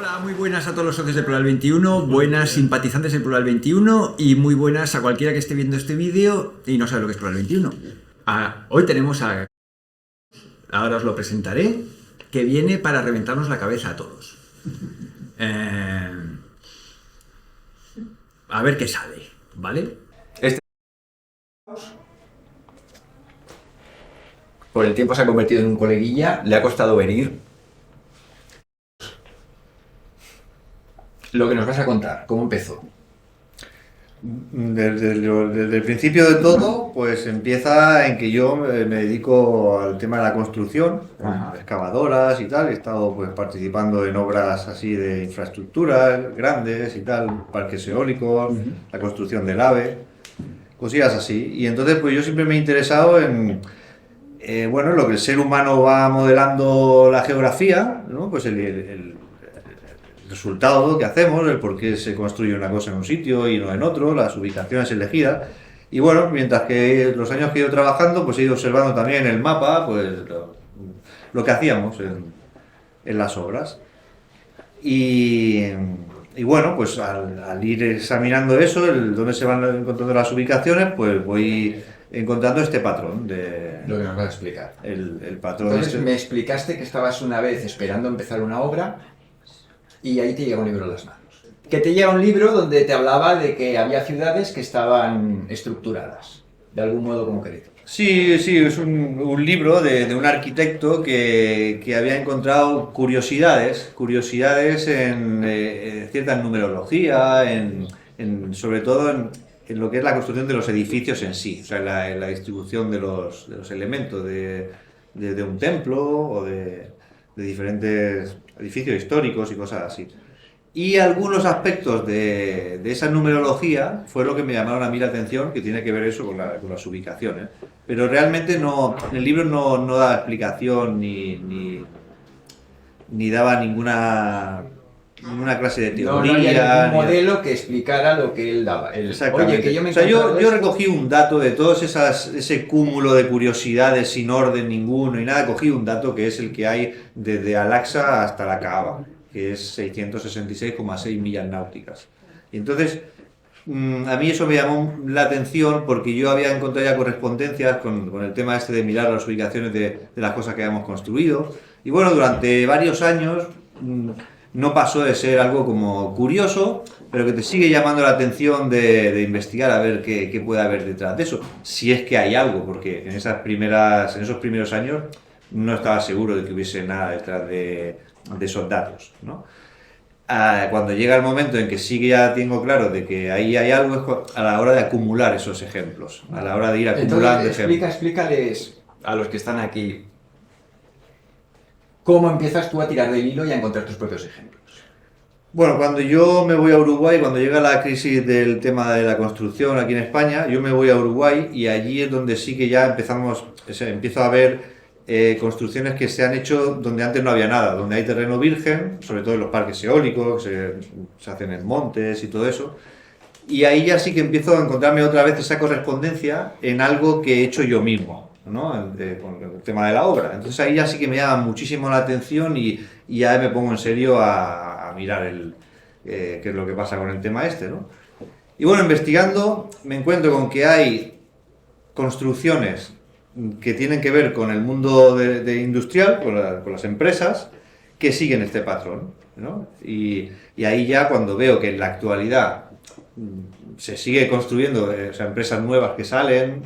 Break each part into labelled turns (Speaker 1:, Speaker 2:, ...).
Speaker 1: Hola, muy buenas a todos los socios de Plural 21, buenas simpatizantes de Plural 21 y muy buenas a cualquiera que esté viendo este vídeo y no sabe lo que es Plural 21. Hoy tenemos ahora os lo presentaré, que viene para reventarnos la cabeza a todos. A ver qué sale, ¿vale? Por el tiempo se ha convertido en un coleguilla, le ha costado venir. Lo que nos vas a contar, ¿cómo empezó?
Speaker 2: Desde el principio de todo, pues empieza en que yo me dedico al tema de la construcción,
Speaker 1: Ajá.
Speaker 2: excavadoras y tal. He estado pues participando en obras así de infraestructuras grandes y tal, parques eólicos, la construcción del AVE, cosillas así. Y entonces pues yo siempre me he interesado en, bueno, lo que el ser humano va modelando la geografía, ¿no? Pues el resultado que hacemos, el por qué se construye una cosa en un sitio y no en otro, las ubicaciones elegidas. Y bueno, mientras que los años que he ido trabajando, pues he ido observando también el mapa, pues lo que hacíamos en las obras. Y, y bueno, pues al ir examinando eso, dónde se van encontrando las ubicaciones, pues voy encontrando este patrón de...
Speaker 1: Lo que nos vas a explicar.
Speaker 2: El patrón
Speaker 1: Entonces
Speaker 2: este.
Speaker 1: me explicaste que estabas una vez esperando empezar una obra y ahí te llega un libro a las manos. Que te llega un libro donde te hablaba de que había ciudades que estaban estructuradas, de algún modo concreto.
Speaker 2: Sí, sí, es un libro de un arquitecto que había encontrado curiosidades en cierta numerología, sobre todo en lo que es la construcción de los edificios en sí, o sea, en la distribución de los elementos de un templo o de diferentes edificios históricos y cosas así. Y algunos aspectos de esa numerología fue lo que me llamaron a mí la atención, que tiene que ver eso con las ubicaciones. Pero realmente no, en el libro no da explicación ni daba ninguna clase de
Speaker 1: No,
Speaker 2: teoría.
Speaker 1: no había ningún
Speaker 2: ni-
Speaker 1: modelo que explicara lo que él daba.
Speaker 2: Exactamente.
Speaker 1: Oye, que yo me he
Speaker 2: O sea,
Speaker 1: encontrado
Speaker 2: yo
Speaker 1: esto.
Speaker 2: recogí un dato de todos ese cúmulo de curiosidades sin orden ninguno y nada, cogí un dato que es el que hay desde Al-Aqsa hasta la Kaaba, que es 666,6 millas náuticas. Y entonces, a mí eso me llamó la atención porque yo había encontrado ya correspondencias con el tema este de mirar las ubicaciones de las cosas que habíamos construido. Y bueno, durante varios años no pasó de ser algo como curioso, pero que te sigue llamando la atención de investigar a ver qué puede haber detrás de eso, si es que hay algo, porque en esos primeros años no estaba seguro de que hubiese nada detrás de esos datos, ¿no? Cuando llega el momento en que sí que ya tengo claro de que ahí hay algo, es a la hora de acumular esos ejemplos, a la hora de ir acumulando
Speaker 1: Entonces,
Speaker 2: ejemplos.
Speaker 1: explícales a los que están aquí cómo empiezas tú a tirar del hilo y a encontrar tus propios ejemplos.
Speaker 2: Bueno, cuando yo me voy a Uruguay, cuando llega la crisis del tema de la construcción aquí en España, yo me voy a Uruguay y allí es donde sí que ya empiezo a ver construcciones que se han hecho donde antes no había nada, donde hay terreno virgen, sobre todo en los parques eólicos, se hacen en montes y todo eso. Y ahí ya sí que empiezo a encontrarme otra vez esa correspondencia en algo que he hecho yo mismo, ¿no? Con el tema de la obra. Entonces ahí ya sí que me llama muchísimo la atención y ya me pongo en serio a mirar qué es lo que pasa con el tema este, ¿no? Y bueno, investigando me encuentro con que hay construcciones que tienen que ver con el mundo de industrial, con las empresas, que siguen este patrón, ¿no? Y ahí ya cuando veo que en la actualidad se sigue construyendo, o sea, empresas nuevas que salen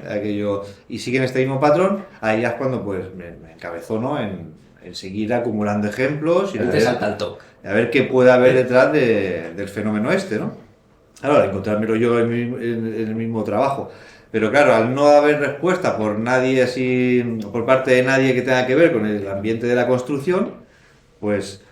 Speaker 2: y siguen este mismo patrón, ahí ya es cuando pues me encabezono en seguir acumulando ejemplos y
Speaker 1: Ahí te salta el toque.
Speaker 2: a ver qué puede haber detrás del fenómeno este, ¿no? Claro, al encontrármelo yo en el mismo trabajo. Pero claro, al no haber respuesta por nadie así, por parte de nadie que tenga que ver con el ambiente de la construcción, pues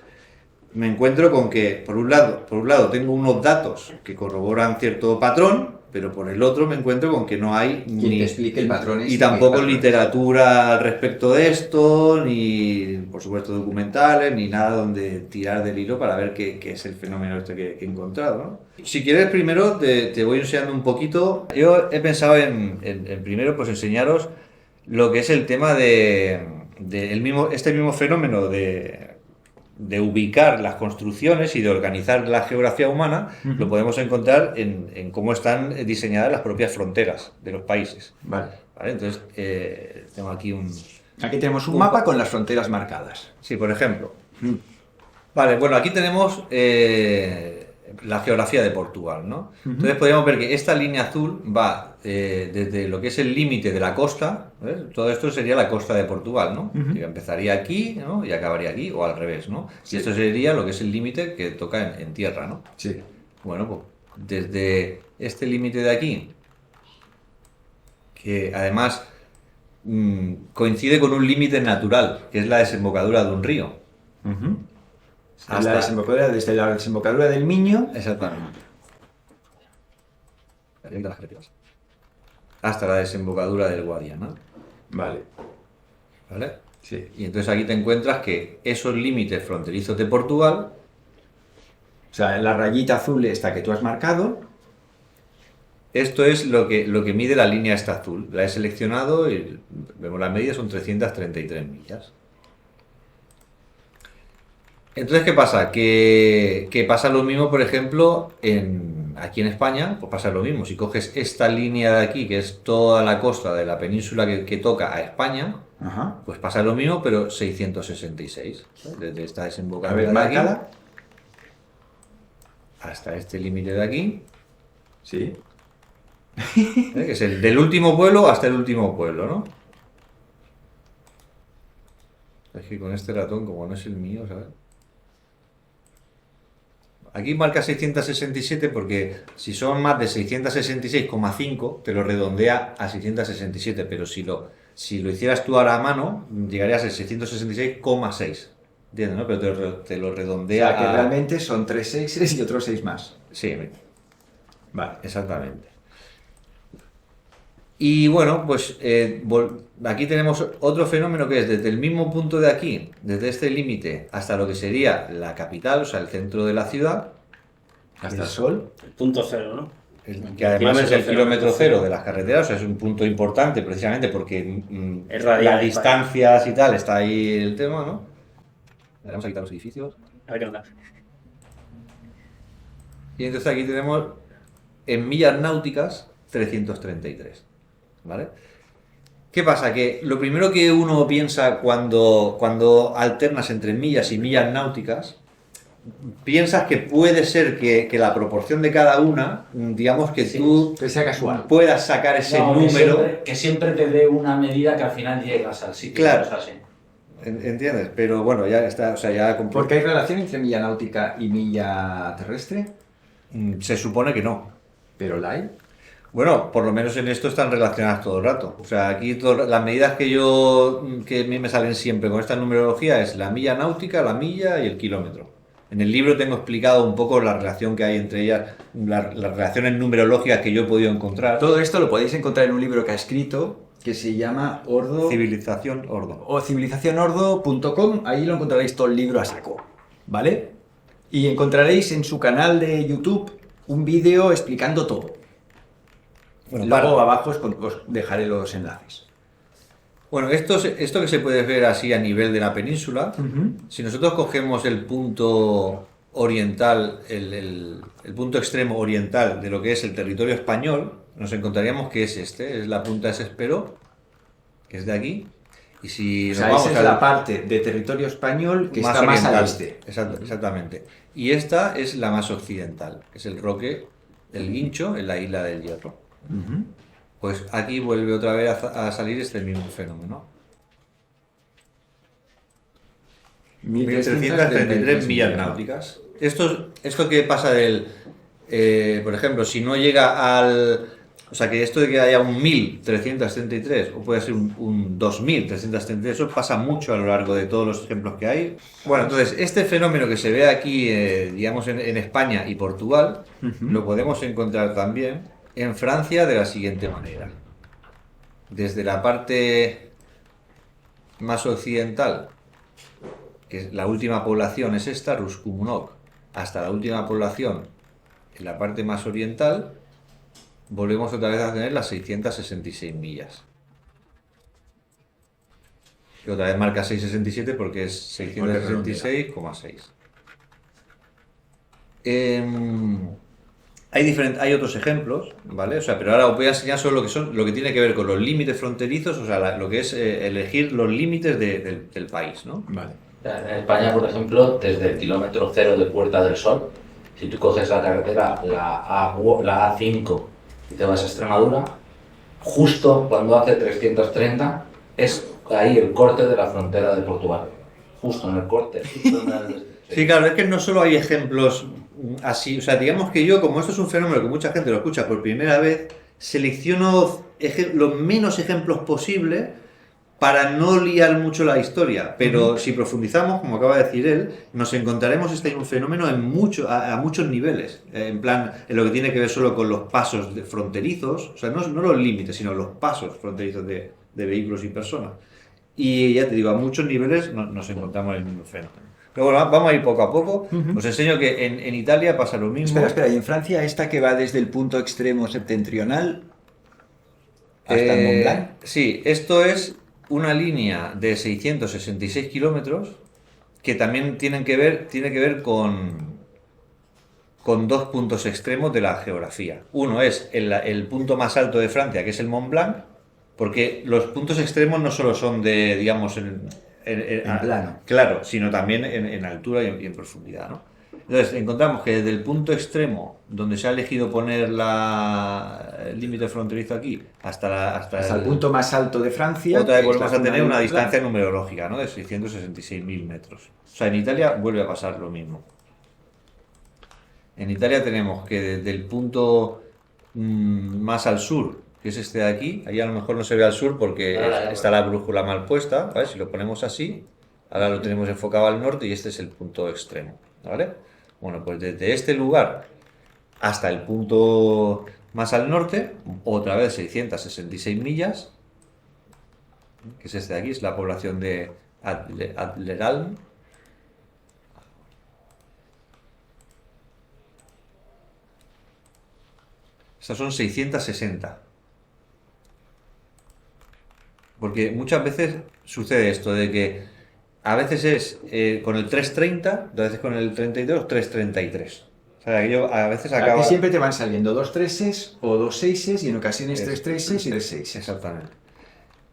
Speaker 2: me encuentro con que, por un lado tengo unos datos que corroboran cierto patrón, pero por el otro me encuentro con que no hay
Speaker 1: Quien te explique el patrón
Speaker 2: y tampoco literatura al respecto de esto, ni por supuesto documentales, ni nada donde tirar del hilo para ver qué es el fenómeno este que he encontrado, ¿no? Si quieres, primero te voy enseñando un poquito. Yo he pensado en primero pues enseñaros lo que es el tema este mismo fenómeno de ubicar las construcciones y de organizar la geografía humana, lo podemos encontrar en cómo están diseñadas las propias fronteras de los países.
Speaker 1: Vale.
Speaker 2: ¿Vale? Entonces, tengo aquí
Speaker 1: Aquí tenemos un mapa con las fronteras marcadas.
Speaker 2: Sí, por ejemplo. Vale, bueno, aquí tenemos la geografía de Portugal, ¿no? Entonces podríamos ver que esta línea azul va desde lo que es el límite de la costa, ¿ves? Todo esto sería la costa de Portugal, ¿no? Que empezaría aquí, ¿no? Y acabaría aquí, o al revés, ¿no?
Speaker 1: Sí.
Speaker 2: Y esto sería lo que es el límite que toca en tierra, ¿no?
Speaker 1: Sí.
Speaker 2: Bueno, pues desde este límite de aquí, que además coincide con un límite natural, que es la desembocadura de un río.
Speaker 1: Hasta la desembocadura, desde la desembocadura del Miño.
Speaker 2: Exactamente. Hasta la desembocadura del Guadiana.
Speaker 1: Vale.
Speaker 2: ¿Vale?
Speaker 1: Sí.
Speaker 2: Y entonces aquí te encuentras que esos límites fronterizos de Portugal.
Speaker 1: O sea, la rayita azul esta que tú has marcado.
Speaker 2: Esto es lo que mide la línea esta azul. La he seleccionado y vemos las medidas, son 333 millas. Entonces, ¿qué pasa? Que pasa lo mismo, por ejemplo, aquí en España, pues pasa lo mismo. Si coges esta línea de aquí, que es toda la costa de la península que toca a España, pues pasa lo mismo, pero 666. ¿Sabes? Desde esta desembocadura de aquí hasta este límite de aquí.
Speaker 1: Sí.
Speaker 2: Que es el del último pueblo hasta el último pueblo, ¿no? Es que con este ratón, como no es el mío, ¿sabes? Aquí marca 667 porque si son más de 666,5 te lo redondea a 667, pero si lo hicieras tú ahora a mano, llegarías a 666,6. ¿Entiendes, no? Pero te lo redondea.
Speaker 1: O sea, que realmente son 3 6 y otros 6 más.
Speaker 2: Sí,
Speaker 1: vale,
Speaker 2: exactamente. Y bueno, pues aquí tenemos otro fenómeno que es desde el mismo punto de aquí, desde este límite hasta lo que sería la capital, o sea, el centro de la ciudad.
Speaker 1: Hasta el sol.
Speaker 3: El punto cero, ¿no?
Speaker 2: Que además es el kilómetro cero de las carreteras, o sea, es un punto importante precisamente porque las distancias y tal, está ahí el tema, ¿no? Vamos a quitar los edificios.
Speaker 3: A ver qué onda.
Speaker 2: Y entonces aquí tenemos en millas náuticas 333. ¿Vale? ¿Qué pasa? Que lo primero que uno piensa cuando alternas entre millas y millas náuticas, piensas que puede ser que la proporción de cada una, digamos que tú
Speaker 1: que sea casual,
Speaker 2: puedas sacar ese número.
Speaker 4: Que siempre te dé una medida que al final llegas al sitio.
Speaker 2: Claro.
Speaker 4: Así.
Speaker 2: ¿Entiendes? Pero bueno, ya está, o sea, ya...
Speaker 1: ¿Porque hay relación entre milla náutica y milla terrestre?
Speaker 2: Se supone que no.
Speaker 1: ¿Pero la hay?
Speaker 2: Bueno, por lo menos en esto están relacionadas todo el rato. O sea, aquí las medidas que a mí me salen siempre con esta numerología es la milla náutica, la milla y el kilómetro. En el libro tengo explicado un poco la relación que hay entre ellas, las relaciones numerológicas que yo he podido encontrar.
Speaker 1: Todo esto lo podéis encontrar en un libro que ha escrito que se llama Ordo...
Speaker 2: Civilización Ordo.
Speaker 1: O civilizacionordo.com, ahí lo encontraréis todo el libro a saco, ¿vale? Y encontraréis en su canal de YouTube un vídeo explicando todo.
Speaker 2: Bueno,
Speaker 1: luego abajo os dejaré los enlaces.
Speaker 2: Bueno, esto que se puede ver así a nivel de la península, si nosotros cogemos el punto oriental, el punto extremo oriental de lo que es el territorio español, nos encontraríamos que es la punta de Sespero, que es de aquí. Y si
Speaker 1: O sea,
Speaker 2: nos vamos
Speaker 1: esa es la parte de territorio español que está más al este.
Speaker 2: Exactamente. Y esta es la más occidental, que es el Roque del Guincho, en la isla del Hierro. Pues aquí vuelve otra vez a salir este mismo fenómeno. 1333 millas náuticas. Esto que pasa por ejemplo, si no llega al... O sea, que esto de que haya un 1333 o puede ser un 2333, eso pasa mucho a lo largo de todos los ejemplos que hay. Bueno, entonces, este fenómeno que se ve aquí, digamos, en España y Portugal, lo podemos encontrar también en Francia de la siguiente manera. Desde la parte más occidental, que la última población es esta, Ruskumunok, hasta la última población en la parte más oriental, volvemos otra vez a tener las 666 millas. Y otra vez marca 667 porque es 666,6. Hay otros ejemplos, ¿vale? O sea, pero ahora os voy a enseñar solo lo que tiene que ver con los límites fronterizos, o sea, lo que es elegir los límites del país, ¿no?
Speaker 1: Vale.
Speaker 4: En España, por ejemplo, desde el kilómetro 0 de Puerta del Sol, si tú coges la carretera, la A5, y te vas a Extremadura, justo cuando hace 330, es ahí el corte de la frontera de Portugal. Justo en el corte.
Speaker 2: Sí, claro, es que no solo hay ejemplos así, o sea, digamos que yo, como esto es un fenómeno que mucha gente lo escucha por primera vez, selecciono los menos ejemplos posibles para no liar mucho la historia, pero si profundizamos, como acaba de decir él, nos encontraremos un fenómeno a muchos niveles, en plan, en lo que tiene que ver solo con los pasos fronterizos, o sea, no los límites, sino los pasos fronterizos de vehículos y personas. Y ya te digo, a muchos niveles nos encontramos el mismo fenómeno. Pero bueno, vamos a ir poco a poco. Os enseño que en Italia pasa lo mismo.
Speaker 1: Espera, y en Francia esta que va desde el punto extremo septentrional hasta el Mont Blanc.
Speaker 2: Sí, esto es una línea de 666 kilómetros que también tiene que ver con dos puntos extremos de la geografía. Uno es el punto más alto de Francia, que es el Mont Blanc, porque los puntos extremos no solo son de, digamos, en
Speaker 1: plano.
Speaker 2: Claro, sino también en altura y en profundidad, ¿no? Entonces, encontramos que desde el punto extremo, donde se ha elegido poner el límite fronterizo aquí, hasta
Speaker 1: el punto más alto de Francia.
Speaker 2: Otra vez volvemos a tener una distancia numerológica, ¿no? De 666.000 metros. O sea, en Italia vuelve a pasar lo mismo. En Italia tenemos que desde el punto más al sur, que es este de aquí, ahí a lo mejor no se ve al sur porque está la brújula mal puesta, ¿vale? Si lo ponemos así, ahora lo tenemos enfocado al norte y este es el punto extremo, ¿vale? Bueno, pues desde este lugar hasta el punto más al norte, otra vez 666 millas, que es este de aquí, es la población de Adleralm. Estas son 660. Porque muchas veces sucede esto de que a veces es con el 330, a veces con el 32, 333. O sea, a veces acaba...
Speaker 1: Aquí siempre te van saliendo 2 3s o 2 6s y en ocasiones 3 3s y 3 6s.
Speaker 2: Exactamente.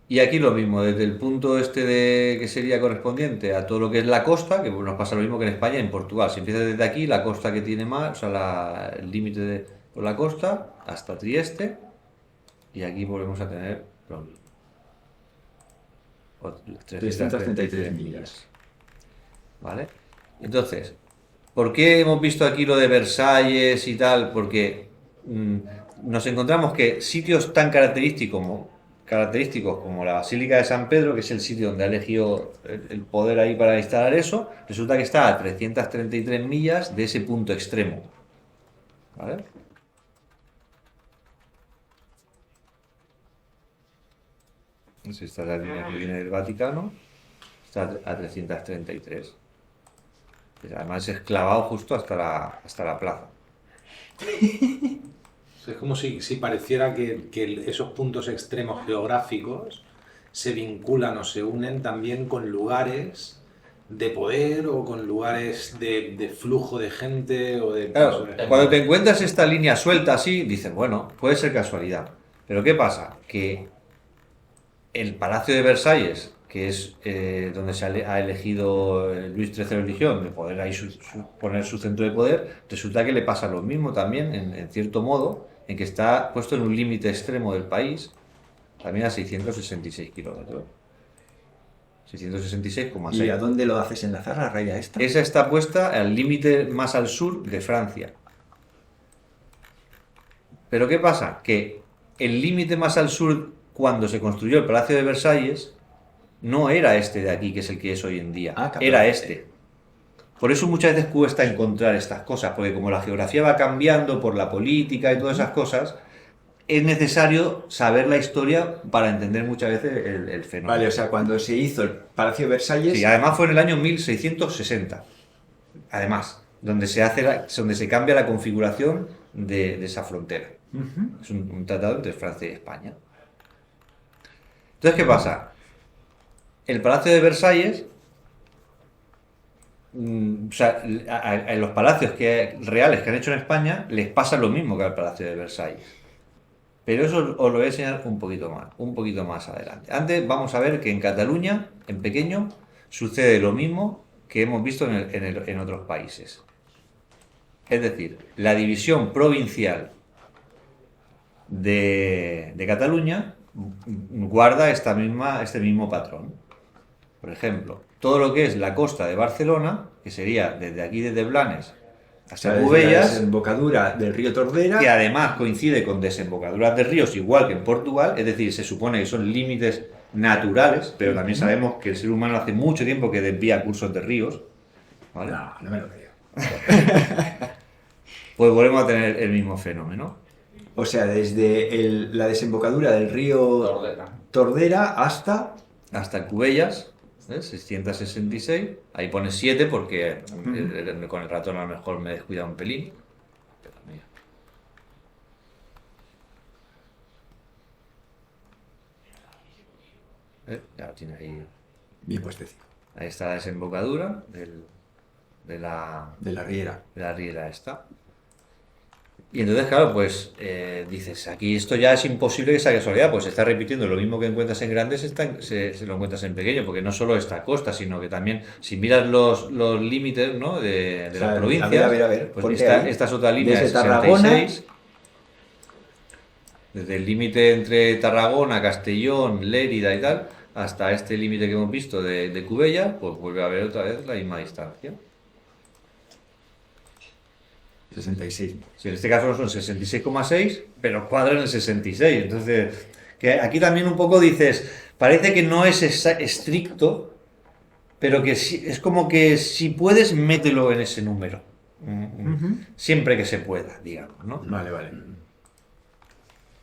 Speaker 2: Y aquí lo mismo, desde el punto que sería correspondiente a todo lo que es la costa, que nos pasa lo mismo que en España y en Portugal. Si empieza desde aquí, la costa que tiene más, o sea, el límite por la costa, hasta Trieste, y aquí volvemos a tener lo mismo.
Speaker 1: 333 millas.
Speaker 2: ¿Vale? Entonces, ¿por qué hemos visto aquí lo de Versalles y tal? Porque nos encontramos que sitios tan característicos como la Basílica de San Pedro, que es el sitio donde ha elegido el poder ahí para instalar eso, resulta que está a 333 millas de ese punto extremo. ¿Vale? Esta es la línea que viene del Vaticano, está a 333. Además es clavado justo hasta la plaza.
Speaker 3: Es como si pareciera que esos puntos extremos geográficos se vinculan o se unen también con lugares de poder o con lugares de flujo de gente o de...
Speaker 2: Claro, cuando te encuentras esta línea suelta así, dices, bueno, puede ser casualidad. Pero ¿qué pasa? Que el Palacio de Versalles, que es donde se ha elegido Luis XIII religión, de poder ahí poner su centro de poder, resulta que le pasa lo mismo también, en cierto modo, en que está puesto en un límite extremo del país, también a 666 kilómetros. 666,6.
Speaker 1: ¿Y a dónde lo haces enlazar, la raya esta?
Speaker 2: Esa está puesta al límite más al sur de Francia. Pero ¿qué pasa? Que el límite más al sur, cuando se construyó el Palacio de Versalles, no era este de aquí, que es el que es hoy en día. Era este. Por eso muchas veces cuesta encontrar estas cosas, porque como la geografía va cambiando por la política y todas esas cosas, es necesario saber la historia para entender muchas veces el fenómeno.
Speaker 1: Vale, o sea, cuando se hizo el Palacio de Versalles...
Speaker 2: Sí, además fue en el año 1660. Además, donde se cambia la configuración de esa frontera. Es un tratado entre Francia y España. Entonces, ¿qué pasa? el Palacio de Versalles, o sea, a los palacios reales que han hecho en España les pasa lo mismo que al Palacio de Versalles. Pero eso os lo voy a enseñar un poquito más adelante. Antes vamos a ver que en Cataluña, en pequeño, sucede lo mismo que hemos visto en otros países. Es decir, la división provincial de Cataluña guarda este mismo patrón. Por ejemplo, todo lo que es la costa de Barcelona, que sería desde aquí, desde Blanes hasta
Speaker 1: La
Speaker 2: Cubellas,
Speaker 1: desembocadura del río Tordera.
Speaker 2: que además coincide con desembocaduras de ríos, igual que en Portugal, es decir, se supone que son límites naturales, pero también sabemos que el ser humano hace mucho tiempo que desvía cursos de ríos, ¿vale?
Speaker 1: No me lo creo.
Speaker 2: Pues volvemos a tener el mismo fenómeno.
Speaker 1: O sea, desde la desembocadura del río Tordera hasta...
Speaker 2: Hasta Cubellas, 666, ahí pone 7 porque con el ratón a lo mejor me he descuidado un pelín. Pero mira. Ya lo tiene ahí.
Speaker 1: Bien puestecito.
Speaker 2: Ahí está la desembocadura de la
Speaker 1: Riera.
Speaker 2: riera esta. Y entonces, claro, pues dices, aquí esto ya es imposible que sea casualidad, pues se está repitiendo lo mismo que encuentras en grandes, se lo encuentras en pequeño, porque no solo esta costa, sino que también, si miras los límites, ¿no? de
Speaker 1: O sea,
Speaker 2: las provincias,
Speaker 1: a ver,
Speaker 2: pues
Speaker 1: ponte ahí.
Speaker 2: esta es otra línea
Speaker 1: Desde
Speaker 2: de
Speaker 1: Tarragona.
Speaker 2: 66, desde el límite entre Tarragona, Castellón, Lérida y tal, hasta este límite que hemos visto de Cubella, pues vuelve a haber otra vez la misma distancia.
Speaker 1: 66.
Speaker 2: Si en este caso son 66,6, pero cuadran el 66. Entonces, que aquí también un poco dices, parece que no es estricto, pero que sí, es como que si puedes, mételo en ese número. Siempre que se pueda, digamos, ¿no?
Speaker 1: Vale.
Speaker 2: O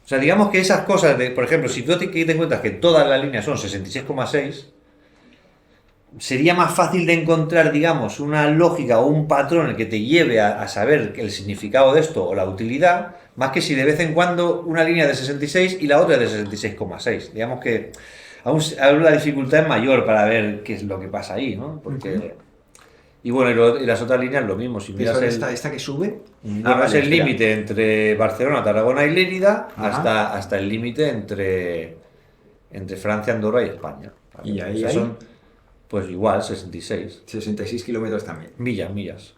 Speaker 2: sea, digamos que esas cosas, por ejemplo, si tú te encuentras que todas las líneas son 66,6, sería más fácil de encontrar, digamos, una lógica o un patrón que te lleve a saber el significado de esto o la utilidad, más que si de vez en cuando una línea es de 66 y la otra es de 66,6. Digamos que aún la dificultad es mayor para ver qué es lo que pasa ahí, ¿no? Porque... Y bueno, y las otras líneas lo mismo. Si miras
Speaker 1: ¿Esta que sube?
Speaker 2: bueno, es el límite entre Barcelona, Tarragona y Lérida hasta el límite entre Francia, Andorra y España. ¿Vale?
Speaker 1: Y ahí
Speaker 2: son, pues igual, 66.
Speaker 1: 66 kilómetros también.
Speaker 2: Millas.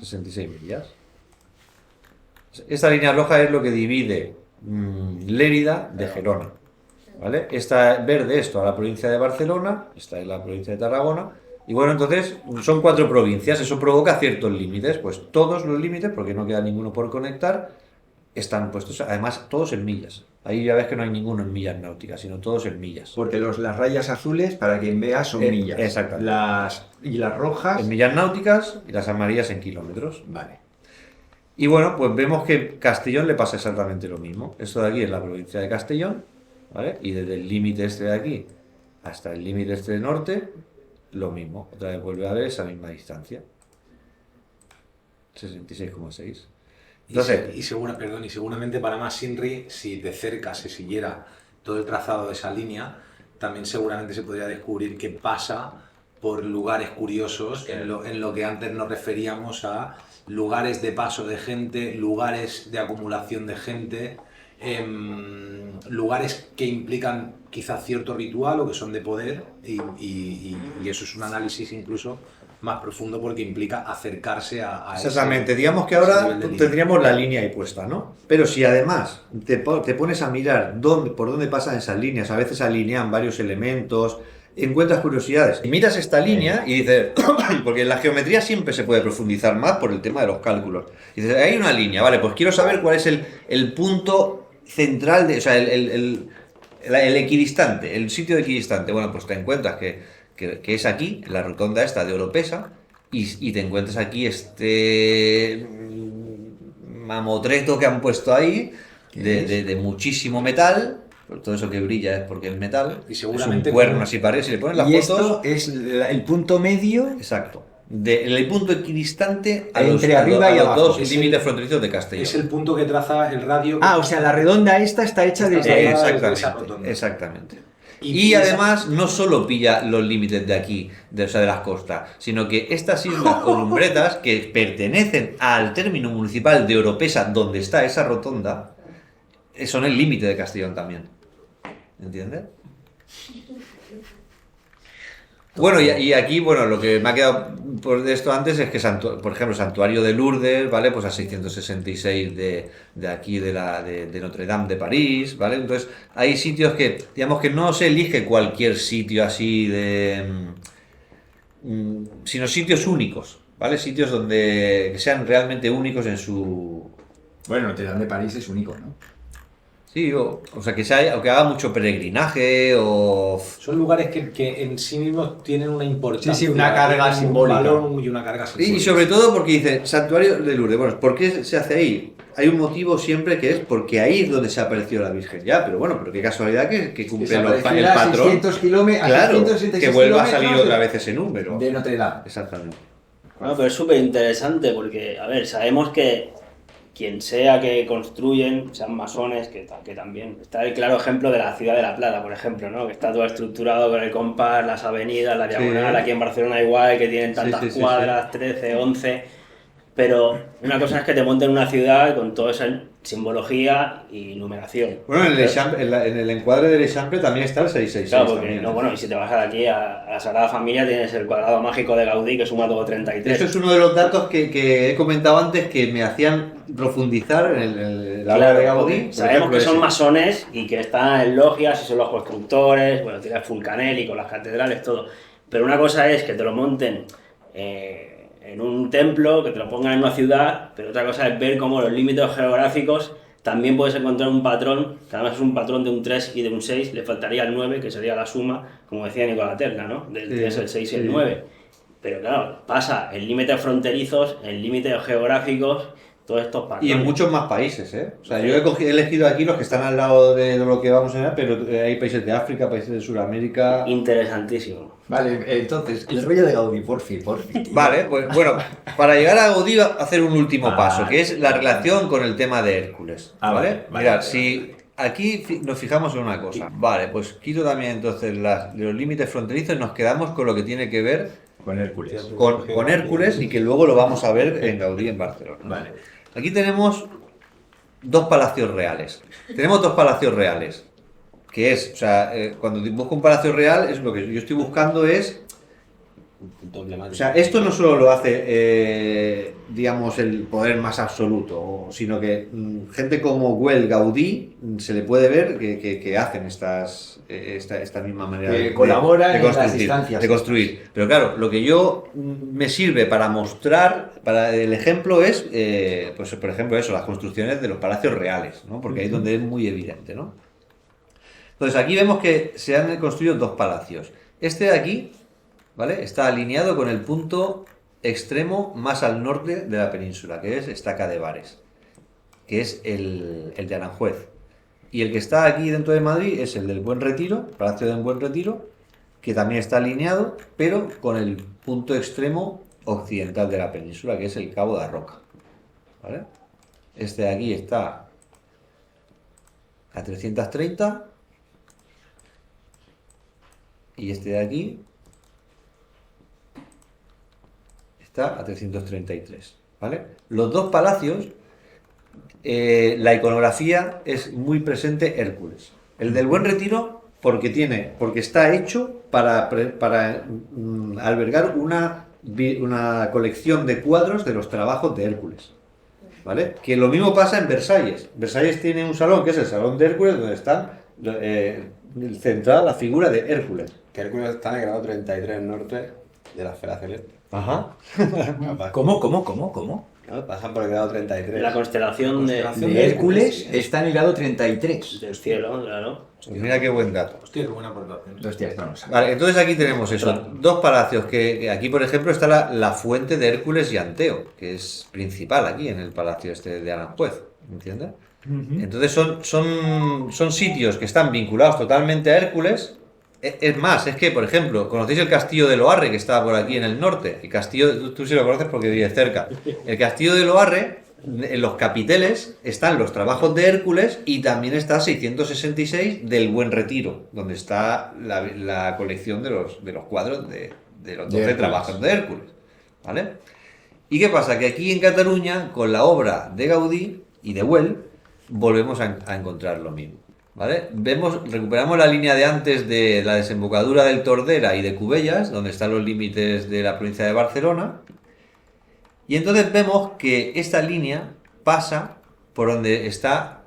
Speaker 2: 66 millas. Esta línea roja es lo que divide Lérida de Gerona. ¿Vale? Esta verde es toda la provincia de Barcelona, esta es la provincia de Tarragona. Y bueno, entonces son 4 provincias, eso provoca ciertos límites, pues todos los límites, porque no queda ninguno por conectar, están puestos, además todos en millas. Ahí ya ves que no hay ninguno en millas náuticas, sino todos en millas.
Speaker 1: Porque las rayas azules, para quien vea, son millas.
Speaker 2: Exactamente.
Speaker 1: Y las rojas...
Speaker 2: En millas náuticas y las amarillas en kilómetros.
Speaker 1: Vale.
Speaker 2: Y bueno, pues vemos que Castellón le pasa exactamente lo mismo. Esto de aquí es la provincia de Castellón, ¿vale? Y desde el límite este de aquí hasta el límite este de norte, lo mismo. Otra vez vuelve a haber esa misma distancia. 66,6. Entonces,
Speaker 3: y seguramente para más Inri, si de cerca se siguiera todo el trazado de esa línea, también seguramente se podría descubrir qué pasa por lugares curiosos, en lo que antes nos referíamos a lugares de paso de gente, lugares de acumulación de gente, lugares que implican quizás cierto ritual o que son de poder, y eso es un análisis incluso más profundo porque implica acercarse a
Speaker 2: exactamente, digamos que ahora tendríamos la línea ahí puesta, ¿no? Pero si además te pones a mirar por dónde pasan esas líneas, a veces alinean varios elementos, encuentras curiosidades. Y miras esta línea y dices, porque en la geometría siempre se puede profundizar más por el tema de los cálculos. Y dices, hay una línea, vale, pues quiero saber cuál es el punto central, o sea, el equidistante, el sitio equidistante. Bueno, pues te encuentras que es aquí, en la rotonda esta de Oropesa, y te encuentras aquí este mamotreto que han puesto ahí, de muchísimo metal. Todo eso que brilla es porque es metal.
Speaker 3: Y seguramente
Speaker 2: es un cuerno así parece. Si le pones las
Speaker 1: y
Speaker 2: fotos,
Speaker 1: esto es el punto medio.
Speaker 2: Exacto. El punto equidistante
Speaker 1: entre arriba y
Speaker 2: los
Speaker 1: abajo.
Speaker 2: dos límites fronterizos de Castellón.
Speaker 3: Es el punto que traza el radio.
Speaker 1: O sea, la redonda esta está hecha de
Speaker 3: Está
Speaker 1: esa.
Speaker 3: esa
Speaker 2: Exactamente.
Speaker 3: rotonda.
Speaker 2: Exactamente. Y además no solo pilla los límites de aquí, o sea, de las costas, sino que estas islas o lumbretas que pertenecen al término municipal de Oropesa, donde está esa rotonda, son el límite de Castellón también. ¿Entiendes? Bueno, y aquí, bueno, lo que me ha quedado por esto antes es que, por ejemplo, Santuario de Lourdes, ¿vale? Pues a 666 de aquí, de Notre Dame de París, ¿vale? Entonces, hay sitios que, digamos que no se elige cualquier sitio así sino sitios únicos, ¿vale? Sitios que sean realmente únicos en su...
Speaker 1: Bueno, Notre Dame de París es único, ¿no?
Speaker 2: Sí, o sea, o que haga mucho peregrinaje o...
Speaker 3: Son lugares que en sí mismos tienen una importancia.
Speaker 1: Sí, una carga
Speaker 3: un
Speaker 1: simbólica.
Speaker 3: valor y una carga simbólica.
Speaker 2: Y sobre todo porque dice Santuario de Lourdes. Bueno, ¿por qué se hace ahí? Hay un motivo siempre que es porque ahí es donde se apareció la Virgen ya, pero bueno, pero qué casualidad que cumple el patrón.
Speaker 1: 600 kilómetros,
Speaker 2: Claro, que vuelva a salir
Speaker 1: kilómetros
Speaker 2: otra vez ese número.
Speaker 1: de Notre Dame.
Speaker 2: Exactamente.
Speaker 5: Bueno, pero es súper interesante porque, a ver, sabemos que quien sea que construyen, sean masones, que también está el claro ejemplo de la ciudad de La Plata, por ejemplo, ¿no? Que está todo estructurado con el compás, las avenidas, la diagonal, aquí en Barcelona igual, que tienen tantas cuadras, 13, 11, pero una cosa es que te monten una ciudad con toda esa simbología y numeración.
Speaker 2: Bueno, en el encuadre del Eixample también está el 666.
Speaker 5: Claro, porque
Speaker 2: también,
Speaker 5: no, bueno, y si te vas de aquí a la Sagrada Familia tienes el cuadrado mágico de Gaudí que suma todo 33.
Speaker 2: Eso es uno de los datos que he comentado antes que me hacían profundizar en la obra
Speaker 5: Claro,
Speaker 2: de Gaudí.
Speaker 5: sabemos que son masones y que están en logias y son los constructores, bueno, tienes Fulcanelli con las catedrales, todo. Pero una cosa es que te lo monten en un templo, que te lo pongan en una ciudad, pero otra cosa es ver cómo los límites geográficos también puedes encontrar un patrón, que además es un patrón de un 3 y de un 6, le faltaría el 9, que sería la suma, como decía Nicolás Tesla, ¿no? Del 3, el 6 y el 9. Pero claro, pasa en límites fronterizos, en límites geográficos, todos estos patrones.
Speaker 2: Y en muchos más países, ¿eh? O sea, yo he elegido aquí los que están al lado de lo que vamos a ver, pero hay países de África, países de Sudamérica...
Speaker 5: Interesantísimo.
Speaker 1: Vale, entonces, el rollo de Gaudí, por fin.
Speaker 2: Vale, pues bueno, para llegar a Gaudí va a hacer un último paso, que es la relación con el tema de Hércules, ¿vale? Mirad, si aquí nos fijamos en una cosa, vale, pues quito también entonces los límites fronterizos y nos quedamos con lo que tiene que ver
Speaker 1: Con Hércules.
Speaker 2: con Hércules y que luego lo vamos a ver en Gaudí en Barcelona.
Speaker 1: Vale.
Speaker 2: Aquí tenemos dos palacios reales. Tenemos dos palacios reales. Que es, o sea, cuando busco un palacio real, es lo que yo estoy buscando es... O sea, esto no solo lo hace, digamos, el poder más absoluto, sino que gente como Güell, Gaudí, se le puede ver que hacen esta misma manera
Speaker 1: Que colaboran en las
Speaker 2: construir,
Speaker 1: instancias.
Speaker 2: de construir. Pero claro, lo que yo me sirve para mostrar, para el ejemplo es, pues por ejemplo eso, las construcciones de los palacios reales, ¿no? Porque ahí es donde es muy evidente, ¿no? Entonces aquí vemos que se han construido dos palacios. Este de aquí, ¿vale? Está alineado con el punto extremo más al norte de la península, que es Estaca de Bares, que es el de Aranjuez. Y el que está aquí dentro de Madrid es el del Buen Retiro, Palacio del Buen Retiro, que también está alineado, pero con el punto extremo occidental de la península, que es el Cabo de Roca, ¿vale? Este de aquí está a 330 y este de aquí está a 333, ¿vale? Los dos palacios, la iconografía es muy presente Hércules. El del Buen Retiro porque está hecho para albergar una colección de cuadros de los trabajos de Hércules, ¿vale? Que lo mismo pasa en Versalles. Versalles tiene un salón que es el Salón de Hércules, donde está centrada la figura de Hércules.
Speaker 6: Que Hércules está en el grado 33 norte de la esfera celeste.
Speaker 2: Ajá.
Speaker 1: ¿Cómo?
Speaker 6: Claro, pasan por el grado 33.
Speaker 5: La constelación
Speaker 1: De Hércules está en el grado 33.
Speaker 5: del cielo, claro.
Speaker 2: Pues mira qué buen dato.
Speaker 3: Hostia, qué buena aportación.
Speaker 1: Hostia, esto no lo sabía.
Speaker 2: Vale, entonces aquí tenemos eso, dos palacios que aquí por ejemplo está la fuente de Hércules y Anteo, que es principal aquí en el palacio este de Aranjuez, ¿entiendes? Entonces son sitios que están vinculados totalmente a Hércules. Es más, es que por ejemplo, ¿conocéis el castillo de Loarre que está por aquí en el norte? El castillo, tú sí lo conoces porque vives cerca. El castillo de Loarre en los capiteles están los trabajos de Hércules y también está 666 del Buen Retiro, donde está la colección de los cuadros de los 12
Speaker 1: Hércules.
Speaker 2: trabajos de Hércules. ¿Vale? ¿Y qué pasa? Que aquí en Cataluña, con la obra de Gaudí y de Güell, volvemos a encontrar lo mismo. ¿Vale? Recuperamos la línea de antes de la desembocadura del Tordera y de Cubellas, donde están los límites de la provincia de Barcelona. Y entonces vemos que esta línea pasa por donde está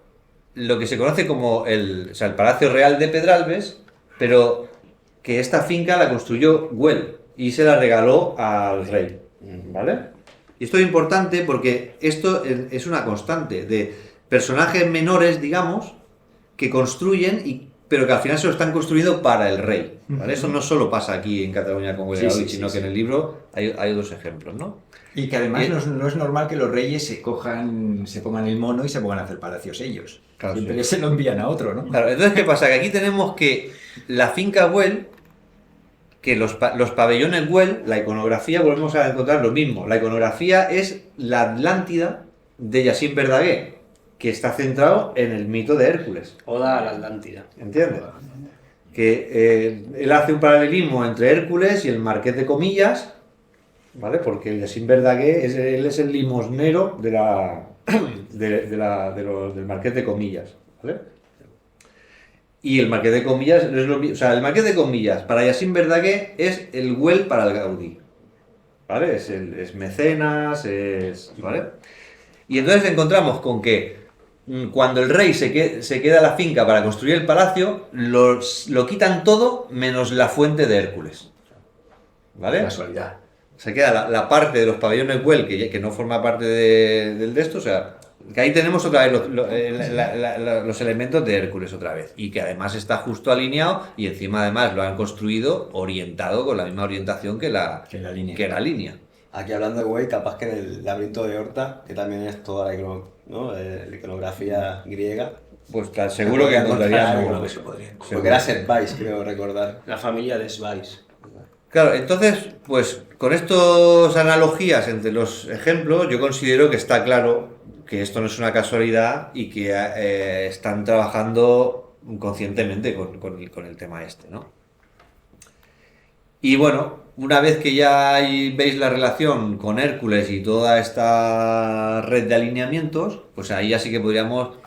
Speaker 2: lo que se conoce como el Palacio Real de Pedralbes, pero que esta finca la construyó Güell y se la regaló al rey. ¿Vale? Y esto es importante porque esto es una constante de personajes menores, digamos, que construyen, pero que al final se lo están construyendo para el rey. ¿Vale? Eso no solo pasa aquí en Cataluña con Güell, sino que en el libro hay otros ejemplos, ¿no?
Speaker 1: Y que además no es normal que los reyes se pongan el mono y se pongan a hacer palacios ellos.
Speaker 2: Claro,
Speaker 1: Siempre
Speaker 2: sí.
Speaker 1: se lo envían a otro, ¿no?
Speaker 2: Claro, entonces, ¿qué pasa? Que aquí tenemos que la finca Güell, que los pabellones Güell, la iconografía, volvemos a encontrar lo mismo. La iconografía es la Atlántida de Jacint Verdaguer, que está centrado en el mito de Hércules.
Speaker 5: Oda a la Atlántida.
Speaker 2: ¿Entiendes? Que él hace un paralelismo entre Hércules y el Marqués de Comillas, ¿vale? Porque el Jacint Verdaguer él es el limosnero del Marqués de Comillas, ¿vale? Y el Marqués de Comillas no es lo mismo. O sea, el Marqués de Comillas para Jacint Verdaguer es el Güell para el Gaudí, ¿vale? Es mecenas, ¿vale? Y entonces encontramos con que cuando el rey se queda la finca para construir el palacio, lo quitan todo menos la fuente de Hércules, ¿vale?
Speaker 1: Casualidad.
Speaker 2: Se queda la parte de los pabellones Güell que no forma parte del de esto, o sea, que ahí tenemos otra vez los elementos de Hércules otra vez, y que además está justo alineado, y encima además lo han construido orientado con la misma orientación que la línea.
Speaker 6: Aquí hablando de Güell, capaz que en el laberinto de Horta, que también es toda la iconografía griega.
Speaker 2: Pues seguro que encontraríamos.
Speaker 6: Seguro que se podría. Porque era Servais, creo recordar.
Speaker 5: La familia de Svais.
Speaker 2: Claro, entonces, pues con estas analogías entre los ejemplos, yo considero que está claro que esto no es una casualidad y que están trabajando conscientemente con el tema este, ¿no? Y bueno, una vez que ya veis la relación con Hércules y toda esta red de alineamientos, pues ahí ya sí que podríamos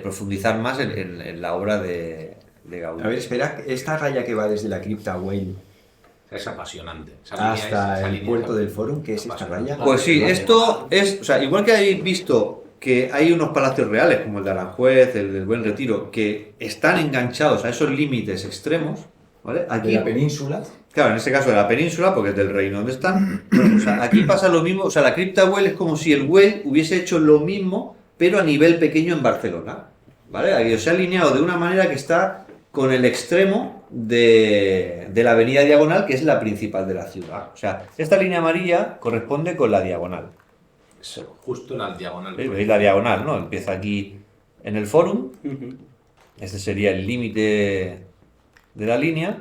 Speaker 2: profundizar más en la obra de Gaudí.
Speaker 1: A ver, espera, esta raya que va desde la cripta Güell
Speaker 3: Es apasionante.
Speaker 1: hasta el puerto del Fórum, ¿qué es esta raya?
Speaker 2: Pues sí, esto es, o sea, igual que habéis visto que hay unos palacios reales, como el de Aranjuez, el del Buen Retiro, que están enganchados a esos límites extremos, ¿vale?
Speaker 1: De
Speaker 2: Aquí,
Speaker 1: la península.
Speaker 2: claro, en este caso de la península, porque es del reino donde están, o sea, aquí pasa lo mismo, o sea, la cripta Güell es como si el Güell hubiese hecho lo mismo, pero a nivel pequeño en Barcelona, ¿vale? Aquí se ha alineado de una manera que está con el extremo de la avenida Diagonal, que es la principal de la ciudad. O sea, esta línea amarilla corresponde con la Diagonal.
Speaker 3: Justo en la diagonal.
Speaker 2: ¿Veis la Diagonal, no? Empieza aquí en el Fórum. Este sería el límite de la línea.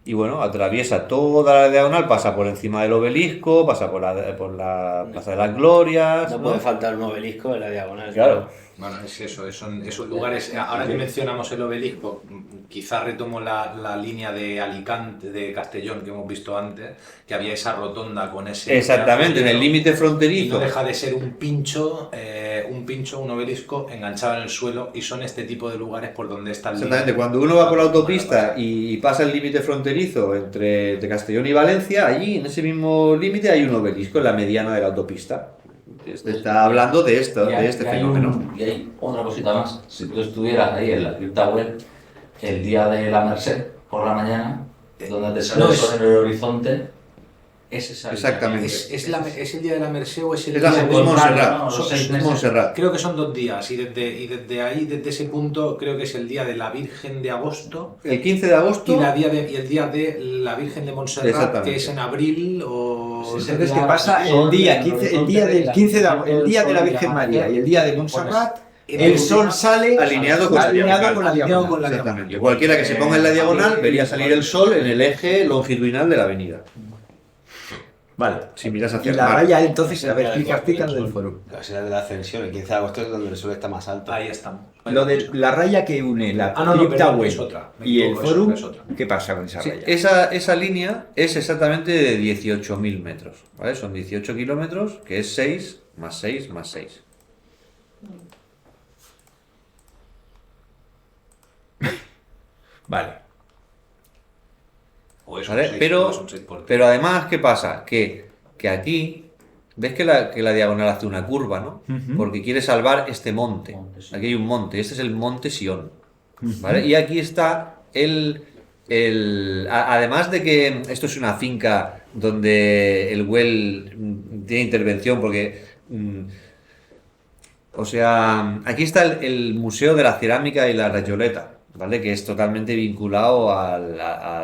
Speaker 2: Y bueno, atraviesa toda la Diagonal, pasa por encima del Obelisco, pasa por la Plaza de las Glorias.
Speaker 5: No puede faltar un obelisco en la diagonal.
Speaker 2: Claro.
Speaker 3: Bueno, es eso, son esos lugares. Ahora que mencionamos el obelisco, quizás retomo la línea de Alicante, de Castellón, que hemos visto antes, que había esa rotonda con ese.
Speaker 2: Exactamente, en el límite
Speaker 3: Y
Speaker 2: fronterizo.
Speaker 3: no deja de ser un pincho, un obelisco enganchado en el suelo, y son este tipo de lugares por donde está el
Speaker 2: Exactamente, cuando uno va por la autopista y pasa el límite fronterizo entre Castellón y Valencia, allí en ese mismo límite hay un obelisco en la mediana de la autopista. Está hablando de esto, de este fenómeno.
Speaker 4: Y hay otra cosita más. Si tú estuvieras ahí en la cripta Güell el día de la Merced, por la mañana, donde te sale el sol en el horizonte, es esa.
Speaker 2: Exactamente.
Speaker 3: ¿Es el día de la Merced o es el
Speaker 2: Es
Speaker 3: día
Speaker 2: la
Speaker 3: de
Speaker 2: Montserrat,
Speaker 4: no, los
Speaker 3: Son-
Speaker 4: 6
Speaker 2: es
Speaker 4: meses.
Speaker 2: Montserrat.
Speaker 3: Creo que son 2 días, y desde ahí, desde ese punto, creo que es el día de la Virgen de Agosto
Speaker 2: El 15 de agosto,
Speaker 3: y el día de la Virgen de Montserrat,
Speaker 2: Exactamente.
Speaker 3: que es en abril o...
Speaker 1: Entonces, ¿qué pasa? El día del 15 el día de la Virgen María y el día de Montserrat, el sol sale
Speaker 2: alineado con la
Speaker 1: diagonal.
Speaker 2: Exactamente. Cualquiera que se ponga en la diagonal vería salir el sol en el eje longitudinal de la avenida.
Speaker 1: Vale.
Speaker 2: Si miras
Speaker 1: Y
Speaker 2: hacia el
Speaker 1: la
Speaker 2: mar.
Speaker 1: raya, entonces, a ver, explica lo del foro.
Speaker 6: La será de la ascensión, el 15 de agosto es donde el sol está más alto.
Speaker 3: Ahí estamos.
Speaker 1: Lo de la raya que une la
Speaker 3: Ah, no,
Speaker 1: cripta
Speaker 3: perdón,
Speaker 1: web
Speaker 3: es otra. Me
Speaker 1: y el
Speaker 3: equivoco,
Speaker 1: forum,
Speaker 3: es otra.
Speaker 1: ¿qué pasa con esa
Speaker 2: Sí,
Speaker 1: raya?
Speaker 2: esa línea es exactamente de 18.000 metros, ¿vale? Son 18 kilómetros, que es 6 más 6 más 6.
Speaker 1: Vale.
Speaker 3: O eso,
Speaker 2: ¿Vale?
Speaker 3: seis,
Speaker 2: Pero,
Speaker 3: o son 6 por
Speaker 2: pero además, ¿qué pasa? Que aquí, ves que la diagonal hace una curva, ¿no?
Speaker 1: Ujú.
Speaker 2: Porque quiere salvar este monte.
Speaker 4: Monte, sí.
Speaker 2: Aquí hay un monte, este es el monte Sion, ¿vale? Y aquí está además de que esto es una finca donde el Well tiene intervención, porque... o sea, aquí está el Museo de la Cerámica y la Rayoleta, ¿vale? Que es totalmente vinculado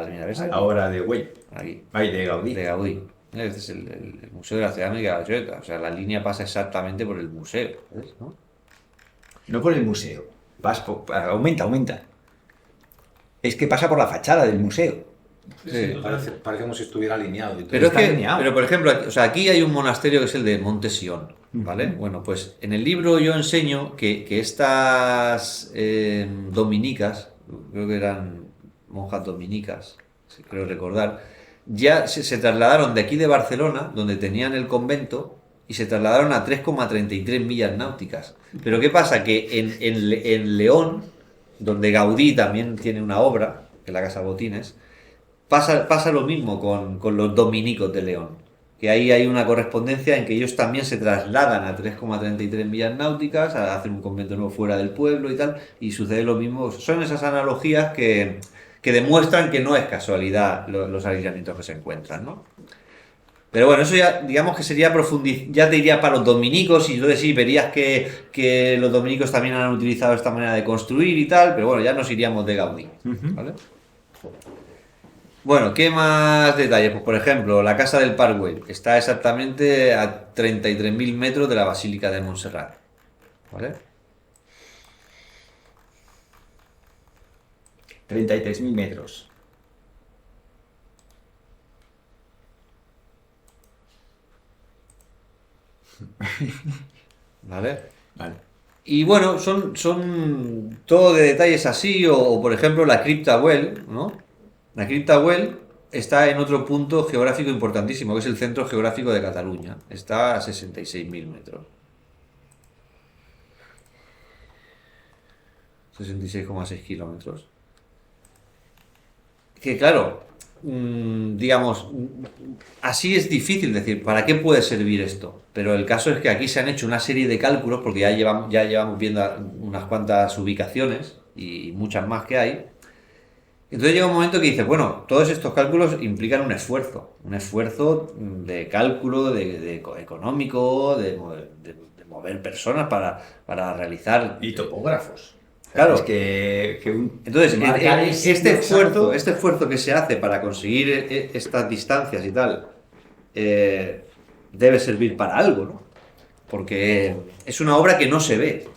Speaker 2: mira, ¿ves?
Speaker 1: Ahora de Güell.
Speaker 2: Aquí,
Speaker 1: Ay, de Gaudí.
Speaker 2: de Gaudí. Este es el Museo de la Cerámica y la Rayoleta. O sea, la línea pasa exactamente por el museo, ¿ves? ¿No?
Speaker 1: No por el museo. Aumenta. Es que pasa por la fachada del museo.
Speaker 2: Sí.
Speaker 3: Parece como si estuviera alineado. Y todo.
Speaker 2: Pero es
Speaker 1: Está
Speaker 2: que,
Speaker 1: alineado.
Speaker 2: pero por ejemplo, o sea, aquí hay un monasterio que es el de Monte Sion, ¿vale? Bueno, pues en el libro yo enseño que estas dominicas, creo que eran monjas dominicas, si creo recordar, ya se trasladaron de aquí de Barcelona, donde tenían el convento, y se trasladaron a 3,33 millas náuticas. Pero ¿qué pasa? Que en León, donde Gaudí también tiene una obra, que es la Casa Botines, pasa lo mismo con los dominicos de León, que ahí hay una correspondencia en que ellos también se trasladan a 3,33 millas náuticas a hacer un convento nuevo fuera del pueblo y tal, y sucede lo mismo. Son esas analogías que demuestran que no es casualidad los aislamientos que se encuentran, ¿no? Pero bueno, eso ya, digamos que sería ya te diría para los dominicos, y entonces sí, verías que los dominicos también han utilizado esta manera de construir y tal, pero bueno, ya nos iríamos de Gaudí, ¿vale? Bueno, ¿qué más detalles? Pues por ejemplo, la Casa del Parkway está exactamente a 33.000 metros de la Basílica de Montserrat, ¿vale?
Speaker 1: 33.000 metros.
Speaker 2: ¿Vale?
Speaker 1: Vale.
Speaker 2: Y bueno, son todo de detalles así, o por ejemplo la cripta Well, ¿no? La cripta Well está en otro punto geográfico importantísimo, que es el centro geográfico de Cataluña. Está a 66.000 metros. 66,6 kilómetros. Que claro, digamos, así es difícil decir, ¿para qué puede servir esto? Pero el caso es que aquí se han hecho una serie de cálculos, porque ya llevamos viendo unas cuantas ubicaciones y muchas más que hay. Entonces llega un momento que dices, bueno, todos estos cálculos implican un esfuerzo de cálculo, de económico, de mover personas para realizar...
Speaker 1: Y topógrafos.
Speaker 2: Claro.
Speaker 1: Es que
Speaker 2: Entonces,
Speaker 1: marcar
Speaker 2: este
Speaker 1: exacto.
Speaker 2: esfuerzo que se hace para conseguir estas distancias y tal, debe servir para algo, ¿no? Porque es una obra que no se ve.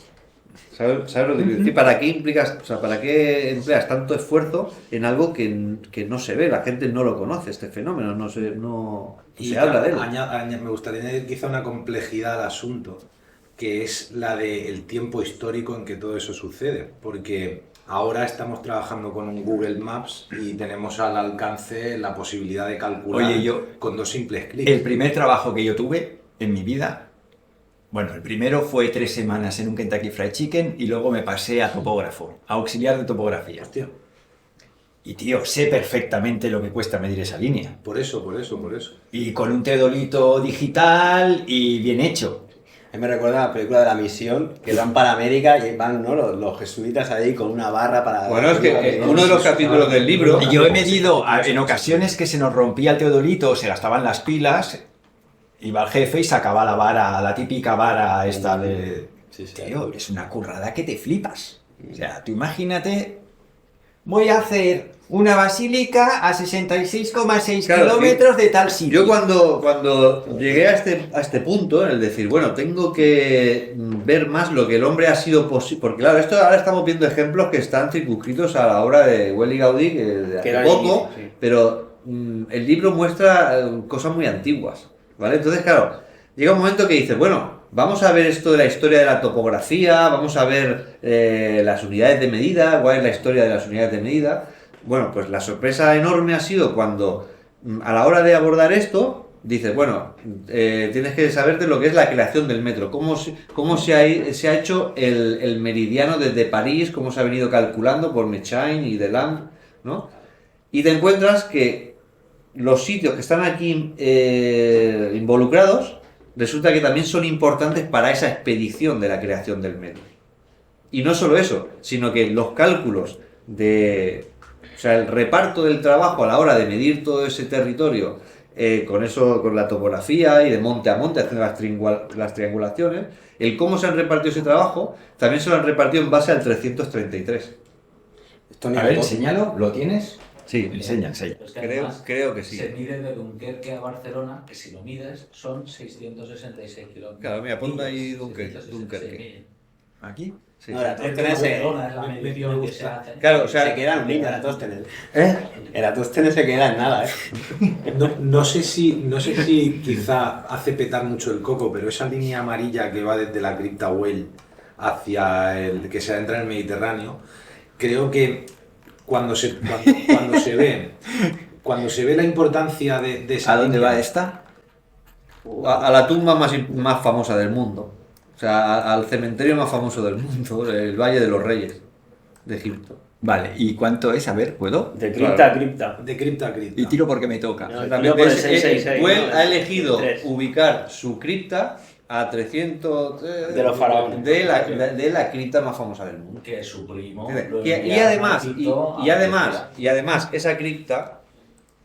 Speaker 2: ¿Sabes lo que quiero decir? ¿Para qué para qué empleas tanto esfuerzo en algo que no se ve? La gente no lo conoce, este fenómeno, no se habla de él.
Speaker 3: Me gustaría añadir quizá una complejidad al asunto, que es la del tiempo histórico en que todo eso sucede, porque ahora estamos trabajando con un Google Maps y tenemos al alcance la posibilidad de calcular con 2 simples clics.
Speaker 1: El primer trabajo que yo tuve en mi vida, bueno, el primero fue 3 semanas en un Kentucky Fried Chicken y luego me pasé a topógrafo, a auxiliar de topografía.
Speaker 3: Hostia,
Speaker 1: Y tío, sé perfectamente lo que cuesta medir esa línea.
Speaker 3: por eso.
Speaker 1: Y con un teodolito digital y bien hecho.
Speaker 6: A mí me recuerda a la película de La Misión, que van para América y van, ¿no? los jesuitas ahí con una barra para...
Speaker 2: Bueno, es que uno de los capítulos del libro...
Speaker 1: Yo he medido en ocasiones que se nos rompía el teodolito, se gastaban las pilas, iba el jefe y sacaba la vara, la típica vara esta de...
Speaker 6: Sí, sí.
Speaker 1: Tío, es una currada que te flipas. O sea, tú imagínate, voy a hacer una basílica a 66,6
Speaker 2: Claro,
Speaker 1: kilómetros de tal sitio.
Speaker 2: Yo cuando llegué a este punto, en el decir, bueno, tengo que ver más lo que el hombre ha sido posible, porque claro, ahora estamos viendo ejemplos que están circunscritos a la obra de Well y Gaudí, que de hace
Speaker 5: era
Speaker 2: poco,
Speaker 5: sí.
Speaker 2: pero el libro muestra cosas muy antiguas. ¿vale? Entonces, claro, llega un momento que dices, bueno, vamos a ver esto de la historia de la topografía, vamos a ver las unidades de medida, cuál es la historia de las unidades de medida. Bueno, pues la sorpresa enorme ha sido cuando a la hora de abordar esto, dices, bueno, tienes que saber de lo que es la creación del metro, cómo se ha hecho el meridiano desde París, cómo se ha venido calculando por Mechain y Delambre, ¿no? Y te encuentras que los sitios que están aquí involucrados, resulta que también son importantes para esa expedición de la creación del metro. Y no solo eso, sino que los cálculos o sea, el reparto del trabajo a la hora de medir todo ese territorio, con la topografía y de monte a monte, haciendo las triangulaciones, el cómo se han repartido ese trabajo, también se lo han repartido en base al 333.
Speaker 6: Esto ni
Speaker 1: A
Speaker 6: de
Speaker 1: ver,
Speaker 6: todo.
Speaker 1: enséñalo, ¿lo tienes?
Speaker 2: Sí,
Speaker 1: Enseña.
Speaker 4: Pero es que
Speaker 2: Creo-
Speaker 4: además
Speaker 2: creo que sí.
Speaker 4: Se mide de Dunkerque a Barcelona, que si lo mides son 666 kilómetros.
Speaker 2: Claro, mira, ponte ahí
Speaker 4: Millas,
Speaker 2: Dunkerque.
Speaker 4: 666.000.
Speaker 1: ¿Aquí?
Speaker 2: sí.
Speaker 6: No, Eratóstenes
Speaker 4: Barcelona es la medición que se hace.
Speaker 2: Claro, o sea,
Speaker 6: se queda en un link, Eratóstenes.
Speaker 2: ¿eh?
Speaker 6: Eratóstenes se queda en nada, ¿eh?
Speaker 3: No sé si quizá hace petar mucho el coco, pero esa línea amarilla que va desde la cripta Well hacia el que se adentra en el Mediterráneo, creo que cuando se ve la importancia de esa
Speaker 1: ¿A dónde
Speaker 3: línea,
Speaker 1: va esta?
Speaker 2: A la tumba más famosa del mundo. O sea, al cementerio más famoso del mundo, el Valle de los Reyes de Egipto.
Speaker 1: Vale, ¿y cuánto es? A ver, ¿puedo?
Speaker 5: De cripta a cripta.
Speaker 3: de cripta a cripta.
Speaker 1: Y tiro porque me toca.
Speaker 5: No,
Speaker 2: Exactamente.
Speaker 5: por el
Speaker 2: Es-
Speaker 5: 666,
Speaker 2: Well
Speaker 5: ¿no?
Speaker 2: ha elegido
Speaker 5: 3.
Speaker 2: ubicar su cripta a 300
Speaker 5: De los faraones.
Speaker 2: de la cripta más famosa del mundo.
Speaker 4: Que su primo.
Speaker 2: Y además, esa cripta,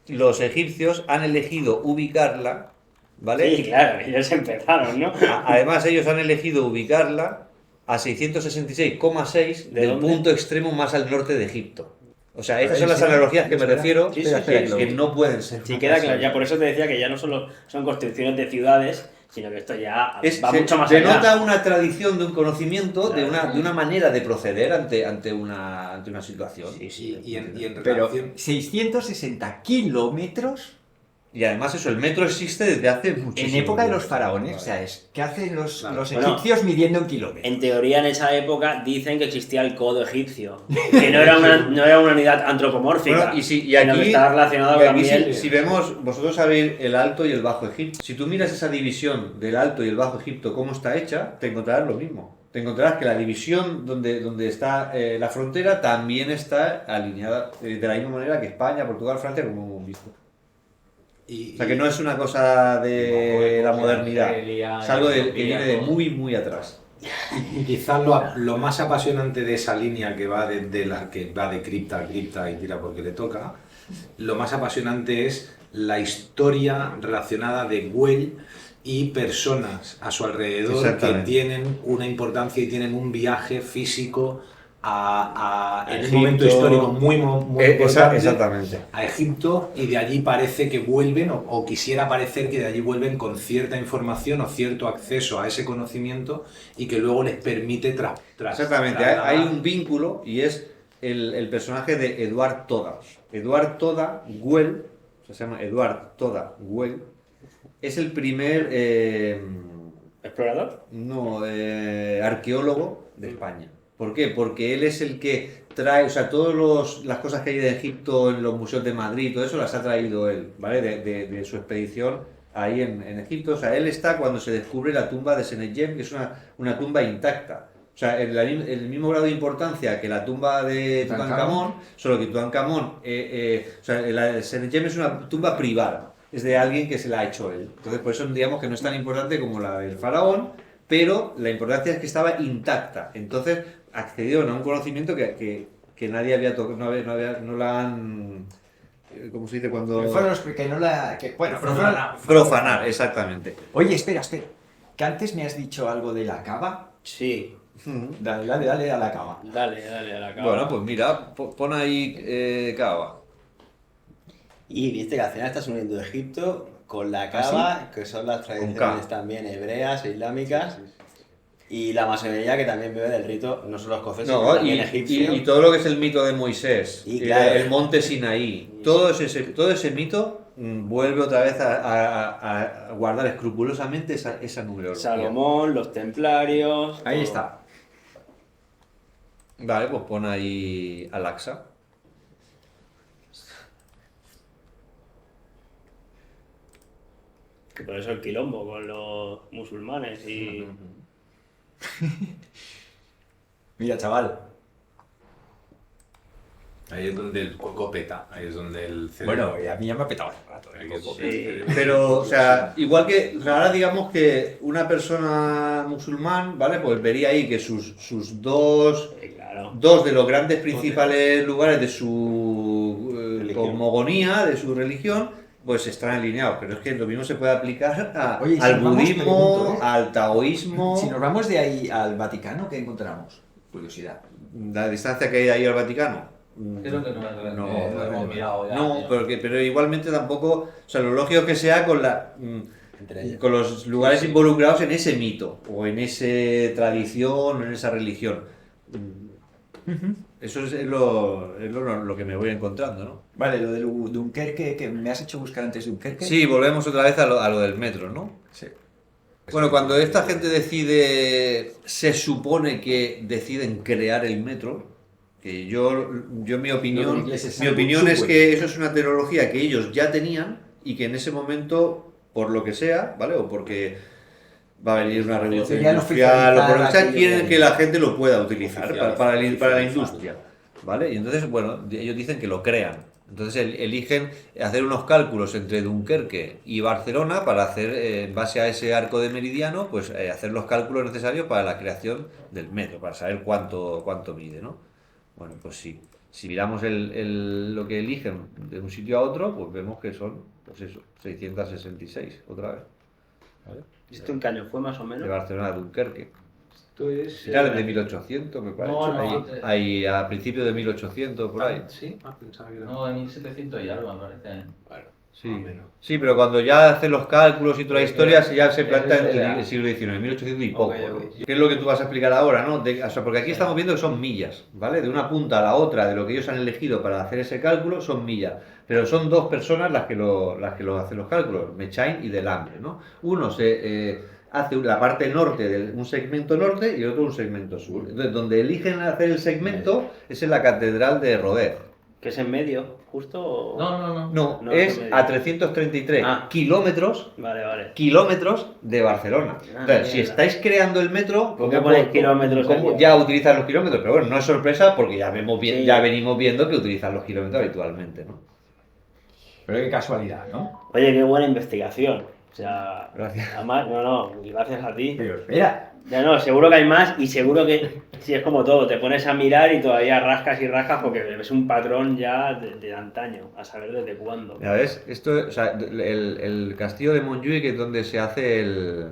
Speaker 2: los egipcios han elegido ubicarla, ¿vale?
Speaker 5: Sí, claro, ellos empezaron, ¿no?
Speaker 2: Además, ellos han elegido ubicarla a 666,6
Speaker 5: ¿De
Speaker 2: del
Speaker 5: dónde?
Speaker 2: punto extremo más al norte de Egipto. O sea, estas
Speaker 1: ver,
Speaker 2: son las
Speaker 1: espera,
Speaker 2: analogías que me
Speaker 1: espera.
Speaker 2: refiero,
Speaker 5: Sí,
Speaker 1: sí,
Speaker 2: que no pueden ser.
Speaker 5: Sí, queda claro, ya por eso te decía que ya no solo son construcciones de ciudades, sino que esto ya va mucho más allá.
Speaker 2: denota una tradición de un conocimiento,
Speaker 5: Claro.
Speaker 2: de una manera de proceder ante una situación.
Speaker 5: Sí, sí.
Speaker 3: Y en
Speaker 1: Pero
Speaker 3: relación...
Speaker 1: 660 kilómetros
Speaker 2: Y además eso, el metro existe desde hace muchísimo
Speaker 1: en época de los
Speaker 2: tiempo.
Speaker 1: faraones. O sea, ¿qué hacen los
Speaker 3: Claro.
Speaker 5: Bueno,
Speaker 1: egipcios midiendo en kilómetros?
Speaker 5: En teoría, en esa época dicen que existía el codo egipcio, que no era una unidad antropomórfica,
Speaker 2: Bueno, y
Speaker 5: sino que
Speaker 2: aquí,
Speaker 5: estaba relacionado
Speaker 2: y aquí
Speaker 5: también.
Speaker 2: si vemos, vosotros sabéis el Alto y el Bajo Egipto. Si tú miras esa división del Alto y el Bajo Egipto, cómo está hecha, te encontrarás lo mismo. Te encontrarás que la división donde está la frontera también está alineada de la misma manera que España, Portugal, Francia, como hemos visto. O sea que no es una cosa de la modernidad, es algo que viene de muy, muy atrás.
Speaker 3: Y quizás lo más apasionante de esa línea que va de cripta a cripta y tira porque le toca, lo más apasionante es la historia relacionada de Güell y personas a su alrededor que
Speaker 2: Exactamente.
Speaker 3: tienen una importancia y tienen un viaje físico en un
Speaker 5: Egipto.
Speaker 3: momento histórico muy importante
Speaker 2: Exactamente.
Speaker 3: a Egipto, y de allí parece que vuelven, o quisiera parecer que de allí vuelven con cierta información o cierto acceso a ese conocimiento y que luego les permite
Speaker 2: Exactamente, hay un vínculo y es el personaje de Eduard Toda. Eduard Toda Güell, o sea, se llama Eduard Toda Güell, es el primer
Speaker 5: ¿Explorador?
Speaker 2: arqueólogo de España. ¿Por qué? Porque él es el que trae, o sea, todas las cosas que hay de Egipto en los museos de Madrid, todo eso las ha traído él, ¿vale? De su expedición ahí en Egipto. O sea, él está cuando se descubre la tumba de Senetjem, que es una tumba intacta. O sea, el mismo grado de importancia que la tumba de Tutankamón, solo que Tutankamón, o sea, la Senetjem es una tumba privada, es de alguien que se la ha hecho él. Entonces, por eso digamos que no es tan importante como la del faraón, pero la importancia es que estaba intacta. Entonces, accedieron a un conocimiento que nadie había tocado, no la han... ¿Cómo se dice cuando...?
Speaker 1: Fueron los que no la... bueno,
Speaker 2: Profanar, exactamente.
Speaker 1: Oye, espera. Que antes me has dicho algo de la cava.
Speaker 5: Sí.
Speaker 1: Dale a la cava.
Speaker 5: Dale, a la cava.
Speaker 2: Bueno, pues mira, pon ahí Cava.
Speaker 6: Y viste que al final estás uniendo Egipto con la Cava, que son las tradiciones también hebreas e islámicas, y la masonería, que también bebe del rito, no solo escocés, sino
Speaker 2: No,
Speaker 6: también egipcio.
Speaker 2: y todo lo que es el mito de Moisés,
Speaker 6: Y claro.
Speaker 2: el monte Sinaí, todo ese mito vuelve otra vez a guardar escrupulosamente esa numerología.
Speaker 5: Salomón, los templarios...
Speaker 1: Ahí
Speaker 5: todo.
Speaker 1: está.
Speaker 2: Vale, pues pon ahí Al-Aqsa.
Speaker 5: Que por eso el quilombo con los musulmanes y...
Speaker 1: Mira, chaval.
Speaker 3: Ahí es donde el coco peta, ahí es donde el cerebro...
Speaker 1: Bueno, a mí ya me ha petado hace rato.
Speaker 3: Ahí es
Speaker 1: Coco.
Speaker 3: donde el
Speaker 5: Sí.
Speaker 3: cerebro-
Speaker 2: Pero, o sea, igual que, o sea, ahora digamos que una persona musulmán, ¿vale? Pues vería ahí que sus dos
Speaker 5: Claro.
Speaker 2: de los grandes principales lugares de su
Speaker 6: Religión.
Speaker 2: cosmogonía, de su religión, pues están alineados. Pero es que lo mismo se puede aplicar
Speaker 1: Oye, si
Speaker 2: al
Speaker 1: nos vamos,
Speaker 2: budismo,
Speaker 1: pregunto, ¿eh?
Speaker 2: al taoísmo.
Speaker 1: Si nos vamos de ahí al Vaticano, ¿qué encontramos? Curiosidad.
Speaker 2: La distancia que hay de ahí al Vaticano.
Speaker 4: Creo que no es
Speaker 2: No,
Speaker 4: lo hemos mirado ya.
Speaker 2: No, pero igualmente tampoco, o sea, lo lógico que sea
Speaker 6: Entre ellos.
Speaker 2: con los lugares involucrados en ese mito, o en esa tradición, o en esa religión. Eso es lo que me voy encontrando, ¿no?
Speaker 1: Vale, lo de Dunkerque, que me has hecho buscar antes Dunkerque.
Speaker 2: Sí, volvemos otra vez a lo del metro, ¿no?
Speaker 1: Sí.
Speaker 2: Bueno, cuando esta gente se supone que deciden crear el metro, que yo mi
Speaker 1: Los
Speaker 2: opinión,
Speaker 1: ingleses
Speaker 2: mi
Speaker 1: saben
Speaker 2: opinión es
Speaker 1: subway.
Speaker 2: que eso es una tecnología que ellos ya tenían y que en ese momento, por lo que sea, ¿vale? O porque va a venir una revolución
Speaker 1: Querían
Speaker 2: industrial, o por lo que sea,
Speaker 1: oficializar
Speaker 2: quieren
Speaker 1: aquello.
Speaker 2: que la gente lo pueda utilizar para la
Speaker 3: Oficializar.
Speaker 2: industria, ¿vale? Y entonces, bueno, ellos dicen que lo crean. Entonces eligen hacer unos cálculos entre Dunkerque y Barcelona para hacer, en base a ese arco de meridiano, pues hacer los cálculos necesarios para la creación del metro, para saber cuánto mide, ¿no? Bueno, pues sí. Si miramos lo que eligen de un sitio a otro, pues vemos que son, pues eso, 666, otra vez. ¿Vale?
Speaker 5: ¿Esto en qué año fue más o
Speaker 2: De
Speaker 5: menos?
Speaker 2: Barcelona a Dunkerque.
Speaker 3: Esto es...
Speaker 2: Era de 1800, me parece.
Speaker 4: No,
Speaker 2: ahí a principios de 1800, por ahí.
Speaker 3: Sí, pensaba que era...
Speaker 4: No, en 1700 y algo, me parece.
Speaker 3: Bueno,
Speaker 2: Sí.
Speaker 3: más o menos.
Speaker 2: Sí, pero cuando ya hacen los cálculos y toda la historia, ya se planta
Speaker 4: Eso
Speaker 2: en
Speaker 4: ya.
Speaker 2: el siglo XIX, 1800 y poco.
Speaker 6: Ok,
Speaker 2: ¿no?
Speaker 6: ok.
Speaker 2: ¿Qué es lo que tú vas a explicar ahora, no? O sea, porque aquí estamos viendo que son millas, ¿vale? De una punta a la otra de lo que ellos han elegido para hacer ese cálculo son millas. Pero son dos personas las que lo hacen los cálculos, Mechain y Delambre, ¿no? Uno hace la parte norte de un segmento norte y el otro un segmento sur. Entonces, donde eligen hacer el segmento es en la Catedral de Rodez.
Speaker 5: ¿Que es en medio, justo? o-
Speaker 4: No.
Speaker 2: No,
Speaker 5: No,
Speaker 2: es
Speaker 5: en medio.
Speaker 2: a 333
Speaker 5: Ah.
Speaker 2: kilómetros
Speaker 5: Vale.
Speaker 2: de Barcelona.
Speaker 5: Ah,
Speaker 2: Entonces, si
Speaker 5: mierda.
Speaker 2: estáis creando el metro,
Speaker 5: ¿Por qué ponéis kilómetros
Speaker 2: ¿cómo
Speaker 5: aquí?
Speaker 2: ya utilizan los kilómetros? Pero bueno, no es sorpresa porque ya
Speaker 5: Sí.
Speaker 2: ya venimos viendo que utilizan los kilómetros habitualmente, ¿no?
Speaker 1: Pero qué casualidad, ¿no?
Speaker 5: Oye, qué buena investigación. O sea,
Speaker 2: Gracias.
Speaker 5: además, no, gracias a ti.
Speaker 1: Pero espera,
Speaker 5: Ya no, seguro que hay más y seguro que, si es como todo, te pones a mirar y todavía rascas y rascas porque ves un patrón ya de antaño, a saber desde cuándo.
Speaker 2: Ya ves, esto, o sea, el castillo de Montjuïc que es donde se hace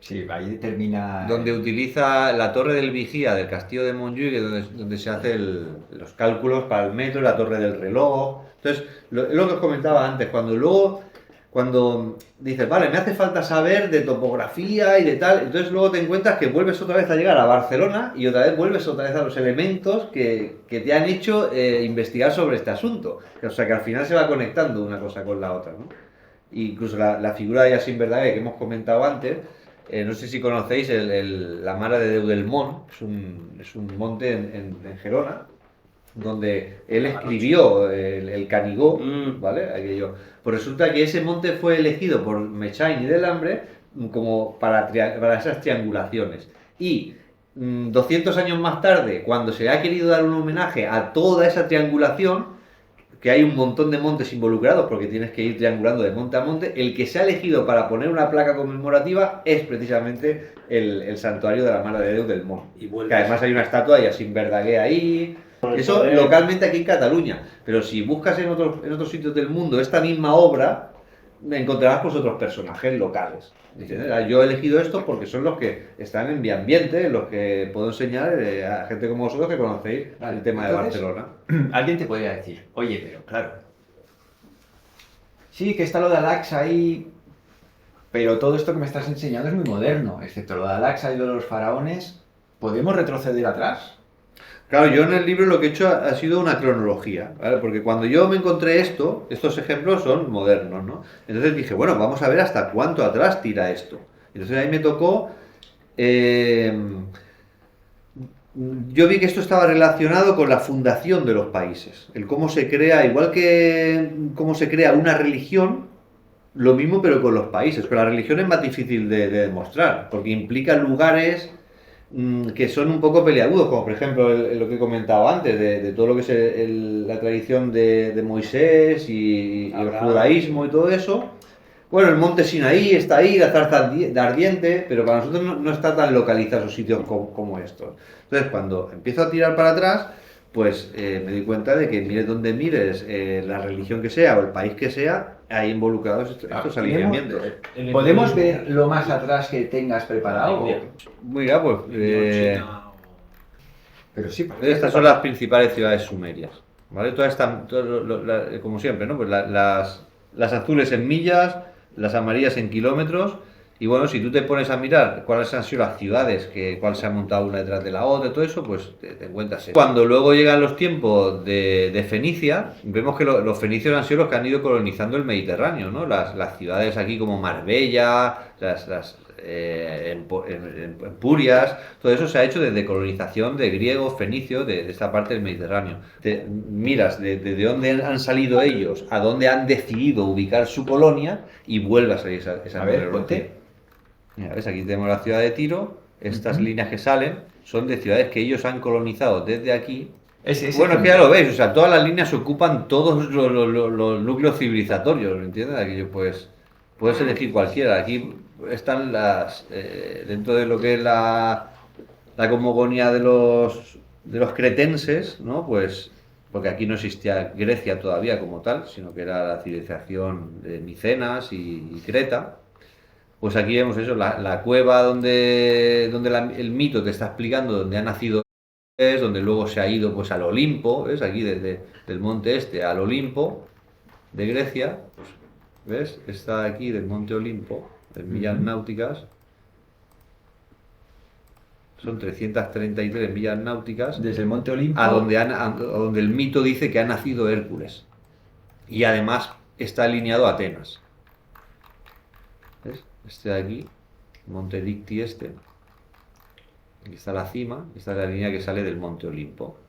Speaker 1: sí, ahí termina.
Speaker 2: donde utiliza la torre del vigía del castillo de Montjuïc, que es donde se hacen los cálculos para el metro, la torre del reloj. Entonces, es lo que os comentaba antes, cuando dices, vale, me hace falta saber de topografía y de tal, entonces luego te encuentras que vuelves otra vez a llegar a Barcelona y otra vez vuelves otra vez a los elementos que te han hecho investigar sobre este asunto. O sea, que al final se va conectando una cosa con la otra, ¿no? Incluso la figura de Jacint Verdaguer que hemos comentado antes, no sé si conocéis la Mare de Déu del Mont, es un monte en Gerona, donde él escribió el Canigó, ¿vale? Aquello. Pues resulta que ese monte fue elegido por Mechain y Delambre como para esas triangulaciones. Y 200 años más tarde, cuando se ha querido dar un homenaje a toda esa triangulación, que hay un montón de montes involucrados porque tienes que ir triangulando de monte a monte, el que se ha elegido para poner una placa conmemorativa es precisamente el santuario de la Mare de Déu del Mont.
Speaker 3: Y vuelves.
Speaker 2: Que además hay una estatua de Jacint Verdaguer ahí. Eso localmente aquí en Cataluña. Pero si buscas en otros sitios del mundo esta misma obra, encontrarás pues otros personajes locales. ¿Entiendes? Yo he elegido estos porque son los que están en mi ambiente, los que puedo enseñar a gente como vosotros que conocéis el tema de
Speaker 1: Entonces,
Speaker 2: Barcelona.
Speaker 1: Alguien te podría decir, oye, pero claro. Sí, que está lo de Al-Aqsa ahí. Pero todo esto que me estás enseñando es muy moderno. Excepto lo de Al-Aqsa y lo de los faraones. ¿Podemos retroceder atrás?
Speaker 2: Claro, yo en el libro lo que he hecho ha sido una cronología, ¿vale? Porque cuando yo me encontré estos ejemplos son modernos, ¿no? Entonces dije, bueno, vamos a ver hasta cuánto atrás tira esto. Entonces ahí me tocó... yo vi que esto estaba relacionado con la fundación de los países, el cómo se crea, igual que cómo se crea una religión, lo mismo pero con los países. Pero la religión es más difícil de demostrar, porque implica lugares que son un poco peliagudos, como por ejemplo lo que he comentado antes, de todo lo que es la tradición de Moisés y el judaísmo y todo eso. Bueno, el monte Sinaí está ahí, la zarza ardiente, pero para nosotros no está tan localizado esos sitios como estos. Entonces, cuando empiezo a tirar para atrás, pues me di cuenta de que mires donde mires, la religión que sea o el país que sea, hay involucrados estos alineamientos.
Speaker 1: ¿Podemos ver lo más atrás que tengas preparado?
Speaker 2: Mira, pues...
Speaker 1: Pero sí,
Speaker 2: estas son las principales ciudades sumerias, ¿vale? Todas están, como siempre, ¿no? Pues las azules en millas, las amarillas en kilómetros, y bueno, si tú te pones a mirar cuáles han sido las ciudades, cuál se ha montado una detrás de la otra, todo eso, pues te encuentras. Cuando luego llegan los tiempos de Fenicia, vemos que los fenicios han sido los que han ido colonizando el Mediterráneo, ¿no? Las ciudades aquí como Marbella, Empurias, todo eso se ha hecho desde colonización de griegos, fenicios, de esta parte del Mediterráneo. Te miras de dónde han salido ellos, a dónde han decidido ubicar su colonia y vuelvas a salir esa
Speaker 1: A ver, ponte.
Speaker 2: Mira, ves, aquí tenemos la ciudad de Tiro, estas líneas que salen son de ciudades que ellos han colonizado desde aquí. Bueno, es que ya lo veis, o sea, todas las líneas ocupan todos los núcleos civilizatorios, ¿me entiendes? Aquí pues puedes elegir cualquiera. Aquí están dentro de lo que es la cosmogonía de los cretenses, ¿no? Pues porque aquí no existía Grecia todavía como tal, sino que era la civilización de Micenas y Creta. Pues aquí vemos eso, la cueva donde el mito te está explicando dónde ha nacido, donde luego se ha ido pues al Olimpo, ¿ves? Aquí desde el monte al Olimpo de Grecia, pues, ¿ves? Está aquí del monte Olimpo, en millas náuticas, son 333 millas náuticas,
Speaker 1: desde el monte Olimpo
Speaker 2: a donde el mito dice que ha nacido Hércules, y además está alineado a Atenas. ¿Ves? Este de aquí, Monte Dicti aquí está la cima, esta es la línea que sale del Monte Olimpo.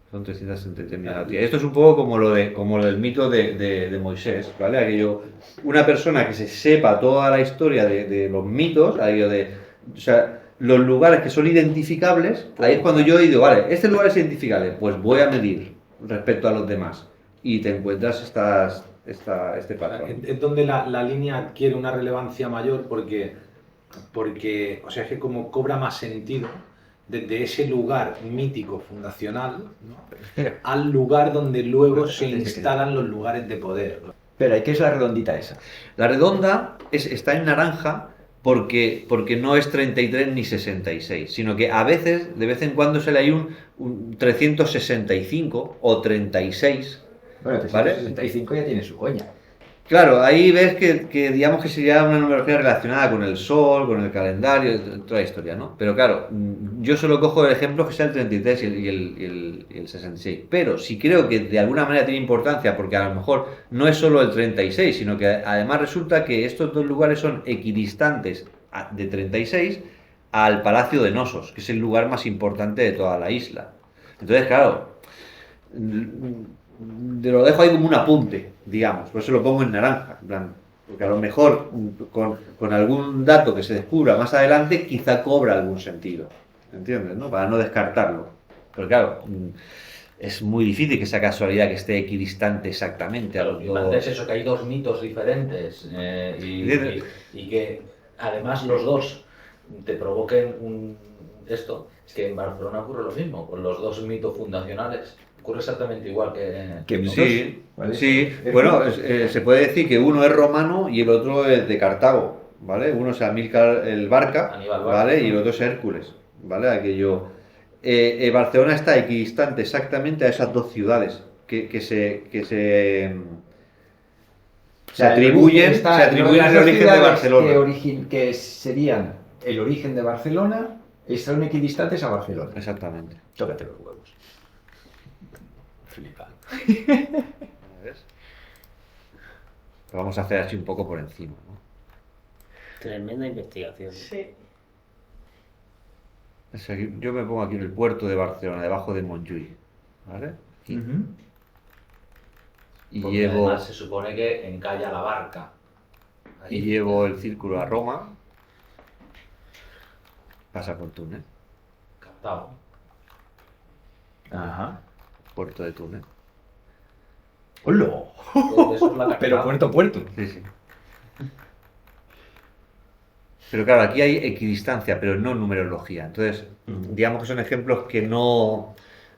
Speaker 2: Son 333 millas náuticas. Esto es un poco como lo del mito de Moisés, ¿vale? Aquello, una persona que se sepa toda la historia de los mitos, o sea, los lugares que son identificables, ahí es cuando yo digo, vale, este lugar es identificable, pues voy a medir respecto a los demás. Y te encuentras este patrón.
Speaker 3: Es donde la línea adquiere una relevancia mayor porque, o sea, es que como cobra más sentido desde ese lugar mítico fundacional, ¿no?, al lugar donde luego se instalan los lugares de poder.
Speaker 1: Espera, ¿y qué es la redondita esa?
Speaker 2: La redonda está en naranja porque no es 33 ni 66, sino que a veces, de vez en cuando, se le hay un 365 o 36.
Speaker 1: Bueno, 365 ya tiene su coña.
Speaker 2: Claro, ahí ves que digamos que sería una numerología relacionada con el sol, con el calendario, toda la historia, ¿no? Pero claro, yo solo cojo el ejemplo que sea el 33 y el 66. Pero si creo que de alguna manera tiene importancia, porque a lo mejor no es solo el 36, sino que además resulta que estos dos lugares son equidistantes de 36 al Palacio de Nosos, que es el lugar más importante de toda la isla. Entonces, claro, te lo dejo ahí como un apunte, digamos, por eso lo pongo en naranja, en plan, porque a lo mejor con algún dato que se descubra más adelante quizá cobra algún sentido, ¿entiendes? ¿No? Para no descartarlo. Pero claro, es muy difícil que sea casualidad que esté equidistante exactamente a los dos.
Speaker 4: Es eso, que hay dos mitos diferentes y que además los dos te provoquen esto. Es que en Barcelona ocurre lo mismo, con los dos mitos fundacionales. Ocurre exactamente igual que
Speaker 2: sí, ¿vale? Sí. Bueno, se puede decir que uno es romano y el otro es de Cartago, ¿vale? Uno es Amílcar el Barca,
Speaker 4: Aníbal
Speaker 2: ¿vale?
Speaker 4: Barca,
Speaker 2: Y el otro es Hércules, ¿vale? Aquello. Barcelona está equidistante exactamente a esas dos ciudades que se atribuyen el origen de Barcelona.
Speaker 1: Que serían el origen de Barcelona, son equidistantes a Barcelona.
Speaker 2: Exactamente.
Speaker 1: Tócate los huevos. Flipa.
Speaker 2: ¿Ves? Lo vamos a hacer así un poco por encima, ¿no?
Speaker 5: Tremenda investigación.
Speaker 7: Sí.
Speaker 2: O sea, yo me pongo aquí en el puerto de Barcelona, debajo de Montjuïc, ¿vale? Aquí.
Speaker 1: Ujú.
Speaker 2: Y
Speaker 4: Porque
Speaker 2: llevo,
Speaker 4: además se supone que encalla la barca.
Speaker 2: y llevo el círculo a Roma. Pasa por Túnez,
Speaker 4: Captado.
Speaker 1: Ajá.
Speaker 2: puerto de Túnez.
Speaker 1: ¡Hola!
Speaker 4: Eso es la capital.
Speaker 1: Pero puerto.
Speaker 2: Sí, sí. Pero claro, aquí hay equidistancia, pero no numerología. Entonces, digamos que son ejemplos que no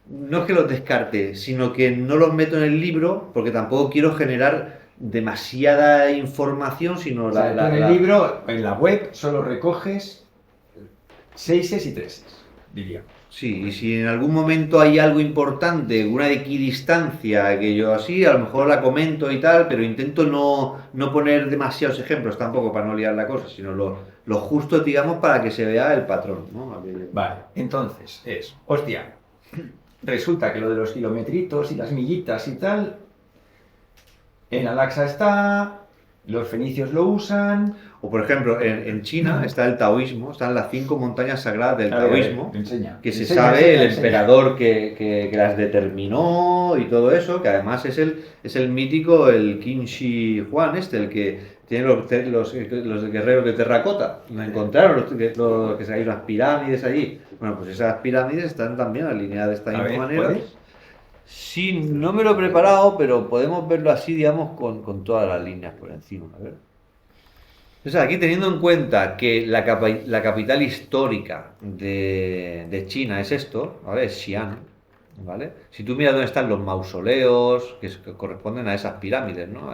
Speaker 2: es que los descarte, sino que no los meto en el libro porque tampoco quiero generar demasiada información, sino
Speaker 1: O sea, tú en el libro, en la web, solo recoges 6 y 3, diría.
Speaker 2: Sí, y si en algún momento hay algo importante, una equidistancia, que yo así, a lo mejor la comento y tal, pero intento no poner demasiados ejemplos tampoco para no liar la cosa, sino lo justo, digamos, para que se vea el patrón, ¿no?
Speaker 1: Vale, entonces hostia, resulta que lo de los kilometritos y las millitas y tal, en Al-Aqsa está, los fenicios lo usan.
Speaker 2: O por ejemplo, en China está el taoísmo, están las 5 montañas sagradas del
Speaker 1: A ver,
Speaker 2: taoísmo,
Speaker 1: enseña.
Speaker 2: que se
Speaker 1: Enseña,
Speaker 2: sabe
Speaker 1: enseña,
Speaker 2: el
Speaker 1: enseña.
Speaker 2: emperador que las determinó y todo eso, que además es el mítico, el Qin Shi Huang, el que tiene los guerreros de terracota. Lo encontraron, los que hay unas pirámides allí. Bueno, pues esas pirámides están también alineadas de esta
Speaker 1: A
Speaker 2: misma
Speaker 1: ver,
Speaker 2: manera.
Speaker 1: ¿puedes?
Speaker 2: Sí, no me lo he preparado, pero podemos verlo así, digamos, con todas las líneas por encima. A ver. O sea, aquí teniendo en cuenta que la capital histórica de China es esto, ¿vale? Es Xi'an, ¿vale? Si tú miras dónde están los mausoleos, que corresponden a esas pirámides, ¿no?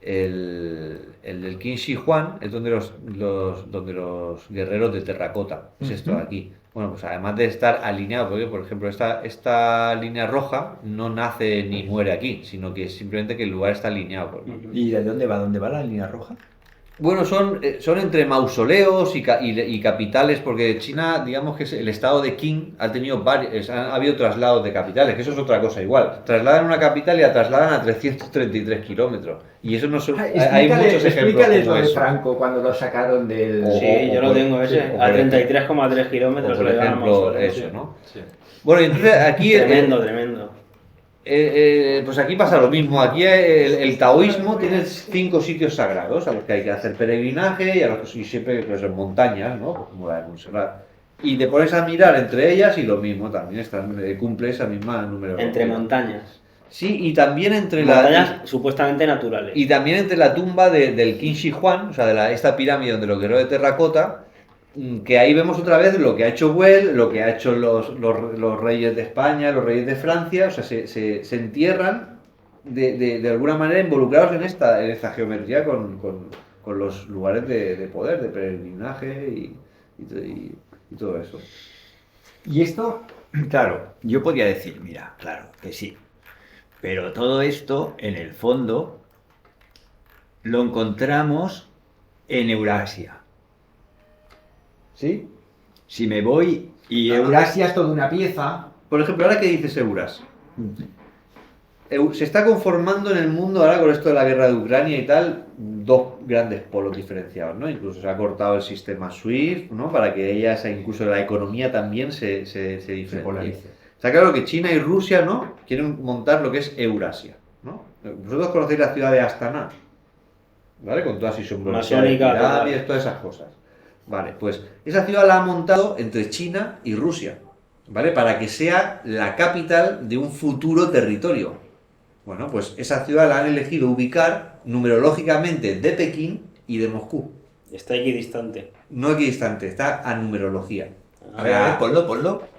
Speaker 2: El del Qin Shi Huang es donde los guerreros de terracota, es esto de aquí. Bueno, pues además de estar alineado, porque por ejemplo esta línea roja no nace ni muere aquí, sino que simplemente que el lugar está alineado.
Speaker 1: ¿Y de dónde va? ¿Dónde va la línea roja?
Speaker 2: Bueno, son entre mausoleos y capitales, porque China, digamos que el estado de Qin ha tenido ha habido traslados de capitales, que eso es otra cosa igual. Trasladan una capital y la trasladan a 333 kilómetros. Y eso no son. Hay muchos ejemplos
Speaker 1: Explícales
Speaker 2: como
Speaker 1: lo de
Speaker 2: eso.
Speaker 1: Franco cuando lo sacaron del.
Speaker 5: Sí, yo lo tengo ese,
Speaker 2: o
Speaker 5: a
Speaker 2: por
Speaker 5: 33,3
Speaker 2: O
Speaker 5: kilómetros.
Speaker 2: por
Speaker 5: lo llevan al
Speaker 2: ejemplo,
Speaker 5: mausoleo,
Speaker 2: eso,
Speaker 5: sí.
Speaker 2: ¿no? Bueno, y entonces aquí.
Speaker 5: Tremendo, tremendo.
Speaker 2: Pues aquí pasa lo mismo. Aquí el taoísmo tiene 5 sitios sagrados a los que hay que hacer peregrinaje y a los que siempre pues, en montañas, ¿no? Pues como la de Montserrat. Y te pones a mirar entre ellas y lo mismo también cumple esa misma numerología.
Speaker 5: Entre montañas.
Speaker 2: Sí, y también entre
Speaker 5: Montañas supuestamente naturales.
Speaker 2: y también entre la tumba del Qin Shi Huang, o sea, esta pirámide donde los guerreros de terracota, que ahí vemos otra vez lo que ha hecho Güell, lo que ha hecho los reyes de España, los reyes de Francia, o sea, se entierran de alguna manera involucrados en esta geometría con los lugares de poder, de peregrinaje y todo eso.
Speaker 1: Y esto, claro, yo podría decir, mira, claro, que sí. Pero todo esto, en el fondo, lo encontramos en Eurasia. ¿Sí? Si me voy y Eurasia es toda una pieza.
Speaker 2: Por ejemplo, ahora que dices Euras. Se está conformando en el mundo ahora con esto de la guerra de Ucrania y tal, 2 grandes polos diferenciados, ¿no? Incluso se ha cortado el sistema SWIFT, ¿no? Para que incluso la economía también se diferencie.
Speaker 1: polarice.
Speaker 2: Está claro que China y Rusia, ¿no? Quieren montar lo que es Eurasia, ¿no? Vosotros conocéis la ciudad de Astana, ¿vale? Con todas sus
Speaker 5: Masónica,
Speaker 2: pirámides, todas esas cosas. Vale, pues esa ciudad la ha montado entre China y Rusia, ¿vale? Para que sea la capital de un futuro territorio. Bueno, pues esa ciudad la han elegido ubicar numerológicamente de Pekín y de Moscú.
Speaker 5: Está equidistante.
Speaker 2: No equidistante, está a numerología.
Speaker 1: A ver, ponlo.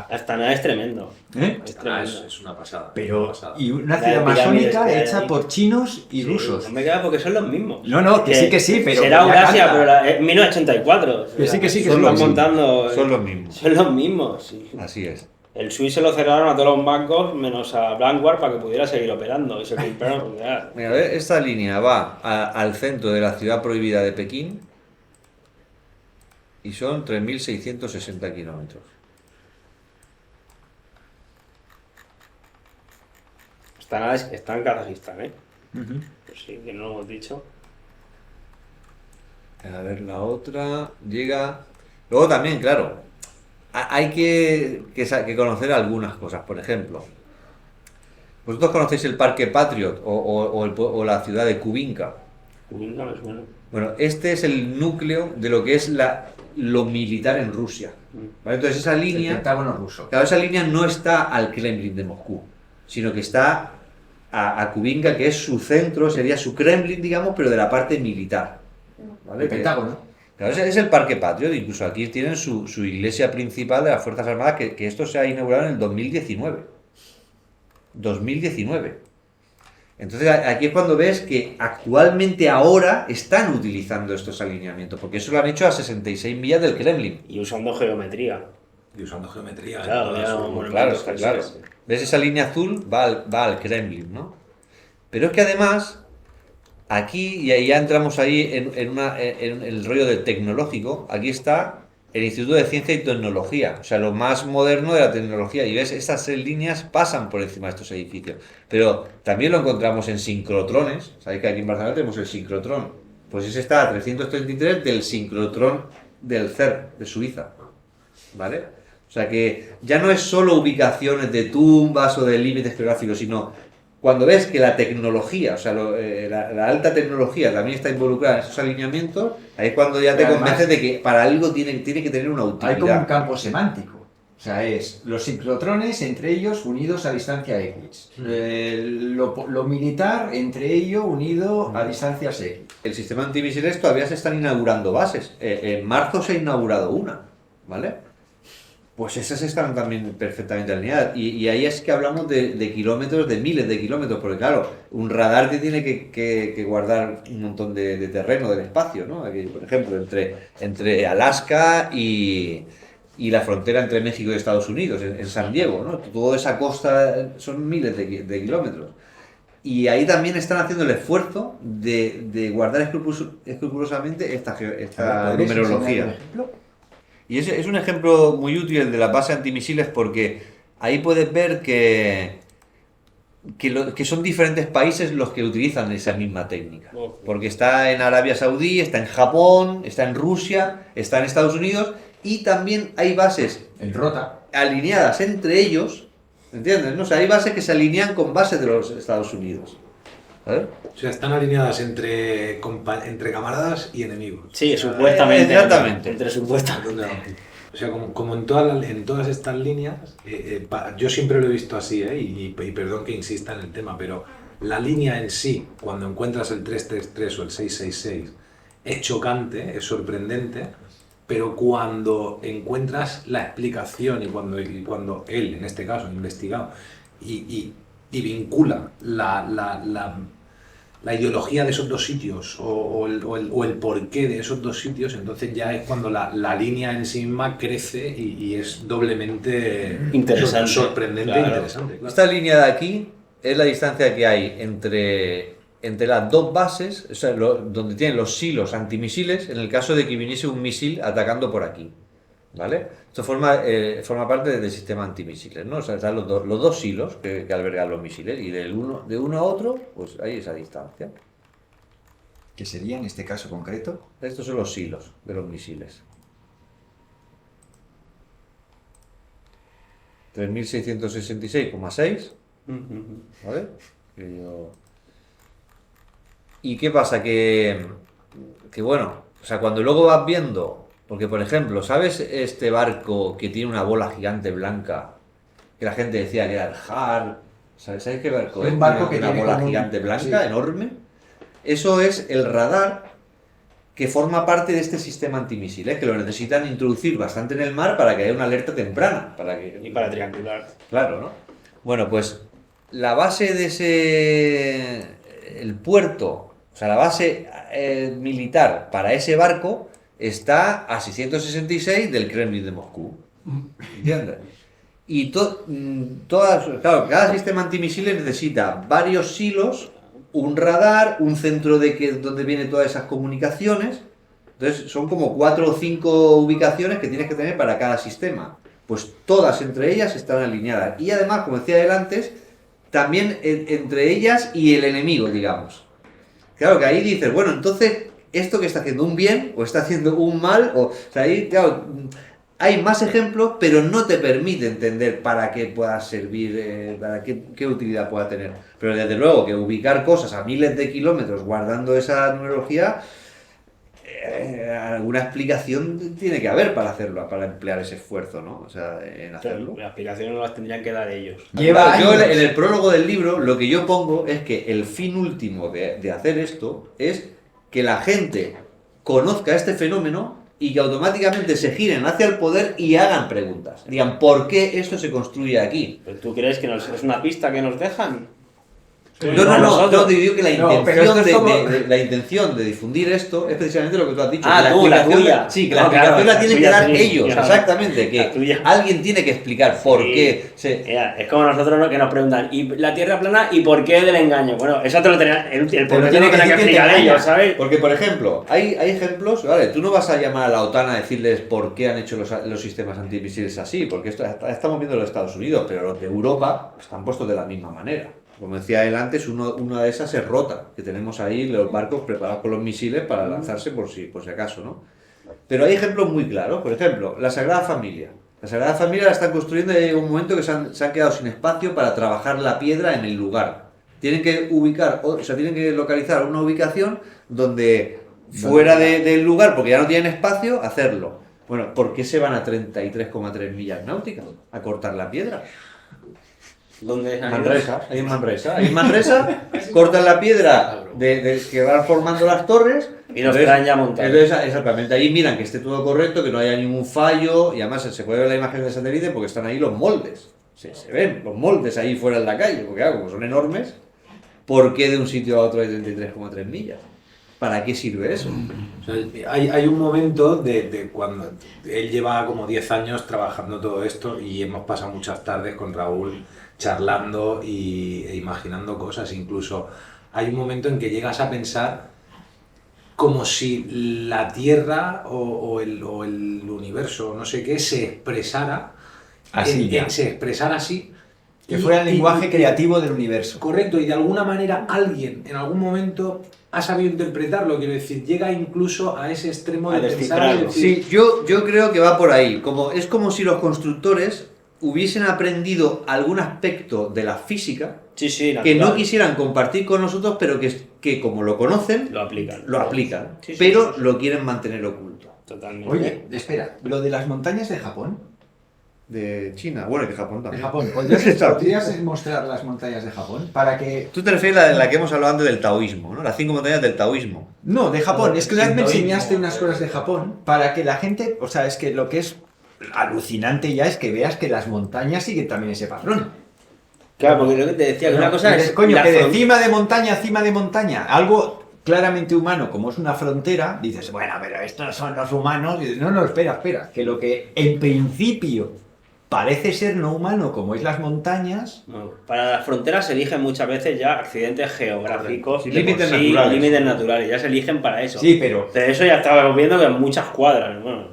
Speaker 5: Astana es tremendo.
Speaker 1: ¿Eh?
Speaker 5: Es
Speaker 3: Ah,
Speaker 5: tremendo.
Speaker 3: es una pasada. una
Speaker 1: Pero,
Speaker 3: pasada.
Speaker 1: y una
Speaker 5: La
Speaker 1: ciudad
Speaker 5: de pirámides
Speaker 1: masónica
Speaker 5: que hay
Speaker 1: hecha
Speaker 5: ahí.
Speaker 1: por chinos y
Speaker 5: Sí,
Speaker 1: rusos.
Speaker 5: No me queda porque son los mismos.
Speaker 1: No, que sí, pero.
Speaker 5: Será
Speaker 1: la
Speaker 5: Eurasia,
Speaker 1: carta.
Speaker 5: pero en 1984.
Speaker 1: Que sí, que
Speaker 5: se
Speaker 1: son
Speaker 5: están
Speaker 1: los mismos.
Speaker 5: montando.
Speaker 2: Son los mismos.
Speaker 5: Son los mismos, sí.
Speaker 2: Así es.
Speaker 5: El Swiss se lo cerraron a todos los bancos, menos a Vanguard, para que pudiera seguir operando. Y se compraron. Ya.
Speaker 2: Mira, a ver, esta línea va al centro de la ciudad prohibida de Pekín. y son 3.660 kilómetros.
Speaker 5: Está en Kazajistán, ¿eh? Pues sí, que no lo hemos dicho.
Speaker 2: A ver, la otra llega... Luego también, claro, hay que conocer algunas cosas. Por ejemplo, ¿vosotros conocéis el Parque Patriot o la ciudad de Kubinka?
Speaker 5: Kubinka me suena.
Speaker 2: Bueno, este es el núcleo de lo que es lo militar en Rusia. ¿Vale? Entonces esa
Speaker 1: El
Speaker 2: línea...
Speaker 1: Pentágono ruso.
Speaker 2: Claro, esa línea no está al Kremlin de Moscú, sino que está a Kubinka, que es su centro, sería su Kremlin, digamos, pero de la parte militar. ¿Vale?
Speaker 1: El Pentágono.
Speaker 2: Claro, es el Parque Patriot, incluso aquí tienen su iglesia principal de las Fuerzas Armadas, que esto se ha inaugurado en el 2019. 2019. Entonces aquí es cuando ves que actualmente ahora están utilizando estos alineamientos, porque eso lo han hecho a 66 millas del Kremlin.
Speaker 5: Y usando geometría.
Speaker 3: Y usando geometría.
Speaker 5: Claro,
Speaker 3: toda
Speaker 5: ya,
Speaker 3: su-
Speaker 5: bueno,
Speaker 2: Claro,
Speaker 5: Momentos
Speaker 2: claro.
Speaker 5: casi.
Speaker 2: ¿Ves esa línea azul? Va al Kremlin, ¿no? Pero es que además, aquí, y ahí ya entramos ahí en el rollo del tecnológico, aquí está el Instituto de Ciencia y Tecnología, o sea, lo más moderno de la tecnología. Y ves, estas 6 líneas pasan por encima de estos edificios. Pero también lo encontramos en sincrotrones. Sabéis que aquí en Barcelona tenemos el sincrotrón. Pues ese está a 333 del sincrotrón del CERN, de Suiza. ¿Vale? O sea que ya no es solo ubicaciones de tumbas o de límites geográficos, sino cuando ves que la tecnología, o sea, la alta tecnología también está involucrada en esos alineamientos, ahí es cuando ya te
Speaker 1: Pero además-
Speaker 2: convences de que para algo tiene que tener una
Speaker 1: Hay como un
Speaker 2: utilidad.
Speaker 1: campo semántico. O sea, es los sincrotrones entre ellos unidos a distancia X. Lo militar entre ellos unido a distancias X.
Speaker 2: El sistema antimisiles todavía se están inaugurando bases. En marzo se ha inaugurado una, ¿vale? Pues esas están también perfectamente alineadas. Y ahí es que hablamos de kilómetros, de miles de kilómetros, porque claro, un radar te tiene que guardar un montón de terreno, del espacio, ¿no? Aquí, por ejemplo, entre Alaska y la frontera entre México y Estados Unidos, en San Diego, ¿no? Toda esa costa son miles de kilómetros. Y ahí también están haciendo el esfuerzo de guardar escrupulosamente esta
Speaker 1: ¿Podrías enseñar
Speaker 2: numerología.
Speaker 1: un ejemplo?
Speaker 2: Y es un ejemplo muy útil el de la base antimisiles, porque ahí puedes ver que son diferentes países los que utilizan esa misma técnica. Porque está en Arabia Saudí, está en Japón, está en Rusia, está en Estados Unidos, y también hay bases
Speaker 1: En Rota.
Speaker 2: alineadas entre ellos, ¿entiendes? ¿No? O sea, hay bases que se alinean con bases de los Estados Unidos. ¿Sabes?
Speaker 3: O sea, están alineadas entre camaradas y enemigos.
Speaker 5: Sí, supuestamente.
Speaker 2: Exactamente.
Speaker 5: Entre supuestamente.
Speaker 3: O sea, como en todas estas líneas, yo siempre lo he visto así, y perdón que insista en el tema, pero la línea en sí, cuando encuentras el 333 o el 666, es chocante, es sorprendente, pero cuando encuentras la explicación y cuando él, en este caso, ha investigado y vincula la ideología de esos dos sitios o el porqué de esos dos sitios, entonces ya es cuando la línea en sí misma crece y es doblemente
Speaker 5: Interesante.
Speaker 3: sorprendente e
Speaker 5: Claro.
Speaker 3: interesante. Claro.
Speaker 2: Esta línea de aquí es la distancia que hay entre las dos bases, o sea, donde tienen los silos antimisiles, en el caso de que viniese un misil atacando por aquí. ¿Vale? Esto forma parte del sistema antimisiles, ¿no? O sea, están los dos silos que albergan los misiles, y de uno a otro, pues hay esa distancia.
Speaker 1: Que sería en este caso concreto.
Speaker 2: Estos son los silos de los misiles. 3.666,6. ¿Vale? ¿Y qué pasa? Que bueno, o sea, cuando luego vas viendo, porque por ejemplo, ¿sabes este barco que tiene una bola gigante blanca? Que la gente decía que era el HAR. ¿Sabes qué barco es?
Speaker 1: Un barco que
Speaker 2: una
Speaker 1: tiene
Speaker 2: bola
Speaker 1: como un-
Speaker 2: gigante blanca,
Speaker 1: sí.
Speaker 2: enorme. Eso es el radar que forma parte de este sistema antimisiles, que lo necesitan introducir bastante en el mar para que haya una alerta temprana.
Speaker 5: Y para triangular.
Speaker 2: Claro, ¿no? Bueno, pues la base de el puerto, o sea, la base militar para ese barco está a 666 del Kremlin de Moscú. ¿Entiendes? Y claro, cada sistema antimisiles necesita varios silos, un radar, un centro donde vienen todas esas comunicaciones. Entonces son como 4 o 5 ubicaciones que tienes que tener para cada sistema. Pues todas entre ellas están alineadas. Y además, como decía él antes, también entre ellas y el enemigo, digamos. Claro que ahí dices, bueno, entonces, ¿esto que está haciendo un bien o está haciendo un mal? O sea, ahí, claro, hay más ejemplos, pero no te permite entender para qué pueda servir, para qué utilidad pueda tener. Pero desde luego que ubicar cosas a miles de kilómetros guardando esa numerología, alguna explicación tiene que haber para hacerlo, para emplear ese esfuerzo, ¿no? O sea, en hacerlo.
Speaker 5: Las explicaciones no las tendrían que dar ellos.
Speaker 1: Lleva
Speaker 2: Yo
Speaker 1: años.
Speaker 2: en el prólogo del libro lo que yo pongo es que el fin último de hacer esto es que la gente conozca este fenómeno y que automáticamente se giren hacia el poder y hagan preguntas. Digan, ¿por qué esto se construye aquí?
Speaker 5: ¿Pero tú crees que es una pista que nos dejan?
Speaker 2: No, digo que la
Speaker 1: No, pero
Speaker 2: intención,
Speaker 1: esto es como-
Speaker 2: la intención de difundir esto es precisamente lo que tú has dicho.
Speaker 5: Ah,
Speaker 2: que
Speaker 5: tú, la
Speaker 2: explicación-
Speaker 5: tuya.
Speaker 2: Sí, que la
Speaker 5: No,
Speaker 2: explicación
Speaker 5: claro,
Speaker 2: la
Speaker 5: la
Speaker 2: tienen que
Speaker 5: tuya,
Speaker 2: dar
Speaker 5: sí,
Speaker 2: ellos,
Speaker 5: claro.
Speaker 2: exactamente.
Speaker 5: La
Speaker 2: Que
Speaker 5: tuya.
Speaker 2: alguien tiene que explicar por
Speaker 5: Sí.
Speaker 2: qué se...
Speaker 5: Mira, es como nosotros ¿no? que nos preguntan, ¿y la Tierra plana y por qué del engaño? Bueno, eso te lo tenía, el por qué
Speaker 1: tiene
Speaker 5: tiene
Speaker 1: que
Speaker 5: que
Speaker 1: decir que
Speaker 5: explicar
Speaker 1: te engaña.
Speaker 5: ellos, ¿sabes?
Speaker 2: Porque, por ejemplo, hay ejemplos, ¿vale? Tú no vas a llamar a la OTAN a decirles por qué han hecho los sistemas antimisiles así, porque estamos viendo los Estados Unidos, pero los de Europa están puestos de la misma manera. Como decía él antes, una de esas es Rota, que tenemos ahí los barcos preparados con los misiles para lanzarse por si acaso, ¿no? Pero hay ejemplos muy claros, por ejemplo, la Sagrada Familia. La Sagrada Familia la están construyendo y hay un momento que se han quedado sin espacio para trabajar la piedra en el lugar. Tienen que tienen que localizar una ubicación donde fuera del lugar, porque ya no tienen espacio, hacerlo. Bueno, ¿por qué se van a 33,3 millas náuticas a cortar la piedra?
Speaker 5: ¿Dónde han ido?
Speaker 2: Manresa, ahí en Manresa. Ahí en Manresa cortan la piedra de que van formando las torres.
Speaker 5: Y los traen ya montados.
Speaker 2: Entonces, exactamente, ahí miran que esté todo correcto, que no haya ningún fallo, y además se puede ver la imagen del satélite porque están ahí los moldes. Se ven los moldes ahí fuera en la calle, porque claro, como son enormes, ¿por qué de un sitio a otro hay 33,3 millas? ¿Para qué sirve eso?
Speaker 3: O sea, hay un momento de cuando él lleva como 10 años trabajando todo esto y hemos pasado muchas tardes con Raúl charlando e imaginando cosas. Incluso hay un momento en que llegas a pensar como si la Tierra o el universo, no sé qué, se expresara
Speaker 1: Así ya.
Speaker 3: se expresara así.
Speaker 1: Que fuera el lenguaje creativo del universo.
Speaker 3: Correcto, y de alguna manera alguien en algún momento ha sabido interpretarlo, quiero decir, llega incluso a ese extremo
Speaker 5: A
Speaker 3: de pensar y
Speaker 5: descifrarlo.
Speaker 3: decir,
Speaker 2: Sí, yo creo que va por ahí. Es como si los constructores hubiesen aprendido algún aspecto de la física
Speaker 5: Sí, sí,
Speaker 2: que no
Speaker 5: natural.
Speaker 2: quisieran compartir con nosotros, pero que como lo conocen,
Speaker 5: Lo aplican.
Speaker 2: lo aplican,
Speaker 5: Sí, sí,
Speaker 2: pero
Speaker 5: sí, sí.
Speaker 2: lo quieren mantener oculto.
Speaker 5: Totalmente.
Speaker 1: Oye, espera, lo de las montañas de Japón.
Speaker 2: De China, bueno, y de Japón
Speaker 1: De
Speaker 2: también.
Speaker 1: Japón.
Speaker 2: Claro.
Speaker 1: ¿Podrías mostrar las montañas de Japón? Para que.
Speaker 2: Tú te refieres a la que hemos hablado antes del taoísmo, ¿no? Las 5 montañas del taoísmo.
Speaker 1: No, de Japón.
Speaker 3: No,
Speaker 1: Es que una vez me
Speaker 3: sintoísmo.
Speaker 1: enseñaste unas cosas de Japón para que la gente. O sea, es que lo que es alucinante ya es que veas que las montañas siguen también ese patrón.
Speaker 5: Claro, porque lo que te decía, que una cosa
Speaker 1: Dices,
Speaker 5: es.
Speaker 1: coño,
Speaker 5: la
Speaker 1: que de
Speaker 5: fron-
Speaker 1: cima de montaña, algo claramente humano como es una frontera, dices, bueno, pero estos son los humanos. Y dices, no, espera, que lo que en principio parece ser no humano como es las montañas.
Speaker 5: No, para las fronteras se eligen muchas veces ya accidentes geográficos,
Speaker 2: Sí,
Speaker 5: de por
Speaker 2: límites
Speaker 5: sí,
Speaker 2: naturales.
Speaker 5: límites naturales, ya se eligen para eso.
Speaker 1: Sí, pero
Speaker 5: De eso ya estábamos viendo que en muchas cuadras, bueno,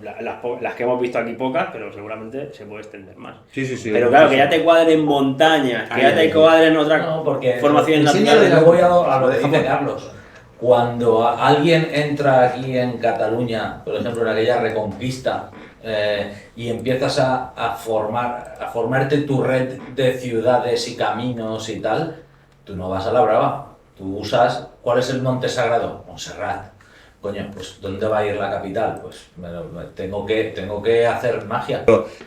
Speaker 5: las que hemos visto aquí pocas, pero seguramente se puede extender más.
Speaker 2: Sí, sí, sí.
Speaker 5: Pero claro, que ya te cuadren montañas, que
Speaker 1: Ay,
Speaker 5: ya te
Speaker 1: ay,
Speaker 5: cuadren otras
Speaker 4: No, porque
Speaker 5: formaciones
Speaker 4: enséñale,
Speaker 5: naturales.
Speaker 4: yo voy a lo que
Speaker 1: Japón.
Speaker 4: dice Carlos. Cuando alguien entra aquí en Cataluña, por ejemplo, en aquella reconquista, y empiezas a formarte tu red de ciudades y caminos y tal, tú no vas a la brava. Tú usas, ¿cuál es el monte sagrado? Montserrat. Coño, pues ¿dónde va a ir la capital? Pues tengo que hacer magia.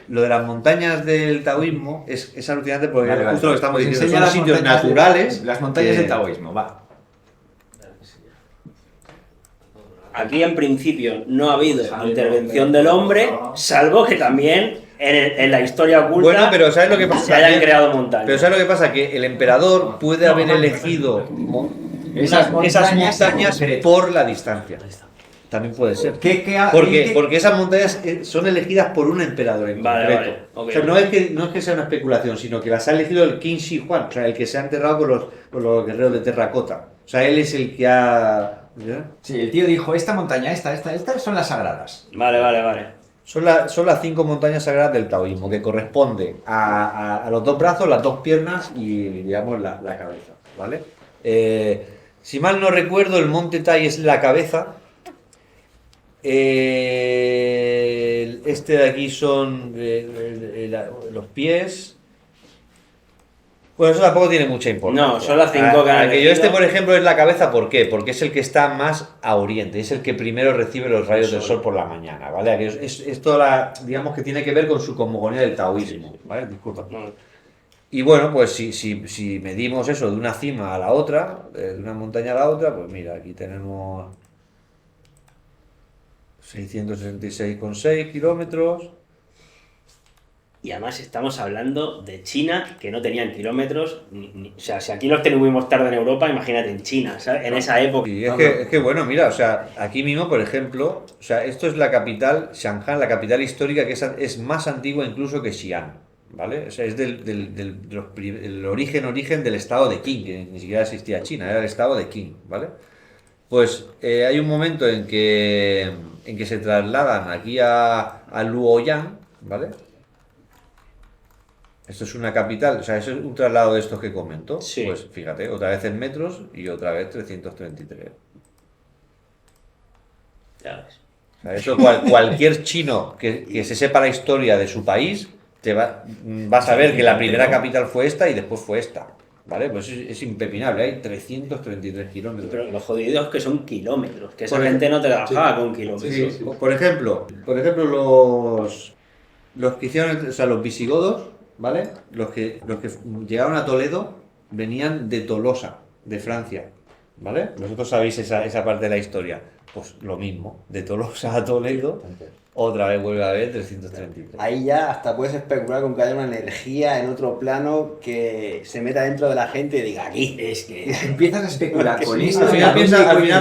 Speaker 2: Lo de las montañas del taoísmo es alucinante porque
Speaker 1: Vale,
Speaker 2: es
Speaker 1: vale.
Speaker 2: justo lo que estamos
Speaker 1: Pues
Speaker 2: diciendo.
Speaker 1: enseña
Speaker 2: Son
Speaker 1: las
Speaker 2: sitios
Speaker 1: montañas
Speaker 2: naturales.
Speaker 1: las montañas
Speaker 2: que-
Speaker 1: del taoísmo, va.
Speaker 5: Aquí en principio no ha habido intervención del hombre, salvo que también en la historia oculta
Speaker 2: Bueno, pero ¿sabes lo que pasa?
Speaker 5: se hayan creado montañas.
Speaker 2: Pero ¿sabes lo que pasa? Que el emperador puede haber elegido esas montañas por la distancia. También puede ser. Porque esas montañas son elegidas por un emperador en
Speaker 5: Vale,
Speaker 2: concreto.
Speaker 5: vale, ok.
Speaker 2: O sea, no es que sea una especulación, sino que las ha elegido el Qin Shi Huang, o sea, el que se ha enterrado con los guerreros de terracota. O sea, él es el que ha ¿Ya?
Speaker 1: Sí, el tío dijo, esta montaña, estas son las sagradas.
Speaker 5: Vale.
Speaker 2: Son las 5 montañas sagradas del taoísmo, que corresponde a los 2 brazos, las 2 piernas y, digamos, la cabeza, ¿vale? Si mal no recuerdo, el monte Tai es la cabeza. Este de aquí son los pies. Bueno, eso tampoco tiene mucha importancia.
Speaker 5: No, son las 5 que han
Speaker 2: Aquello
Speaker 5: elegido.
Speaker 2: por ejemplo, es la cabeza. ¿Por qué? Porque es el que está más a oriente, es el que primero recibe los rayos del sol por la mañana, ¿vale? Aquello es toda la, digamos que tiene que ver con su cosmogonía del taoísmo, ¿vale? Disculpa.
Speaker 5: No,
Speaker 2: Y bueno, pues si medimos eso de una cima a la otra, de una montaña a la otra, pues mira, aquí tenemos 666,6 kilómetros.
Speaker 5: y además estamos hablando de China, que no tenían kilómetros. O sea, si aquí los tuvimos tarde en Europa, imagínate en China, ¿sabes? En esa época.
Speaker 2: Y es que bueno, mira, o sea, aquí mismo, por ejemplo, o sea, esto es la capital, Shanghái, la capital histórica que es más antigua incluso que Xi'an, ¿vale? O sea, es el origen del estado de Qin, que ni siquiera existía China, era el estado de Qin, ¿vale? Pues hay un momento en que se trasladan aquí a Luoyang, ¿vale? Esto es una capital, o sea, eso es un traslado de estos que comento.
Speaker 5: Sí.
Speaker 2: Pues fíjate, otra vez en metros y otra vez 333.
Speaker 5: Ya ves.
Speaker 2: O sea, eso cualquier chino que se sepa la historia de su país va a saber que la primera capital fue esta y después fue esta. ¿Vale? Pues es impepinable, hay 333 kilómetros.
Speaker 5: Pero lo jodido es que son kilómetros, que esa
Speaker 2: Por
Speaker 5: gente no te la
Speaker 3: sí.
Speaker 5: bajaba con kilómetros.
Speaker 2: Sí, por ejemplo, los que hicieron, o sea, los visigodos, ¿vale? Los que llegaron a Toledo venían de Tolosa, de Francia, ¿vale? Vosotros sabéis esa parte de la historia. Pues lo mismo, de Tolosa a Toledo, otra vez vuelve a haber 333.
Speaker 6: Ahí ya hasta puedes especular con que haya una energía en otro plano que se meta dentro de la gente y diga aquí.
Speaker 1: Es que empiezas a especular con esto.
Speaker 2: Al final,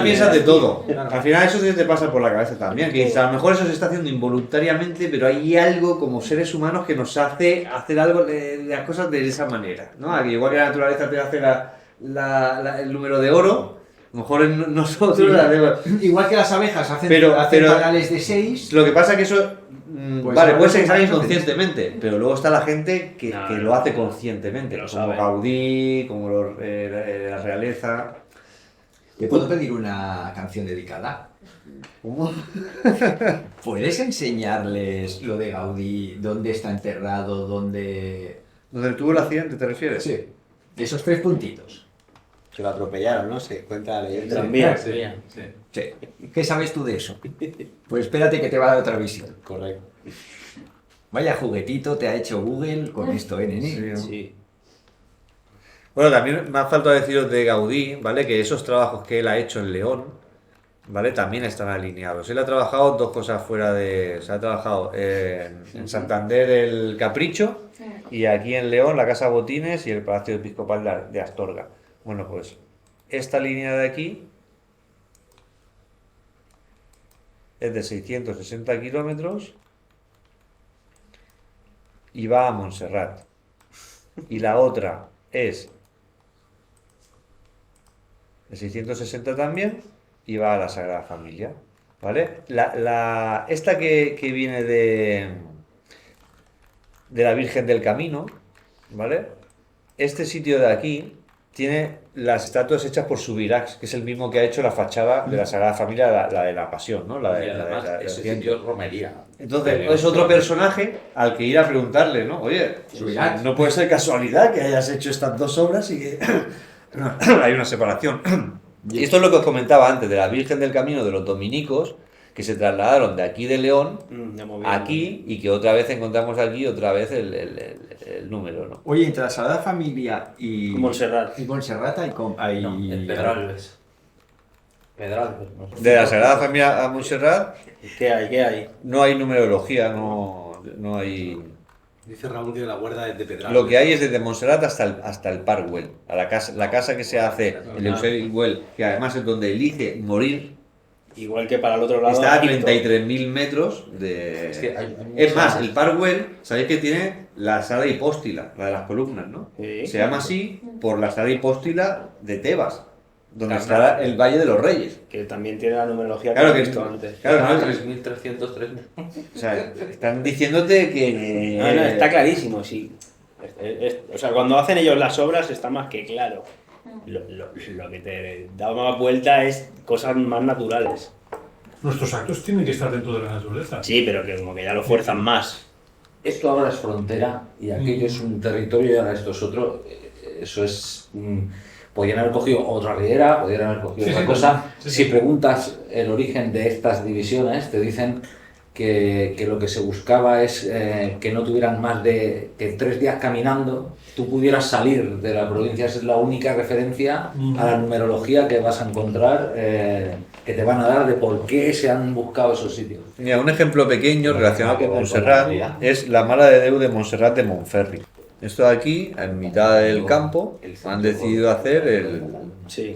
Speaker 2: piensas de todo.
Speaker 3: Claro.
Speaker 2: Al final eso sí te pasa por la cabeza también. Que dices, a lo mejor eso se está haciendo involuntariamente, pero hay algo como seres humanos que nos hace hacer algo de las cosas de esa manera, ¿no? Aquí, igual que la naturaleza te hace el número de oro, a lo mejor en nosotros
Speaker 1: Sí.
Speaker 2: la hacemos.
Speaker 1: Igual que las abejas hacen
Speaker 2: Pero-
Speaker 1: panales de 6.
Speaker 2: Lo que pasa es que eso,
Speaker 1: Pues
Speaker 2: vale,
Speaker 1: ahora
Speaker 2: puede ser que
Speaker 1: lo
Speaker 2: salga
Speaker 1: que pasa es
Speaker 2: inconscientemente, pero luego está la gente que
Speaker 5: No,
Speaker 2: lo hace conscientemente,
Speaker 5: lo
Speaker 2: como
Speaker 5: sabe.
Speaker 2: Gaudí, como la realeza.
Speaker 1: ¿Te puedo pedir una canción dedicada?
Speaker 2: ¿Cómo?
Speaker 1: ¿Puedes enseñarles lo de Gaudí? ¿Dónde está enterrado? ¿Dónde...?
Speaker 2: ¿Donde tuvo el accidente, te refieres?
Speaker 1: Sí, de esos 3 puntitos.
Speaker 6: Que lo atropellaron, ¿no? Se cuenta la leyenda.
Speaker 5: Tranvía.
Speaker 3: Sí.
Speaker 1: Sí. ¿Qué sabes tú de eso? Pues espérate que te va a dar otra visión.
Speaker 6: Correcto.
Speaker 1: Vaya juguetito te ha hecho Google con esto, ¿eh, nene?
Speaker 5: Sí.
Speaker 2: Bueno, también me ha faltado deciros de Gaudí, ¿vale? Que esos trabajos que él ha hecho en León, ¿vale? También están alineados. Él ha trabajado 2 cosas fuera de... O sea, ha trabajado en Santander el Capricho y aquí en León la Casa Botines y el Palacio Episcopal de Astorga. Bueno, pues esta línea de aquí es de 660 kilómetros y va a Montserrat. Y la otra es de 660 también y va a la Sagrada Familia, ¿vale? Esta que viene de la Virgen del Camino, ¿vale? Este sitio de aquí tiene las estatuas hechas por Subirachs, que es el mismo que ha hecho la fachada de la Sagrada Familia, la de la Pasión, ¿no? La de,
Speaker 3: Y
Speaker 2: la de-
Speaker 3: además,
Speaker 2: la de-
Speaker 3: ese
Speaker 2: la-
Speaker 3: sitio es romería.
Speaker 2: Entonces, es otro personaje al que ir a preguntarle, ¿no? Oye,
Speaker 1: Subirachs.
Speaker 2: no puede ser casualidad que hayas hecho estas 2 obras y que hay una separación. Y esto es lo que os comentaba antes, de la Virgen del Camino de los dominicos, que se trasladaron de aquí de León
Speaker 5: Ya hemos visto.
Speaker 2: aquí y que otra vez encontramos aquí otra vez el número, ¿no?
Speaker 1: Oye, entre la Sagrada Familia y
Speaker 5: Montserrat.
Speaker 1: y Montserrat hay...
Speaker 4: No, el Pedralbes. Pedralbes, no sé.
Speaker 2: De la Sagrada Familia a Montserrat
Speaker 5: ¿Qué hay? ¿Qué hay?
Speaker 2: no hay numerología, no hay...
Speaker 3: Dice Raúl que la guarda es de Pedralbes.
Speaker 2: Lo que hay es desde Montserrat hasta el Park Güell, a la casa que se hace, el Eusebio Güell, que además es donde elige morir,
Speaker 5: Igual que para el otro lado.
Speaker 2: está a
Speaker 5: Cristo.
Speaker 2: 33.000 metros de...
Speaker 3: Es que hay
Speaker 2: Es más, el Park Güell, sabéis que tiene la sala hipóstila, la de las columnas, ¿no?
Speaker 5: Sí.
Speaker 2: Se llama así por la sala hipóstila de Tebas, donde está el Valle de los Reyes.
Speaker 5: Que también tiene la numerología
Speaker 2: Claro
Speaker 5: que
Speaker 2: que
Speaker 5: he visto antes.
Speaker 2: Claro,
Speaker 4: Ah,
Speaker 2: ¿no?
Speaker 4: 3.303.
Speaker 2: O sea, están diciéndote que...
Speaker 5: No, está clarísimo, sí. O sea, cuando hacen ellos las obras está más que claro. Lo que te da más vuelta es cosas más naturales.
Speaker 7: Nuestros actos tienen que estar dentro de la naturaleza.
Speaker 5: Sí, pero que como que ya lo fuerzan más.
Speaker 4: Esto ahora es frontera y aquello es un territorio y ahora esto es otro. Eso es... podrían haber cogido otra riera, podrían haber cogido
Speaker 7: Sí,
Speaker 4: otra
Speaker 7: sí,
Speaker 4: cosa.
Speaker 7: sí,
Speaker 4: Si
Speaker 7: sí.
Speaker 4: preguntas el origen de estas divisiones, te dicen que lo que se buscaba es que no tuvieran más de que 3 días caminando, tú pudieras salir de la provincia. Es la única referencia a la numerología que vas a encontrar, que te van a dar de por qué se han buscado esos sitios.
Speaker 2: Mira, un ejemplo pequeño relacionado con Montserrat es la Mala de Déu de Montserrat de Montferri. Esto de aquí, en mitad del campo, han decidido hacer el...
Speaker 5: Sí.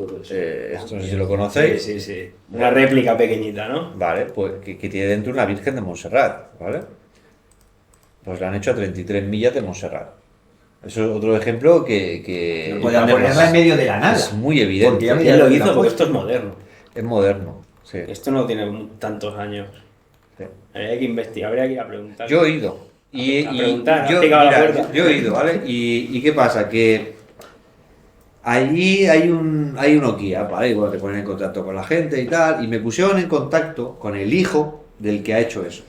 Speaker 2: esto no sé si lo conocéis.
Speaker 5: Sí. Una réplica pequeñita, ¿no?
Speaker 2: Vale, pues que tiene dentro una Virgen de Montserrat, ¿vale? Pues la han hecho a 33 millas de Montserrat. Eso es otro ejemplo que
Speaker 1: Podrían ponerla en medio de la nada.
Speaker 2: es muy evidente.
Speaker 1: Porque ya me
Speaker 5: ¿Quién lo hizo?
Speaker 1: tampoco-
Speaker 5: Porque esto es moderno.
Speaker 2: Es moderno, sí.
Speaker 5: Esto no tiene tantos años.
Speaker 2: Sí.
Speaker 5: Habría que investigar, habría que ir a preguntar.
Speaker 2: Yo he ido.
Speaker 5: A preguntar,
Speaker 2: yo,
Speaker 5: has picado la
Speaker 2: mira,
Speaker 5: puerta.
Speaker 2: yo he ido, ¿vale? ¿Y qué pasa? Que allí hay un Okia, ¿vale? Y bueno, te ponen en contacto con la gente y tal. Y me pusieron en contacto con el hijo del que ha hecho eso,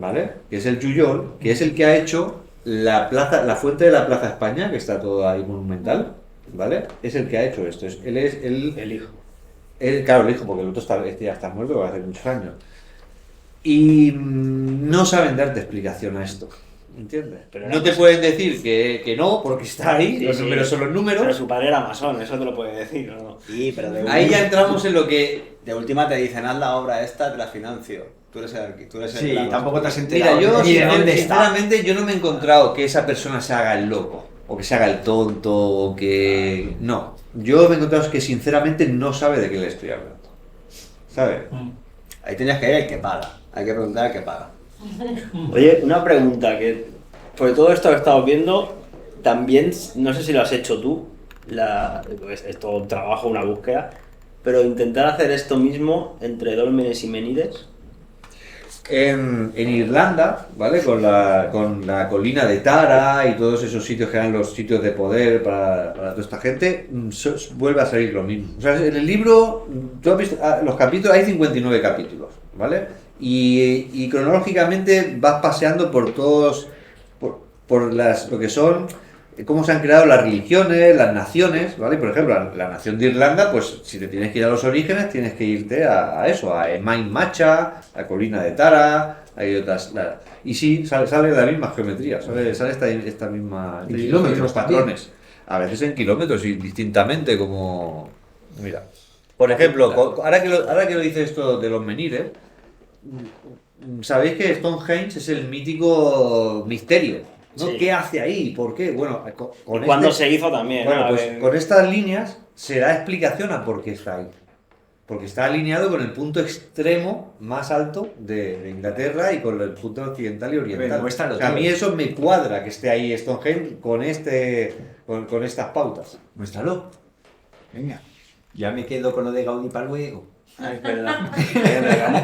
Speaker 2: ¿vale? Que es el Yuyol, que es el que ha hecho la fuente de la Plaza España, que está todo ahí monumental, ¿vale? Es el que ha hecho esto. Él es
Speaker 5: El hijo.
Speaker 2: claro, el hijo, porque el otro este ya está muerto hace muchos años. Y no saben darte explicación a esto, ¿entiendes?
Speaker 5: Pero
Speaker 2: No te pueden decir que no, porque está ahí,
Speaker 5: Sí,
Speaker 2: los
Speaker 5: sí.
Speaker 2: números son los
Speaker 5: Pero
Speaker 2: números.
Speaker 5: su padre era masón, eso te lo puede decir, ¿o no?
Speaker 6: Sí, pero
Speaker 2: Ahí ya entramos en lo que...
Speaker 6: de última te dicen, haz la obra esta, te la financio. Tú eres el
Speaker 1: Sí,
Speaker 6: que la
Speaker 1: tampoco te has
Speaker 2: Mira,
Speaker 1: enterado
Speaker 2: yo
Speaker 1: ni de dónde está.
Speaker 2: sinceramente yo no me he encontrado que esa persona se haga el loco, o que se haga el tonto, o que... No, yo me he encontrado que sinceramente no sabe de qué le estoy hablando, ¿sabes?
Speaker 6: Ahí tenías que ir el que paga. Hay que preguntar al que paga.
Speaker 5: Oye, una pregunta que por todo esto que estamos viendo, también, no sé si lo has hecho tú, es todo un trabajo, una búsqueda, pero intentar hacer esto mismo entre Dólmenes y Menides.
Speaker 2: En Irlanda, ¿vale? Con la colina de Tara y todos esos sitios que eran los sitios de poder para toda esta gente, vuelve a salir lo mismo. O sea, en el libro, tú has visto, los capítulos, hay 59 capítulos, ¿vale? Y cronológicamente vas paseando por todos, por lo que son, cómo se han creado las religiones, las naciones, ¿vale? Por ejemplo, la nación de Irlanda, pues si te tienes que ir a los orígenes, tienes que irte a eso, a Emain Macha, a Colina de Tara, hay otras... Y sí, sale la misma geometría, sale esta misma...
Speaker 1: En kilómetros
Speaker 2: patrones. A veces en kilómetros y distintamente, como... Mira. Por ejemplo, ahora que lo dice esto de los menires, sabéis que Stonehenge es el mítico misterio, ¿no?
Speaker 5: Sí.
Speaker 2: ¿Qué hace ahí? ¿Por qué? Bueno, con
Speaker 5: Cuando
Speaker 2: este-
Speaker 5: se hizo también,
Speaker 2: bueno,
Speaker 5: ¿no?
Speaker 2: pues con estas líneas se da explicación a por qué está ahí. Porque está alineado con el punto extremo más alto de Inglaterra y con el punto occidental y oriental.
Speaker 1: Bueno, muéstralo,
Speaker 2: O sea, a
Speaker 1: tío.
Speaker 2: mí eso me cuadra que esté ahí Stonehenge con estas pautas.
Speaker 1: Muéstralo. Venga. Ya me quedo con lo de Gaudí para luego.
Speaker 5: Es verdad.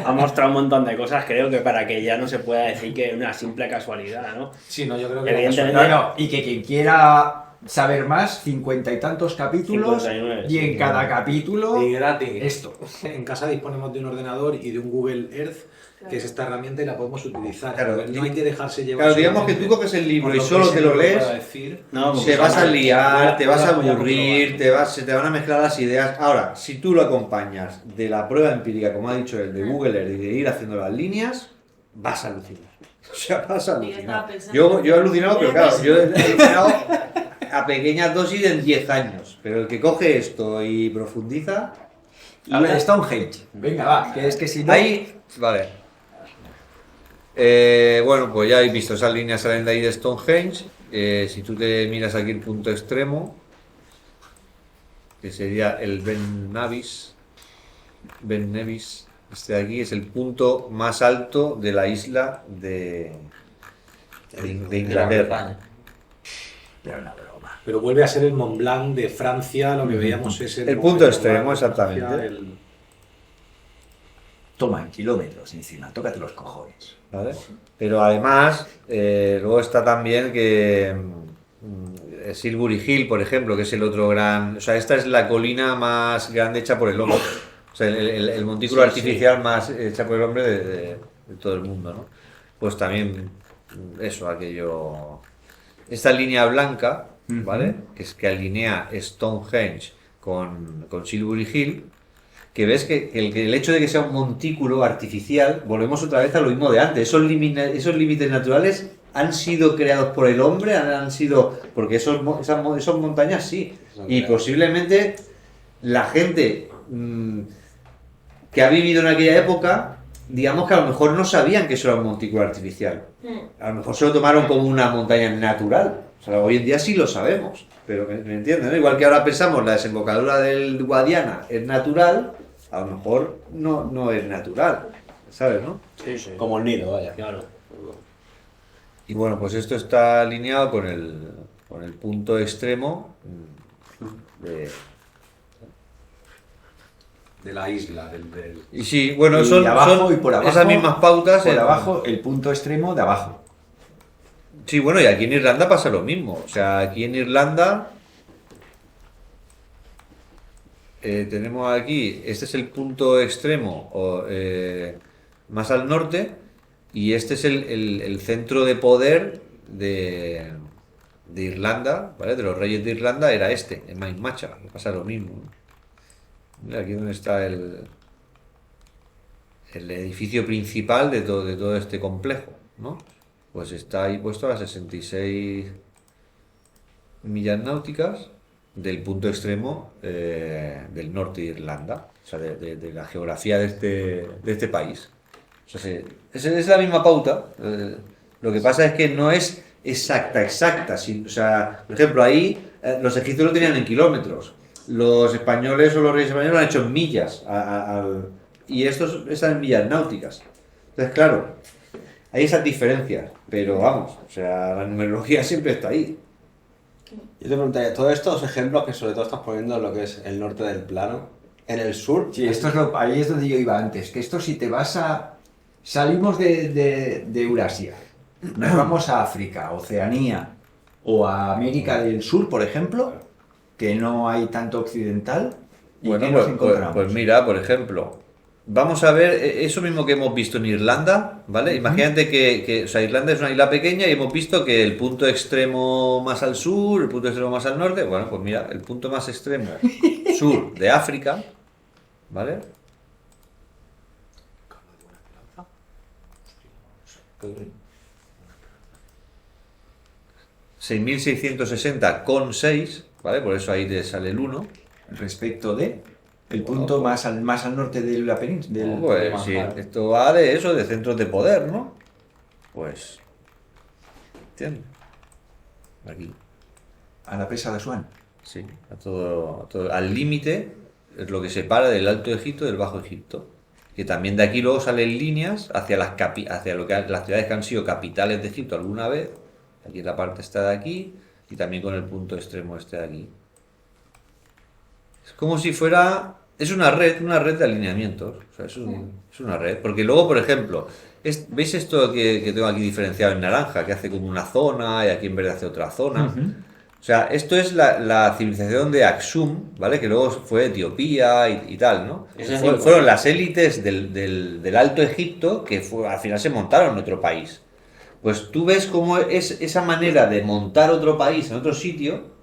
Speaker 5: Ha mostrado un montón de cosas, creo que para que ya no se pueda decir que es una simple casualidad, ¿no?
Speaker 3: Sí, no, yo creo que
Speaker 5: Evidentemente.
Speaker 1: No, y que quien quiera saber más, 50 y tantos capítulos,
Speaker 5: 59,
Speaker 1: y en cada capítulo,
Speaker 4: Y gratis.
Speaker 1: esto.
Speaker 3: en casa disponemos de un ordenador y de un Google Earth, que es esta herramienta y la podemos utilizar.
Speaker 2: Claro,
Speaker 3: no hay que dejarse llevar.
Speaker 2: Claro, digamos que tú
Speaker 3: solamente
Speaker 2: coges el libro
Speaker 3: por
Speaker 2: y
Speaker 3: lo que
Speaker 2: solo
Speaker 3: ese
Speaker 2: te lo
Speaker 3: libro
Speaker 2: lees,
Speaker 3: pueda decir.
Speaker 5: No,
Speaker 2: te vas a liar, te vas a
Speaker 3: voy a
Speaker 2: aburrir,
Speaker 3: comprobar.
Speaker 2: se te van a mezclar las ideas. Ahora, si tú lo acompañas de la prueba empírica, como ha dicho él, de Google Earth y de ir haciendo las líneas, vas a alucinar. O sea, vas a alucinar. Yo he alucinado, pero claro, yo he alucinado a pequeñas dosis en 10 años. Pero el que coge esto y profundiza...
Speaker 1: A ver, Stonehenge. Venga, va. Que es que si no...
Speaker 2: Ahí, vale. Bueno, pues ya habéis visto, esas líneas salen de ahí de Stonehenge. Si tú te miras aquí el punto extremo, que sería el Ben Nevis, este de aquí es el punto más alto de la isla de Inglaterra.
Speaker 1: Pero no, pero Toma.
Speaker 3: Pero vuelve a ser el Mont Blanc de Francia, lo que veíamos es
Speaker 2: El
Speaker 3: Mont
Speaker 2: punto
Speaker 3: Blanc
Speaker 2: extremo,
Speaker 3: de
Speaker 2: exactamente.
Speaker 3: Francia, el-
Speaker 1: Toma, en kilómetros encima, tócate los cojones.
Speaker 2: ¿Vale? Pero además, luego está también que Silbury Hill, por ejemplo, que es el otro gran... O sea, esta es la colina más grande hecha por el hombre. O sea, el montículo
Speaker 3: Sí,
Speaker 2: artificial más hecha por el hombre de todo el mundo, ¿no? Pues también eso, aquello... Esta línea blanca, ¿vale? Que es que alinea Stonehenge con Silbury Hill, que ves que el hecho de que sea un montículo artificial, volvemos otra vez a lo mismo de antes. Esos límites naturales han sido creados por el hombre, han sido... Porque esas montañas sí. Y posiblemente la gente que ha vivido en aquella época, digamos que a lo mejor no sabían que eso era un montículo artificial. A lo mejor se lo tomaron como una montaña natural. O sea, hoy en día sí lo sabemos. Pero me entienden, ¿no? Igual que ahora pensamos la desembocadura del Guadiana es natural, a lo mejor no es natural, ¿sabes, no?
Speaker 5: Sí, sí.
Speaker 6: Como el Nilo, vaya.
Speaker 5: Claro.
Speaker 2: Y bueno, pues esto está alineado con el punto extremo
Speaker 3: de la isla,
Speaker 2: Y sí, bueno,
Speaker 1: Y
Speaker 2: son,
Speaker 1: de abajo
Speaker 2: son
Speaker 1: y por abajo,
Speaker 2: esas mismas pautas.
Speaker 1: Por abajo, el punto extremo de abajo.
Speaker 2: Sí, bueno, y aquí en Irlanda pasa lo mismo. O sea, aquí en Irlanda tenemos aquí, este es el punto extremo más al norte, y este es el centro de poder de Irlanda, ¿vale? De los reyes de Irlanda era este, en Mainmacha, pasa lo mismo, ¿no? Mira, aquí donde está el edificio principal de todo este complejo, ¿no? Pues está ahí puesto a 66 millas náuticas del punto extremo del norte de Irlanda, o sea, de la geografía de este país. O sea, es la misma pauta. Lo que pasa es que no es exacta. O sea, por ejemplo, ahí los egipcios lo tenían en kilómetros. Los españoles o los reyes españoles lo han hecho en millas. Y estos están en millas náuticas. Entonces, claro, hay esas diferencias. Pero vamos, o sea, la numerología siempre está ahí.
Speaker 6: Yo te preguntaría, todos estos ejemplos que sobre todo estás poniendo en lo que es el norte del plano, en el sur,
Speaker 1: Sí, ahí es donde yo iba antes, que esto si te vas a... Salimos de Eurasia, nos vamos a África, Oceanía o a América del Sur, por ejemplo, que no hay tanto occidental, ¿y
Speaker 2: Bueno,
Speaker 1: qué nos encontramos?
Speaker 2: pues mira, por ejemplo, vamos a ver eso mismo que hemos visto en Irlanda, ¿vale? Imagínate que o sea, Irlanda es una isla pequeña y hemos visto que el punto extremo más al sur, el punto extremo más al norte, bueno, pues mira, el punto más extremo sur de África, ¿vale? 6.660,6, ¿vale? Por eso ahí te sale el 1.
Speaker 1: Respecto de el punto más al norte de la península.
Speaker 2: Pues sí, esto va de eso, de centros de poder, ¿no? Pues... ¿entiendes? Aquí.
Speaker 1: A la presa de Asuán.
Speaker 2: Sí, al límite es lo que separa del Alto Egipto y del Bajo Egipto. Que también de aquí luego salen líneas hacia las ciudades que han sido capitales de Egipto alguna vez. Aquí la parte está de aquí y también con el punto extremo este de aquí. Es como si fuera... Es una red de alineamientos. O sea, es una red. Porque luego, por ejemplo, ¿veis esto que tengo aquí diferenciado en naranja? Que hace como una zona y aquí en verde hace otra zona. O sea, esto es la civilización de Aksum, ¿vale? Que luego fue Etiopía y tal, ¿no? Fueron las élites del Alto Egipto que al final se montaron en otro país. Pues tú ves cómo esa manera de montar otro país en otro sitio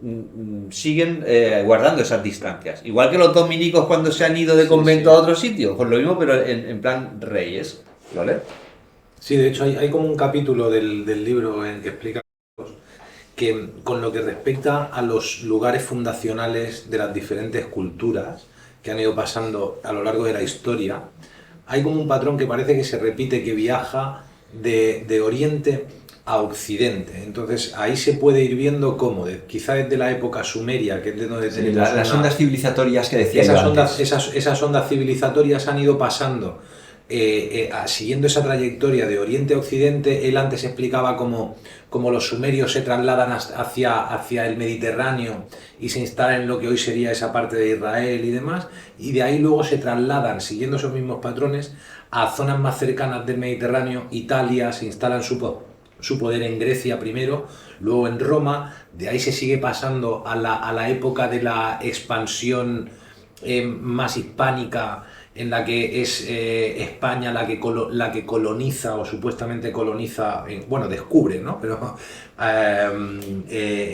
Speaker 2: siguen guardando esas distancias. Igual que los dominicos cuando se han ido de convento a otro sitio, pues lo mismo pero en plan reyes, ¿vale?
Speaker 3: Sí, de hecho hay como un capítulo del libro en que explica que con lo que respecta a los lugares fundacionales de las diferentes culturas que han ido pasando a lo largo de la historia, hay como un patrón que parece que se repite, que viaja de Oriente a Occidente. Entonces ahí se puede ir viendo cómo, quizá desde la época sumeria, que es de donde tenemos
Speaker 1: las ondas civilizatorias que decía yo antes.
Speaker 3: esas ondas civilizatorias han ido pasando siguiendo esa trayectoria de Oriente a Occidente, él antes explicaba cómo los sumerios se trasladan hacia el Mediterráneo y se instalan en lo que hoy sería esa parte de Israel y demás, y de ahí luego se trasladan, siguiendo esos mismos patrones, a zonas más cercanas del Mediterráneo. Italia, se instalan su poder en Grecia primero, luego en Roma, de ahí se sigue pasando a la época de la expansión más hispánica, en la que es España la que coloniza o supuestamente coloniza, bueno, descubre, ¿no? Pero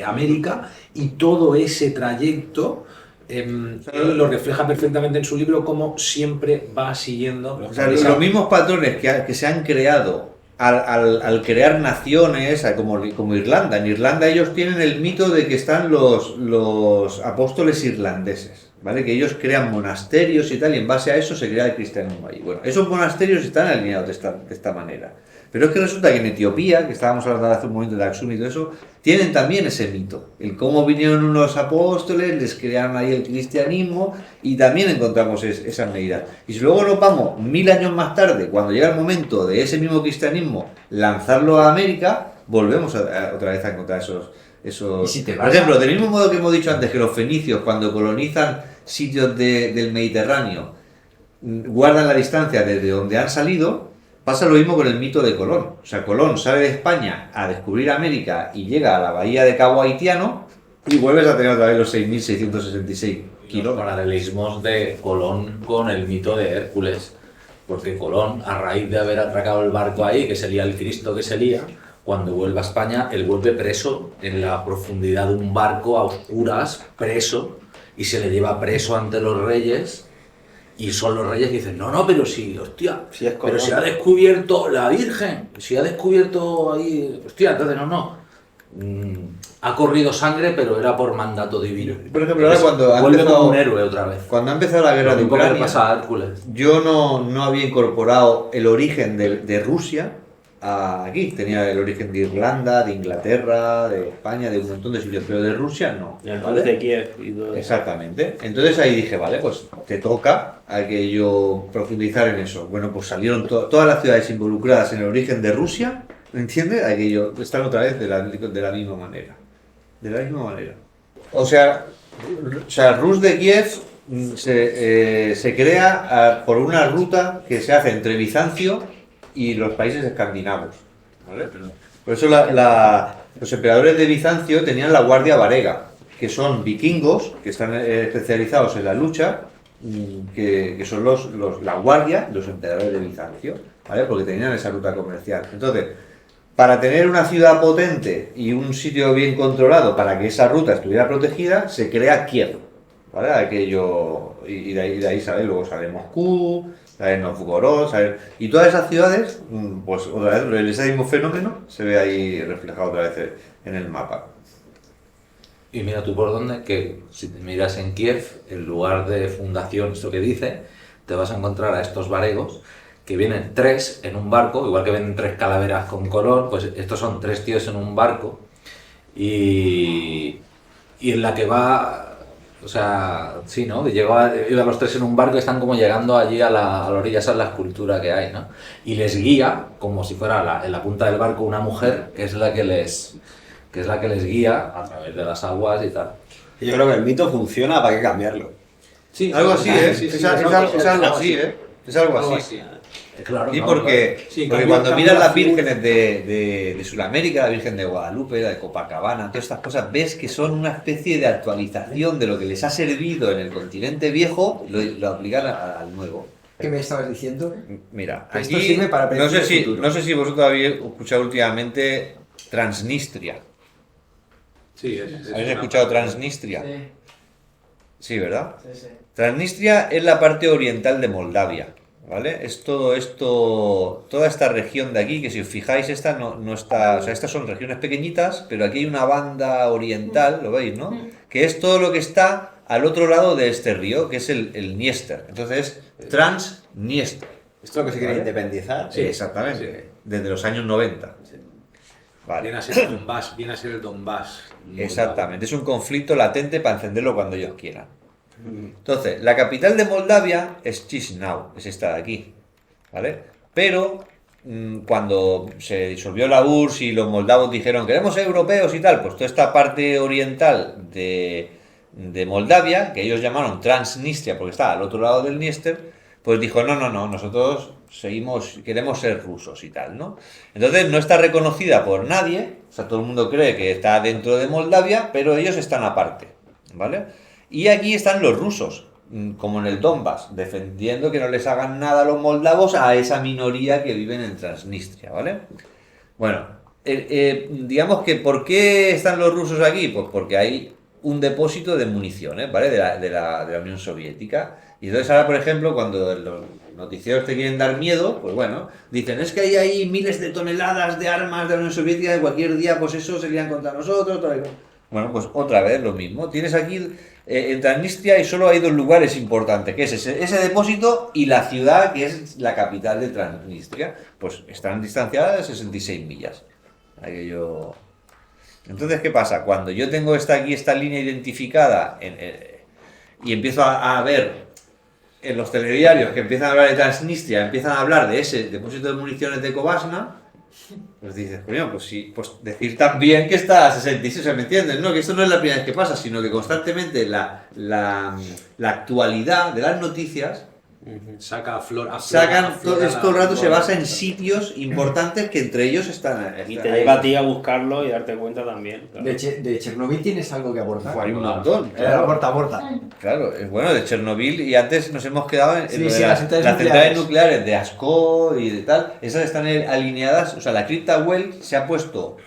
Speaker 3: América, y todo ese trayecto él lo refleja perfectamente en su libro, como siempre va siguiendo.
Speaker 2: O sea, los mismos patrones que se han creado al crear naciones, como Irlanda. En Irlanda ellos tienen el mito de que están los apóstoles irlandeses, ¿vale? Que ellos crean monasterios y tal, y en base a eso se crea el cristianismo ahí. Bueno, esos monasterios están alineados de esta manera. Pero es que resulta que en Etiopía, que estábamos hablando hace un momento de Aksum y todo eso, tienen también ese mito. El cómo vinieron unos apóstoles, les crearon ahí el cristianismo, y también encontramos esas medidas. Y si luego nos vamos 1000 años más tarde, cuando llega el momento de ese mismo cristianismo lanzarlo a América, volvemos otra vez a encontrar esos...
Speaker 1: ¿Y si te vas
Speaker 2: Por ejemplo, del mismo modo que hemos dicho antes, que los fenicios, cuando colonizan sitios del Mediterráneo, guardan la distancia desde donde han salido, pasa lo mismo con el mito de Colón. O sea, Colón sale de España a descubrir América y llega a la bahía de Cabo Haitiano, y vuelves a tener otra vez los 6.666
Speaker 4: Los
Speaker 2: kilómetros.
Speaker 4: paralelismos de Colón con el mito de Hércules. Porque Colón, a raíz de haber atracado el barco ahí, que sería el Cristo que sería, cuando vuelve a España, él vuelve preso en la profundidad de un barco a oscuras, preso, y se le lleva preso ante los reyes. Y son los reyes que dicen, no, pero sí, hostia,
Speaker 6: Sí, es
Speaker 4: pero
Speaker 6: Colón.
Speaker 4: si ha descubierto la Virgen, si ha descubierto ahí, hostia, entonces no. Ha corrido sangre, pero era por mandato divino.
Speaker 2: Por ejemplo, ahora cuando ha
Speaker 4: vuelve
Speaker 2: empezado-
Speaker 4: como un héroe otra vez.
Speaker 2: Cuando ha empezado la guerra
Speaker 4: Lo
Speaker 2: de
Speaker 4: mismo que le
Speaker 2: Ucrania,
Speaker 4: pasa a Hércules.
Speaker 2: yo no había incorporado el origen de Rusia aquí. Tenía el origen de Irlanda, de Inglaterra, de España, de un montón de sitios, pero de Rusia no.
Speaker 5: El
Speaker 2: ¿vale?
Speaker 5: Rus de Kiev y todo eso.
Speaker 2: Exactamente. Entonces ahí dije, vale, pues te toca aquello profundizar en eso. Bueno, pues salieron todas las ciudades involucradas en el origen de Rusia, ¿entiendes? Aquello están otra vez de la misma manera. De la misma manera. O sea, Rus de Kiev se crea por una ruta que se hace entre Bizancio y los países escandinavos. ¿Vale? Por eso los emperadores de Bizancio tenían la Guardia Varega, que son vikingos que están especializados en la lucha, que son la Guardia, los emperadores de Bizancio, ¿vale? Porque tenían esa ruta comercial. Entonces, para tener una ciudad potente y un sitio bien controlado para que esa ruta estuviera protegida, se crea Kiev, ¿vale? Aquello, y de ahí sale, luego sale Moscú, sale Novgorod, y todas esas ciudades, pues otra vez ese mismo fenómeno se ve ahí reflejado otra vez en el mapa.
Speaker 4: Y mira tú por dónde, que si te miras en Kiev, el lugar de fundación, esto que dice, te vas a encontrar a estos varegos, que vienen 3 en un barco, igual que vienen 3 calaveras con Colón, pues estos son 3 tíos en un barco, y en la que va, o sea, sí, ¿no? Lleva los 3 en un barco y están como llegando allí a la orilla, esa es la escultura que hay, ¿no? Y les guía, como si fuera en la punta del barco una mujer, que es la que les guía a través de las aguas y tal.
Speaker 6: Yo creo que el mito funciona, ¿para qué cambiarlo?
Speaker 3: Sí,
Speaker 2: Algo así, ¿eh?
Speaker 3: sí,
Speaker 2: Es algo así, ¿eh? Es algo así.
Speaker 4: Claro,
Speaker 2: Sí,
Speaker 4: ¿no?
Speaker 2: porque
Speaker 3: cambió
Speaker 2: cuando miras
Speaker 3: la
Speaker 2: las
Speaker 3: figura.
Speaker 2: vírgenes de Sudamérica, la Virgen de Guadalupe, la de Copacabana, todas estas cosas, ves que son una especie de actualización de lo que les ha servido en el continente viejo, lo aplican al nuevo.
Speaker 1: ¿Qué me estabas diciendo?
Speaker 2: Mira,
Speaker 1: Esto
Speaker 2: aquí
Speaker 1: sirve para
Speaker 2: no sé
Speaker 1: predecir el
Speaker 2: si
Speaker 1: futuro.
Speaker 2: vosotros habéis escuchado últimamente Transnistria.
Speaker 3: Sí,
Speaker 2: ¿Habéis escuchado Transnistria? Sí, ¿verdad? Transnistria es la parte oriental de Moldavia, ¿vale? Es todo esto, toda esta región de aquí, que si os fijáis, esta no está, o sea, estas son regiones pequeñitas, pero aquí hay una banda oriental, lo veis, ¿no? Que es todo lo que está al otro lado de este río, que es el Dniester. Entonces, Transnistria.
Speaker 6: ¿Esto es lo que se quiere
Speaker 2: ¿Vale?
Speaker 6: independizar?
Speaker 2: Sí, exactamente, desde los años 90. Vale.
Speaker 3: Viene a ser el Donbass.
Speaker 2: Exactamente, es un conflicto latente para encenderlo cuando ellos quieran. Entonces, la capital de Moldavia es Chisinau, es esta de aquí, ¿vale? Pero cuando se disolvió la URSS y los moldavos dijeron queremos ser europeos y tal, pues toda esta parte oriental de Moldavia, que ellos llamaron Transnistria porque está al otro lado del Dniester, pues dijo no, nosotros queremos ser rusos y tal, ¿no? Entonces no está reconocida por nadie, o sea, todo el mundo cree que está dentro de Moldavia, pero ellos están aparte, ¿vale? Y aquí están los rusos, como en el Donbass, defendiendo que no les hagan nada a los moldavos, a esa minoría que viven en Transnistria, ¿vale? Bueno, digamos que ¿por qué están los rusos aquí? Pues porque hay un depósito de municiones, ¿vale? De la Unión Soviética. Y entonces ahora, por ejemplo, cuando los noticieros te quieren dar miedo, pues bueno, dicen, es que hay ahí miles de toneladas de armas de la Unión Soviética, y cualquier día, pues eso se irían contra nosotros. Bueno, pues otra vez lo mismo. Tienes aquí, en Transnistria, y solo hay dos lugares importantes, que es ese depósito y la ciudad, que es la capital de Transnistria. Pues están distanciadas de 66 millas. Aquello... Entonces, ¿qué pasa? Cuando yo tengo esta línea identificada y empiezo a ver en los telediarios que empiezan a hablar de Transnistria, empiezan a hablar de ese depósito de municiones de Kovasna, pues dices, coño, pues sí, pues decir también que está a 66, o sea, ¿me entiendes? No, que esto no es la primera vez que pasa, sino que constantemente la actualidad de las noticias sacan todo el rato, se basa en sitios importantes que entre ellos están
Speaker 5: y te lleva a ti a buscarlo y darte cuenta también, claro.
Speaker 1: De Chernobyl tienes algo que aportar.
Speaker 2: Hay un montón, claro.
Speaker 1: Aporta.
Speaker 2: Claro, es bueno, de Chernobyl, y antes nos hemos quedado en
Speaker 1: Sí,
Speaker 2: lo de
Speaker 1: las
Speaker 2: centrales nucleares de Askó y de tal. Esas están alineadas, o sea, la cripta Well se ha puesto,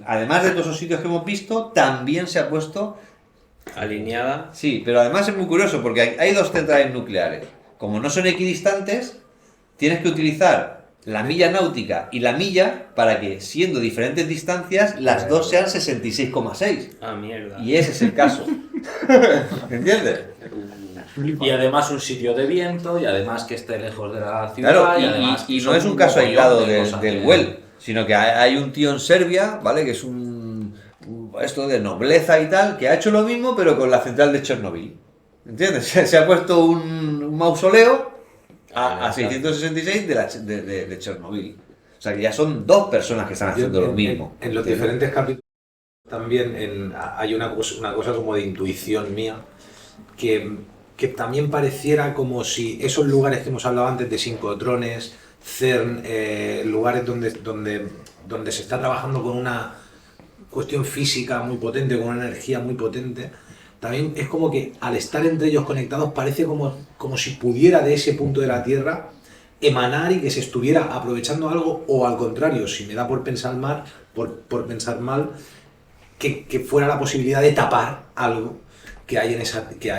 Speaker 2: además de todos esos sitios que hemos visto, también se ha puesto
Speaker 5: alineada.
Speaker 2: Sí, pero además es muy curioso porque hay dos centrales nucleares. Como no son equidistantes, tienes que utilizar la milla náutica y la milla para que, siendo diferentes distancias, las dos sean 66,6.
Speaker 5: Ah, mierda.
Speaker 2: Y ese es el caso. ¿Entiendes?
Speaker 4: Y además un sitio de viento, y además que esté lejos de la ciudad.
Speaker 2: Claro,
Speaker 4: y además
Speaker 2: y
Speaker 4: son
Speaker 2: no es un
Speaker 4: un
Speaker 2: caso
Speaker 4: mogollón
Speaker 2: aislado
Speaker 4: de cosas
Speaker 2: del
Speaker 4: que-
Speaker 2: Well, sino que hay un tío en Serbia, ¿vale? Que es esto de nobleza y tal, que ha hecho lo mismo, pero con la central de Chernobyl. ¿Entiendes? Se ha puesto un mausoleo a 666 de Chernobyl. O sea que ya son dos personas que están haciendo lo mismo.
Speaker 3: En los diferentes capítulos también hay una cosa como de intuición mía que también pareciera como si esos lugares que hemos hablado antes de sincotrones, CERN, lugares donde se está trabajando con una cuestión física muy potente, con una energía muy potente, también es como que al estar entre ellos conectados parece como si pudiera de ese punto de la Tierra emanar y que se estuviera aprovechando algo, o al contrario, si me da por pensar mal, que fuera la posibilidad de tapar algo que hay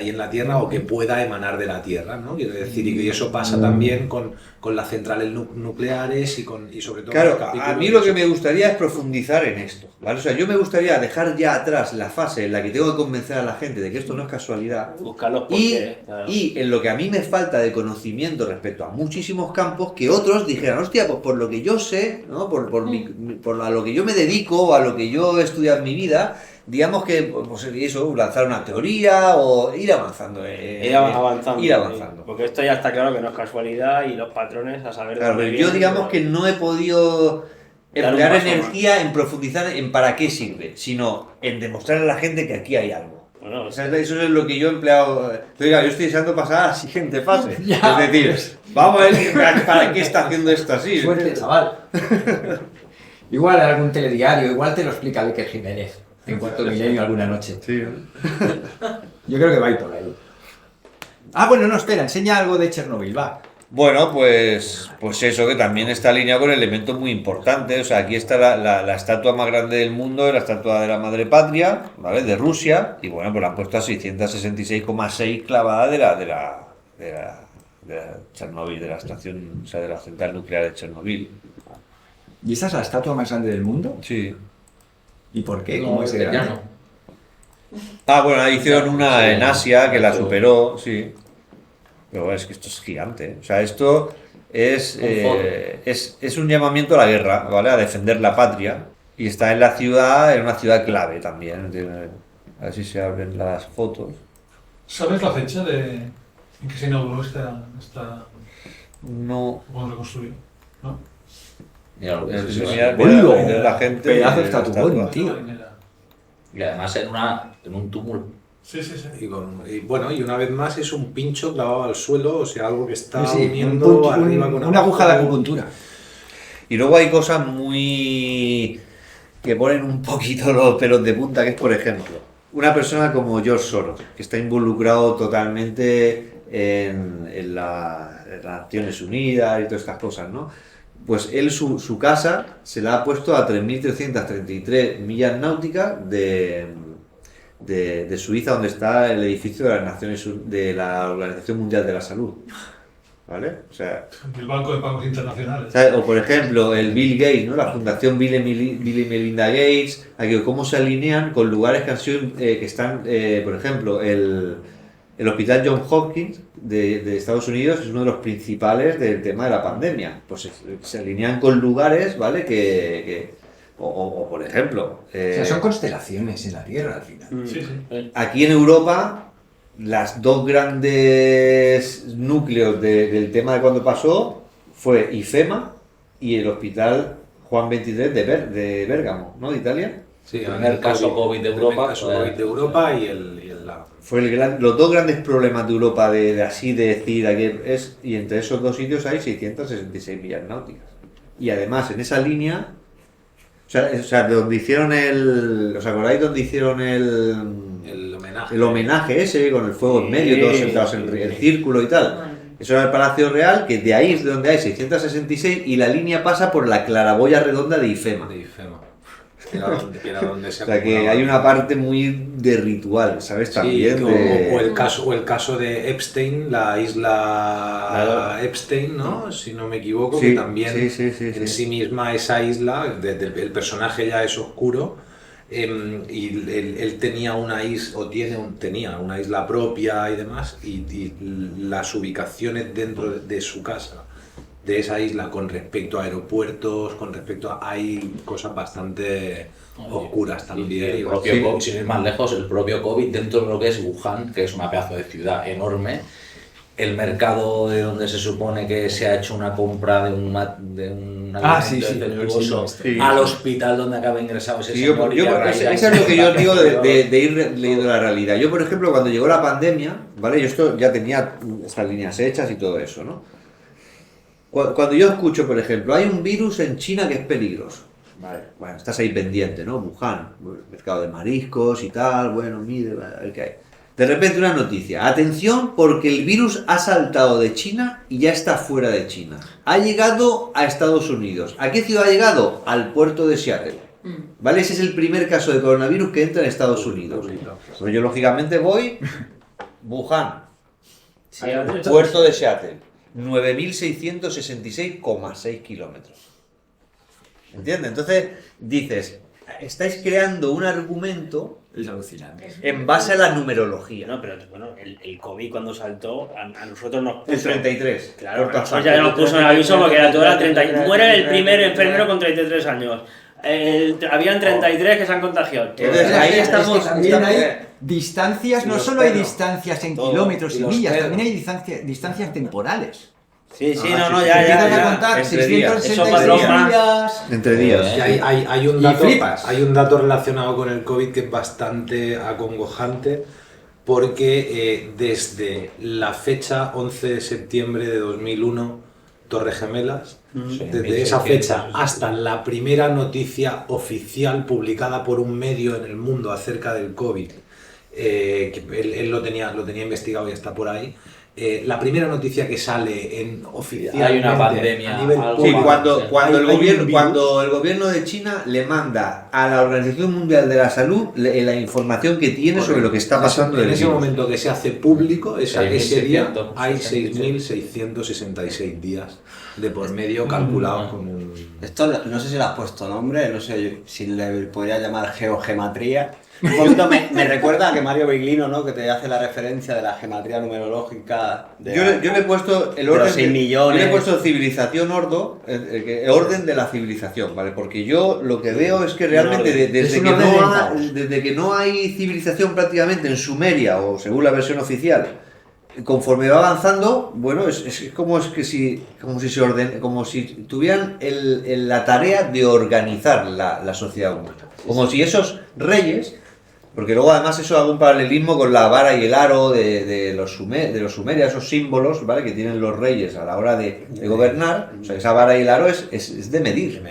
Speaker 3: en la Tierra o que pueda emanar de la Tierra, ¿no? Quiero decir, y que eso pasa también con las centrales nucleares y sobre todo...
Speaker 2: Claro, a mí lo que me gustaría es profundizar en esto, ¿vale? O sea, yo me gustaría dejar ya atrás la fase en la que tengo que convencer a la gente de que esto no es casualidad,
Speaker 5: Buscar los porqués, claro.
Speaker 2: y en lo que a mí me falta de conocimiento respecto a muchísimos campos, que otros dijeran, hostia, pues por lo que yo sé, ¿no? por a lo que yo me dedico, o a lo que yo he estudiado en mi vida, digamos que, pues eso, lanzar una teoría o ir avanzando.
Speaker 5: Ir avanzando.
Speaker 2: Ir avanzando.
Speaker 5: Porque esto ya está claro que no es casualidad y los patrones a saber
Speaker 2: Claro,
Speaker 5: dónde
Speaker 2: pero yo
Speaker 5: vienen,
Speaker 2: digamos
Speaker 5: ¿no?
Speaker 2: que no he podido
Speaker 5: Dar un
Speaker 2: emplear
Speaker 5: paso
Speaker 2: energía en profundizar en para qué sirve, sino en demostrar a la gente que aquí hay algo.
Speaker 5: Bueno,
Speaker 2: O sea, eso es lo que yo he empleado. Oiga, yo estoy deseando pasar a la siguiente fase.
Speaker 1: Ya,
Speaker 2: es decir, vamos a ver para qué está haciendo esto así.
Speaker 1: Suerte, chaval. Igual en algún telediario, igual te lo explica Iker Jiménez en Cuarto Milenio alguna noche.
Speaker 2: Sí.
Speaker 1: Yo creo que va a ir por ahí. Ah, bueno, no, espera, enseña algo de Chernobyl, va.
Speaker 2: Bueno, pues eso, que también está alineado con elementos muy importantes. O sea, aquí está la estatua más grande del mundo, la estatua de la Madre Patria, ¿vale? De Rusia, y bueno, pues la han puesto a 666,6 clavada de la Chernobyl, de la estación, o sea, de la central nuclear de Chernobyl.
Speaker 1: ¿Y esta es la estatua más grande del mundo?
Speaker 2: Sí.
Speaker 1: ¿Y por qué?
Speaker 4: No,
Speaker 1: ¿Cómo es de
Speaker 4: ya
Speaker 1: grande?
Speaker 4: no.
Speaker 2: Ah, bueno, ahí hicieron una en Asia que la superó, sí. Pero bueno, es que esto es gigante, ¿eh? O sea, esto es un llamamiento a la guerra, ¿vale? A defender la patria. Y está en una ciudad clave también. A ver si se abren las fotos.
Speaker 7: ¿Sabes la fecha en que se inauguró esta
Speaker 2: No.
Speaker 7: Cuando lo construyó. ¿No?
Speaker 4: Mira lo que es
Speaker 2: Sí,
Speaker 4: eso.
Speaker 2: mira,
Speaker 1: ¡Hola!
Speaker 2: mira la gente.
Speaker 1: Pedazo de
Speaker 2: la
Speaker 1: estatuón,
Speaker 2: estatua.
Speaker 1: tío.
Speaker 4: Y además en un túmulo.
Speaker 7: Sí, sí, sí.
Speaker 3: Y bueno, y una vez más es un pincho clavado al suelo, o sea, algo que está
Speaker 1: Sí,
Speaker 3: uniendo arriba con
Speaker 1: una aguja de
Speaker 3: abajo.
Speaker 1: acupuntura.
Speaker 2: Y luego hay cosas muy que ponen un poquito los pelos de punta, que es, por ejemplo, una persona como George Soros, que está involucrado totalmente en las Naciones Unidas y todas estas cosas, ¿no? Pues él su casa se la ha puesto a 3.333 millas náuticas de Suiza, donde está el edificio de las Naciones de la Organización Mundial de la Salud. ¿Vale? O sea,
Speaker 7: El Banco de Pagos Internacionales.
Speaker 2: ¿sabes? O por ejemplo, el Bill Gates, ¿no? La Fundación Bill y Melinda Gates, aquí cómo se alinean con lugares que han sido, que están, por ejemplo, el Hospital Johns Hopkins de Estados Unidos es uno de los principales del tema de la pandemia. Pues se alinean con lugares, ¿vale? O por ejemplo,
Speaker 1: O sea, son constelaciones en la Tierra al final.
Speaker 7: Sí, sí.
Speaker 2: aquí en Europa, las dos grandes núcleos del tema de cuando pasó fue IFEMA y el Hospital Juan XXIII de Bérgamo, ¿no? De Italia.
Speaker 3: Sí,
Speaker 4: El primer caso COVID de Europa,
Speaker 3: El primer caso COVID de Europa y el
Speaker 2: Fue los dos grandes problemas de Europa de decir ayer y entre esos dos sitios hay 666 millas náuticas. Y además en esa línea, o sea, de donde hicieron ¿os acordáis donde hicieron
Speaker 3: el homenaje.
Speaker 2: el homenaje ese con el fuego en medio, todos sentados en el círculo y tal? Eso era el Palacio Real, que de ahí es de donde hay 666 y la línea pasa por la claraboya redonda de IFEMA.
Speaker 3: De IFEMA. Que era donde se
Speaker 2: O sea que
Speaker 3: acumulaba.
Speaker 2: hay una parte muy de ritual, ¿sabes?
Speaker 3: Sí,
Speaker 2: También
Speaker 3: o el caso de Epstein, la isla
Speaker 2: Claro.
Speaker 3: Epstein, ¿no? Si no me equivoco,
Speaker 2: Sí,
Speaker 3: que también
Speaker 2: sí,
Speaker 3: en sí misma esa isla, el personaje ya es oscuro, y él tenía una isla, tenía una isla propia y demás, y las ubicaciones dentro de su casa, de esa isla, con respecto a aeropuertos, hay cosas bastante oscuras
Speaker 4: Y
Speaker 3: también.
Speaker 4: el propio COVID, sin ir más lejos, el propio COVID dentro de lo que es Wuhan, que es una pedazo de ciudad enorme, el mercado de donde se supone que se ha hecho una compra de un
Speaker 1: Sí, sí,
Speaker 4: defectuoso
Speaker 2: sí.
Speaker 4: al hospital donde acaba ingresado ese
Speaker 2: Sí, yo,
Speaker 4: señor.
Speaker 2: eso es lo que yo digo de ir leyendo la realidad. Yo, por ejemplo, cuando llegó la pandemia, ¿vale? Yo esto ya tenía estas líneas hechas y todo eso, ¿no? Cuando yo escucho, por ejemplo, hay un virus en China que es peligroso. Vale, bueno, estás ahí pendiente, ¿no? Wuhan, mercado de mariscos y tal, bueno, mire, a ver qué hay. De repente una noticia, atención porque el virus ha saltado de China y ya está fuera de China. Ha llegado a Estados Unidos. ¿A qué ciudad ha llegado? Al puerto de Seattle. ¿Vale? Ese es el primer caso de coronavirus que entra en Estados Unidos. Pues yo lógicamente voy, Wuhan,
Speaker 5: Sí,
Speaker 2: puerto de Seattle, 9.666,6 kilómetros. ¿Entiendes? Entonces dices, estáis creando un argumento
Speaker 1: Es alucinante.
Speaker 2: en base a la numerología.
Speaker 5: No, pero bueno, el COVID cuando saltó, a nosotros nos puso...
Speaker 2: El 33.
Speaker 5: Claro,
Speaker 2: Corta
Speaker 5: nosotros
Speaker 2: saco.
Speaker 5: ya nos puso el aviso porque era toda la 30. Muere el primer enfermero con 33 años. Habían 33 que se han contagiado.
Speaker 2: Entonces, ahí estamos-
Speaker 1: Es que también
Speaker 2: estamos-
Speaker 1: hay distancias,
Speaker 6: Y
Speaker 1: no
Speaker 6: los
Speaker 1: solo hay
Speaker 6: perros.
Speaker 1: distancias en
Speaker 6: Todo.
Speaker 1: kilómetros
Speaker 6: Y
Speaker 1: y
Speaker 6: los
Speaker 1: millas,
Speaker 6: perros.
Speaker 1: también hay distancias temporales.
Speaker 5: Sí, sí,
Speaker 2: Ah,
Speaker 5: no,
Speaker 2: sí,
Speaker 5: ya,
Speaker 2: sí,
Speaker 5: ya,
Speaker 1: Empiezas a
Speaker 5: ya.
Speaker 1: contar
Speaker 2: Entre días.
Speaker 1: 666
Speaker 5: Eso más.
Speaker 1: millas.
Speaker 2: Entre días.
Speaker 3: Y hay un
Speaker 1: Y
Speaker 3: dato,
Speaker 1: flipas.
Speaker 3: hay un dato relacionado con el COVID que es bastante acongojante, porque desde la fecha 11 de septiembre de 2001, Torres Gemelas, desde esa fecha hasta la primera noticia oficial publicada por un medio en el mundo acerca del COVID, que él lo tenía investigado y está por ahí. La primera noticia que sale en oficialmente
Speaker 4: Hay una pandemia,
Speaker 3: a nivel
Speaker 4: algo
Speaker 2: Sí,
Speaker 3: público,
Speaker 2: cuando
Speaker 3: hay un virus.
Speaker 2: el gobierno de China le manda a la Organización Mundial de la Salud la información que tiene sobre lo que está pasando
Speaker 3: en
Speaker 2: del
Speaker 3: ese
Speaker 2: virus.
Speaker 3: momento que se hace público, ese día
Speaker 4: 6.666.
Speaker 3: hay 6.666 días de por medio calculados con un...
Speaker 6: Esto no sé si le has puesto nombre, no sé si le podría llamar geogematría. Un poquito me recuerda a que Mario Biglino, ¿no? Que te hace la referencia de la gematría numerológica.
Speaker 2: Yo le he puesto el
Speaker 6: de los
Speaker 2: orden
Speaker 6: 6 millones.
Speaker 2: yo le he puesto civilización el orden de la civilización, ¿vale? Porque yo lo que veo es que realmente
Speaker 5: orden.
Speaker 1: Es
Speaker 2: desde
Speaker 1: un
Speaker 2: que,
Speaker 1: orden
Speaker 2: no
Speaker 1: de
Speaker 2: ha-
Speaker 1: caos.
Speaker 2: desde que no hay civilización prácticamente en Sumeria, o según la versión oficial, conforme va avanzando, bueno, es como si se orden, como si tuvieran la tarea de organizar la sociedad humana. Como si esos reyes, porque luego además eso hago un paralelismo con la vara y el aro de los sumerios, esos símbolos, ¿vale? Que tienen los reyes a la hora de gobernar. O sea, esa vara y el aro es de medir.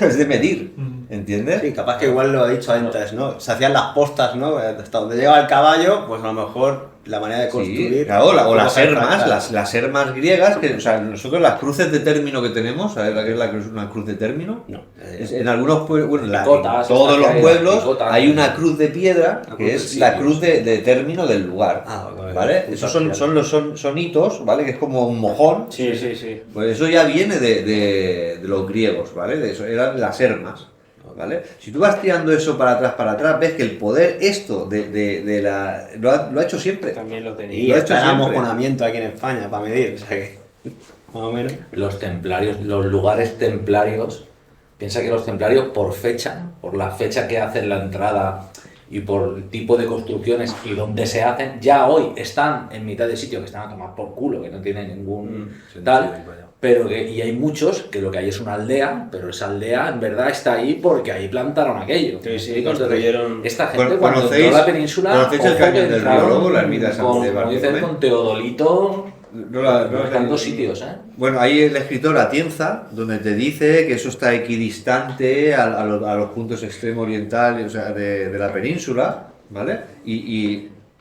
Speaker 2: Es de medir, ¿entiendes?
Speaker 6: Sí, capaz que igual lo he dicho antes, ¿no? Se hacían las postas, ¿no? Hasta donde llega el caballo, pues a lo mejor la manera de construir...
Speaker 2: Sí, claro, o las
Speaker 6: cosas
Speaker 2: hermas,
Speaker 6: exactas.
Speaker 2: las hermas griegas, que, o sea, nosotros las cruces de término que tenemos, ¿sabes la que es una cruz de término?
Speaker 6: No.
Speaker 2: En algunos pueblos, bueno,
Speaker 4: Picotas,
Speaker 2: en todos
Speaker 4: estas
Speaker 2: los
Speaker 4: que hay,
Speaker 2: pueblos
Speaker 4: las picotas.
Speaker 2: hay una cruz de piedra,
Speaker 6: Una
Speaker 2: que
Speaker 6: cruz
Speaker 2: es
Speaker 6: de
Speaker 2: la
Speaker 6: sitios.
Speaker 2: cruz de término del lugar,
Speaker 6: Ah,
Speaker 2: ¿vale? Esos son hitos, ¿vale? Que es como un mojón.
Speaker 5: Sí, sí, sí.
Speaker 2: Pues eso ya viene de los griegos, ¿vale? De eso eran las hermas, ¿vale? Si tú vas tirando eso para atrás, ves que el poder esto lo ha hecho siempre.
Speaker 5: También lo tenía.
Speaker 6: Y
Speaker 2: Lo he hecho
Speaker 6: está el
Speaker 2: siempre.
Speaker 6: amojonamiento aquí en España para medir, o sea que... Más o menos.
Speaker 4: Los templarios, los lugares templarios, piensa que los templarios por la fecha que hacen la entrada y por el tipo de construcciones y donde se hacen, ya hoy están en mitad de sitio que están a tomar por culo, que no tienen ningún tal, pero y hay muchos que lo que hay es una aldea, pero esa aldea en verdad está ahí porque ahí plantaron aquello.
Speaker 5: Sí, sí,
Speaker 4: Entonces,
Speaker 5: construyeron-
Speaker 4: esta gente
Speaker 2: Bueno,
Speaker 4: cuando
Speaker 2: ¿conocéis-
Speaker 4: entró a la península,
Speaker 2: conocéis el
Speaker 4: ojo
Speaker 2: cañón
Speaker 4: que
Speaker 2: del
Speaker 4: entraron
Speaker 2: biólogo, la ermita de San
Speaker 4: con,
Speaker 2: de
Speaker 4: como dicen,
Speaker 2: Bartolomé?
Speaker 4: con Teodolito,
Speaker 2: No
Speaker 4: buscando sitios, ¿eh?
Speaker 2: Bueno, hay el escritor Atienza, donde te dice que eso está equidistante a los puntos extremo oriental, o sea, de la península, ¿vale?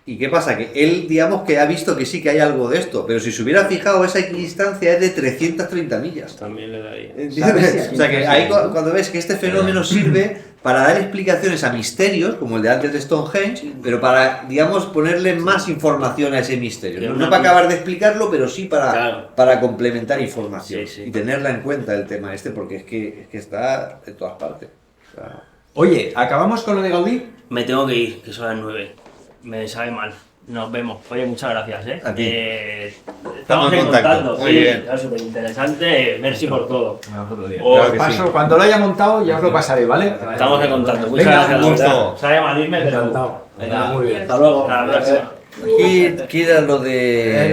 Speaker 2: ¿Y qué pasa? Que él, digamos, que ha visto que sí que hay algo de esto, pero si se hubiera fijado, esa equidistancia es de 330 millas.
Speaker 5: También le daría.
Speaker 2: ¿Entiendes? O sea que ahí cuando ves que este fenómeno sirve para dar explicaciones a misterios, como el de antes de Stonehenge, pero para, digamos, ponerle más información a ese misterio. No para acabar de explicarlo, pero sí
Speaker 5: Claro.
Speaker 2: para complementar información.
Speaker 5: Sí, sí.
Speaker 2: Y tenerla en cuenta el tema este, porque es que está en todas partes. O sea,
Speaker 1: Oye, ¿acabamos con lo de Gaudí?
Speaker 5: Me tengo que ir, que son las 9. Me sabe mal. Nos vemos. Oye, muchas gracias, ¿eh?
Speaker 2: A ti.
Speaker 5: Estamos en contacto.
Speaker 2: Muy
Speaker 5: Sí,
Speaker 2: bien.
Speaker 5: es súper interesante. Merci por todo.
Speaker 2: Claro que
Speaker 1: Paso,
Speaker 2: sí.
Speaker 1: cuando lo haya montado ya os lo pasaré, ¿vale?
Speaker 5: Estamos en contacto. Muchas
Speaker 1: Venga,
Speaker 5: gracias.
Speaker 2: un gusto.
Speaker 5: la verdad. Sabe mal irme, pero...
Speaker 3: Encantado.
Speaker 5: Venga,
Speaker 3: Muy bien.
Speaker 5: Hasta luego. Hasta la próxima.
Speaker 2: ¿Qué era lo
Speaker 1: Lo de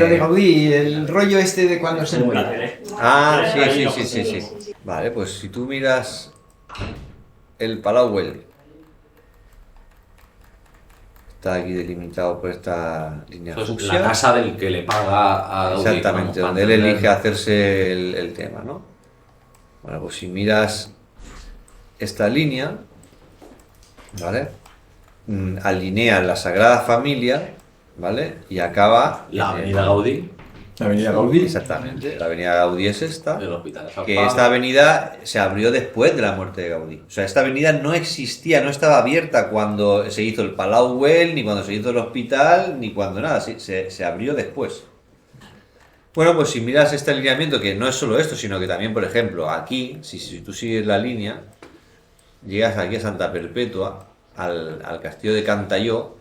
Speaker 2: de...?
Speaker 1: Gaudí, el rollo este de cuando se
Speaker 5: Un
Speaker 1: murió.
Speaker 5: placer, ¿eh?
Speaker 2: Ah, sí,
Speaker 5: Ahí
Speaker 2: sí,
Speaker 5: lo
Speaker 2: sí, sí, sí.
Speaker 5: conseguimos.
Speaker 2: Vale, pues si tú miras el Palau Güell, está aquí delimitado por esta línea
Speaker 4: Eso es
Speaker 2: fucsia.
Speaker 4: la casa del que le paga a Gaudí.
Speaker 2: Exactamente,
Speaker 4: vamos,
Speaker 2: donde él
Speaker 4: para entender.
Speaker 2: elige hacerse el tema, ¿no? Bueno, pues si miras esta línea, ¿vale? Alinea la Sagrada Familia, ¿vale? Y acaba
Speaker 4: La
Speaker 2: en-
Speaker 4: avenida Gaudí,
Speaker 1: La avenida Gaudí.
Speaker 2: Exactamente, la avenida Gaudí es esta.
Speaker 4: el hospital de San
Speaker 2: Que
Speaker 4: Pablo.
Speaker 2: esta avenida se abrió después de la muerte de Gaudí. O sea, esta avenida no existía, no estaba abierta cuando se hizo el Palau Güell, ni cuando se hizo el hospital, ni cuando nada. Se abrió después. Bueno, pues si miras este alineamiento, que no es solo esto, sino que también, por ejemplo, aquí, si tú sigues la línea, llegas aquí a Santa Perpetua, al castillo de Cantalló,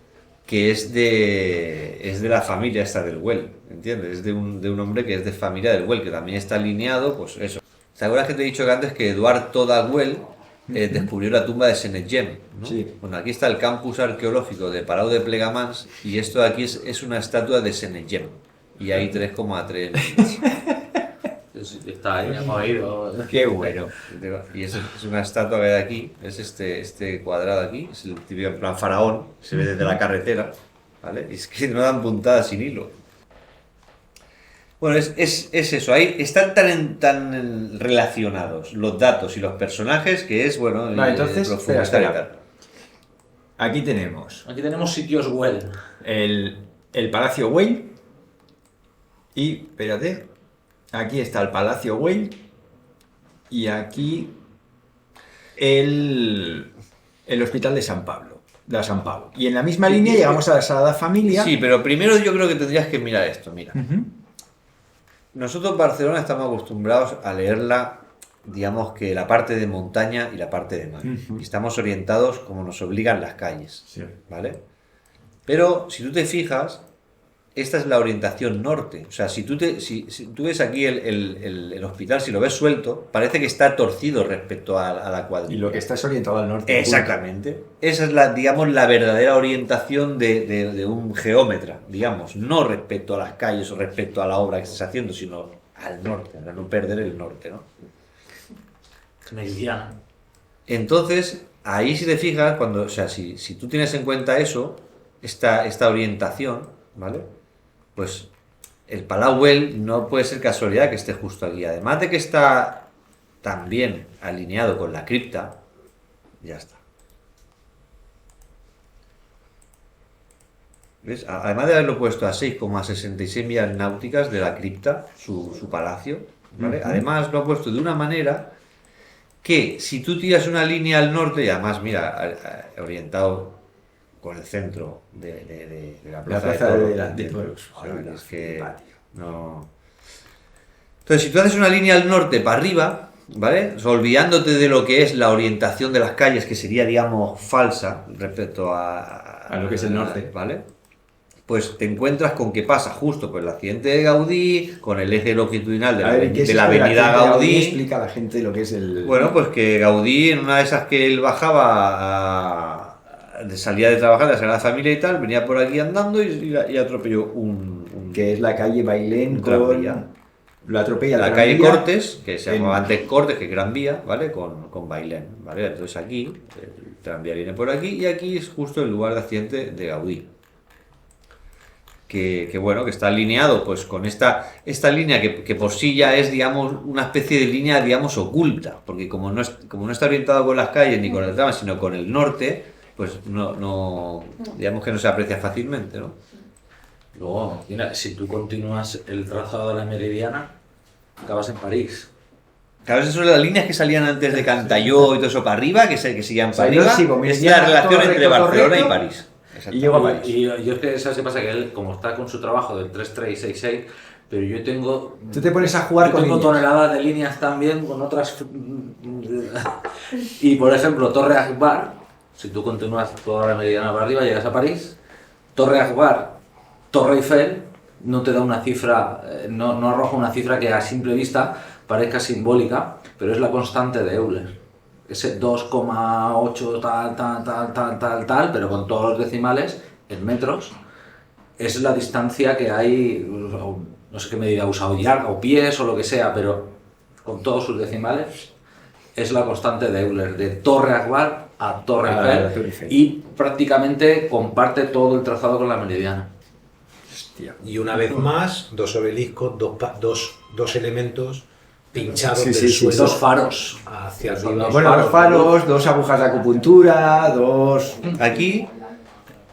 Speaker 2: que es de la familia esta del Güell, ¿entiendes? Es de un hombre que es de familia del Güell, que también está alineado, pues eso. ¿Te acuerdas que te he dicho que antes que Eduard Toda Güell descubrió la tumba de Senegem, ¿no?
Speaker 1: Sí.
Speaker 2: Bueno, aquí está el campus arqueológico de Palau de Plegamans y esto de aquí es una estatua de Senegem. Y hay 3,3 metros.
Speaker 4: Está ahí, hemos ido.
Speaker 1: Qué bueno.
Speaker 2: Y es una estatua que hay aquí, es este cuadrado aquí, es el típico en plan faraón, se ve desde la carretera, ¿vale? Y es que no dan puntadas sin hilo. Bueno, es eso, ahí están tan relacionados los datos y los personajes que es, bueno,
Speaker 1: Vale, entonces,
Speaker 2: profundizar
Speaker 1: espera.
Speaker 2: y tal.
Speaker 1: Aquí tenemos
Speaker 4: Aquí tenemos sitios Güell.
Speaker 1: el Palacio Güell y, espérate, aquí está el Palacio Güell y aquí el Hospital de San Pablo, de San Pablo. Y en la misma línea llegamos a la Sagrada Familia.
Speaker 2: Sí, pero primero yo creo que tendrías que mirar esto, mira.
Speaker 1: Ujú.
Speaker 2: Nosotros en Barcelona estamos acostumbrados a leerla, digamos que la parte de montaña y la parte de mar.
Speaker 1: Ujú.
Speaker 2: Y estamos orientados como nos obligan las calles,
Speaker 1: Sí.
Speaker 2: ¿vale? Pero si tú te fijas, esta es la orientación norte. O sea, si tú ves aquí el hospital, si lo ves suelto, parece que está torcido respecto a la
Speaker 1: Y
Speaker 2: cuadrilla.
Speaker 1: lo que está es orientado al norte.
Speaker 2: Exactamente. Esa es digamos, la verdadera orientación de un geómetra, digamos, no respecto a las calles o respecto a la obra que estés haciendo, sino al norte, para no perder el norte, ¿no?
Speaker 4: Meridiana.
Speaker 2: Entonces, ahí si te fijas, o sea, si tú tienes en cuenta eso, esta orientación, ¿vale? Pues el Palau Güell no puede ser casualidad que esté justo aquí. Además de que está también alineado con la cripta, ya está. ¿Ves? Además de haberlo puesto a 6,66 millas náuticas de la cripta, su palacio, ¿vale? Además lo ha puesto de una manera que si tú tiras una línea al norte, y además, mira, orientado con el centro de la plaza de toros. O sea, es que no. Entonces, si tú haces una línea al norte para arriba, ¿vale? O sea, olvidándote de lo que es la orientación de las calles, que sería, digamos, falsa respecto a
Speaker 1: lo que es el norte,
Speaker 2: ¿vale? Pues te encuentras con que pasa justo por el accidente de Gaudí, con el eje longitudinal de la avenida Gaudí.
Speaker 1: Explica a la gente lo que es el...
Speaker 2: Bueno, pues que Gaudí, en una de esas que él salía de trabajar, de la Sagrada Familia y tal, venía por aquí andando y atropelló
Speaker 1: que es la calle Bailén
Speaker 2: un tranvía.
Speaker 1: Lo atropella
Speaker 2: La
Speaker 1: el
Speaker 2: calle
Speaker 1: tranvía
Speaker 2: Cortes, que se llamaba antes Cortes, que Gran Vía, ¿vale? Con Bailén, ¿vale? Entonces aquí, el tranvía viene por aquí y aquí es justo el lugar de accidente de Gaudí. Que bueno, que está alineado pues con esta línea que por sí ya es, digamos, una especie de línea, digamos, oculta, porque como no está orientado con las calles ni con el tramo, sino con el norte, pues no digamos que no se aprecia fácilmente, ¿no?
Speaker 4: Luego, mira, si tú continúas el trazado de la Meridiana, acabas en París.
Speaker 2: Claro, esas son las líneas que salían antes de Cantalló y todo eso para arriba, que seguían
Speaker 1: O sea,
Speaker 2: para
Speaker 1: yo
Speaker 2: arriba.
Speaker 1: sigo,
Speaker 2: Es
Speaker 1: Meridiana,
Speaker 2: la relación
Speaker 1: todo
Speaker 2: entre
Speaker 1: recto, todo
Speaker 2: Barcelona
Speaker 1: recto,
Speaker 2: y París.
Speaker 1: y llego a París.
Speaker 4: Y yo es que, ¿sabes qué pasa? Que él, como está con su trabajo del 3366, pero yo tengo...
Speaker 1: Tú te pones a jugar con
Speaker 4: tengo
Speaker 1: líneas.
Speaker 4: toneladas de líneas también con otras... Y, por ejemplo, Torre Akbar, si tú continúas toda la Meridiana para arriba, llegas a París. Torre Akbar, Torre Eiffel, no te da una cifra, no arroja una cifra que a simple vista parezca simbólica, pero es la constante de Euler. Ese 2,8 tal, pero con todos los decimales en metros, es la distancia que hay, no sé qué medida ha usado, yarda o pies o lo que sea, pero con todos sus decimales es la constante de Euler, de Torre Akbar a Torre Eiffel, y prácticamente comparte todo el trazado con la Meridiana.
Speaker 1: Hostia.
Speaker 3: Y una vez más, dos obeliscos, dos elementos pinchados
Speaker 1: Sí,
Speaker 3: del
Speaker 1: sí, sí,
Speaker 3: suelo
Speaker 4: Dos faros.
Speaker 3: hacia
Speaker 4: Son
Speaker 3: arriba.
Speaker 4: dos
Speaker 1: Bueno,
Speaker 4: faros,
Speaker 1: dos faros, dos agujas de acupuntura, dos...
Speaker 2: Aquí,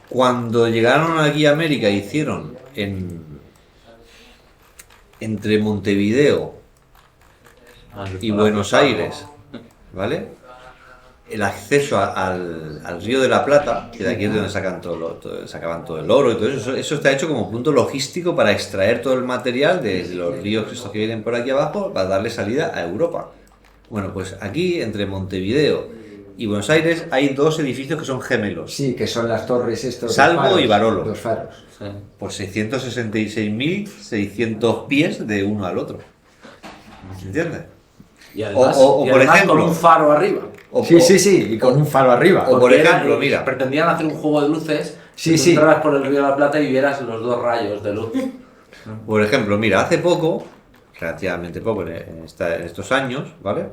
Speaker 2: cuando llegaron aquí a América, hicieron entre Montevideo y Buenos Aires, ¿vale? El acceso al Río de la Plata, que de aquí es donde sacaban todo el oro y todo eso. Eso está hecho como punto logístico para extraer todo el material de los ríos estos que vienen por aquí abajo para darle salida a Europa. Bueno, pues aquí, entre Montevideo y Buenos Aires, hay dos edificios que son gemelos.
Speaker 1: Sí, que son las torres estos.
Speaker 2: Salvo
Speaker 1: dos faros,
Speaker 2: y Barolo.
Speaker 1: Dos faros.
Speaker 4: Sí.
Speaker 2: Por 666.600 pies de uno al otro. ¿Entiendes?
Speaker 4: Y además,
Speaker 2: O, por ejemplo,
Speaker 4: con un faro arriba.
Speaker 1: Sí, y con un faro arriba.
Speaker 2: o por
Speaker 4: Porque
Speaker 2: ejemplo, mira,
Speaker 4: pretendían hacer un juego de luces.
Speaker 1: Sí,
Speaker 4: que tú
Speaker 1: sí.
Speaker 4: entraras por el Río de la Plata y vieras los dos rayos de luz.
Speaker 2: por ejemplo, mira, hace poco, relativamente poco, en estos años, ¿vale?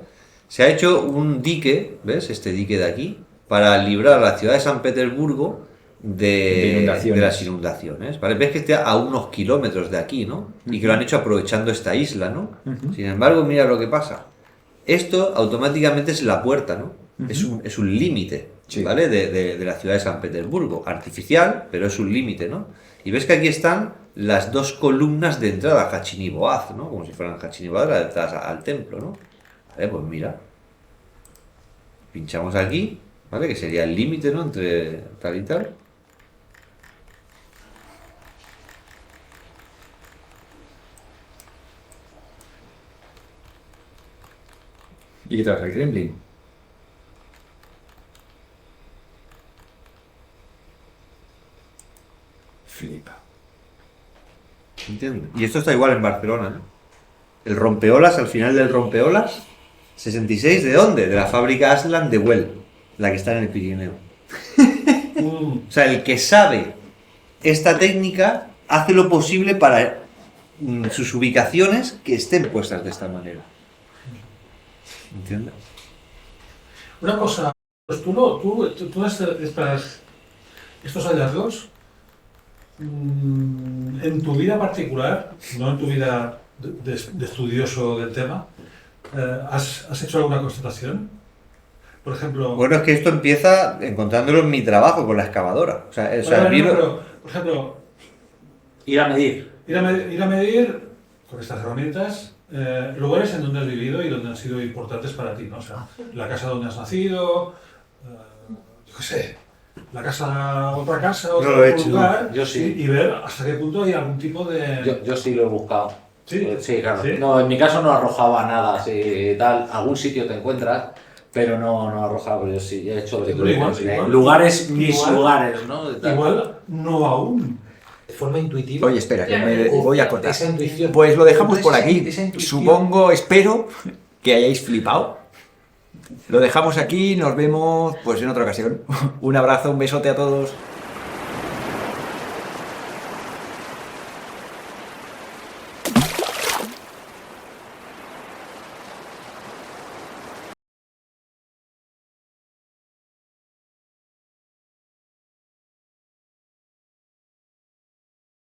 Speaker 2: Se ha hecho un dique, ¿ves? Este dique de aquí, para librar a la ciudad de San Petersburgo de las inundaciones, ¿vale? Ves que está a unos kilómetros de aquí, ¿no? Y que lo han hecho aprovechando esta isla, ¿no? Sin embargo, mira lo que pasa. Esto automáticamente es la puerta, ¿no? Es un límite,
Speaker 1: Sí.
Speaker 2: ¿vale? De la ciudad de San Petersburgo. Artificial, pero es un límite, ¿no? Y ves que aquí están las dos columnas de entrada a Hachiniboaz, ¿no? Como si fueran Hachiniboaz detrás al templo, ¿no? Vale, pues mira. Pinchamos aquí, ¿vale? Que sería el límite, ¿no? Entre tal y tal.
Speaker 1: ¿Y qué traes al Kremlin? Flipa.
Speaker 2: ¿Entiendes? Y esto está igual en Barcelona, ¿no? El rompeolas, al final del rompeolas, 66, ¿de dónde? De la fábrica Aslan de Well, la que está en el Pirineo. O sea, el que sabe esta técnica hace lo posible para sus ubicaciones que estén puestas de esta manera. ¿Entiendes?
Speaker 7: Una cosa, pues tú estos hallazgos, en tu vida particular, no en tu vida de estudioso del tema, ¿has hecho alguna constatación? Por ejemplo...
Speaker 2: Bueno, es que esto empieza encontrándolo en mi trabajo con la excavadora. O sea,
Speaker 7: por ejemplo,
Speaker 4: Ir a medir.
Speaker 7: ir a medir con estas herramientas lugares en donde has vivido y donde han sido importantes para ti, ¿no? O sea, la casa donde has nacido, yo qué sé, la casa, otra casa,
Speaker 2: No lo he hecho.
Speaker 7: lugar,
Speaker 4: Yo sí.
Speaker 7: y ver hasta qué punto hay algún tipo de...
Speaker 4: Yo sí lo he buscado.
Speaker 7: ¿Sí?
Speaker 4: Sí, claro.
Speaker 7: ¿Sí?
Speaker 4: No, en mi caso no arrojaba nada así tal. Algún sitio te encuentras, pero no arrojaba. Yo sí, he hecho
Speaker 7: Igual.
Speaker 4: lugares, mis
Speaker 7: Igual.
Speaker 4: lugares, ¿no? De tal.
Speaker 7: Igual no aún.
Speaker 3: De forma intuitiva.
Speaker 1: Oye, espera, que me voy a acotar.
Speaker 3: Esa intuición.
Speaker 1: Pues lo dejamos por aquí.
Speaker 3: Esa intuición.
Speaker 1: Supongo, espero que hayáis flipado. Lo dejamos aquí, nos vemos pues en otra ocasión. Un abrazo, un besote a todos.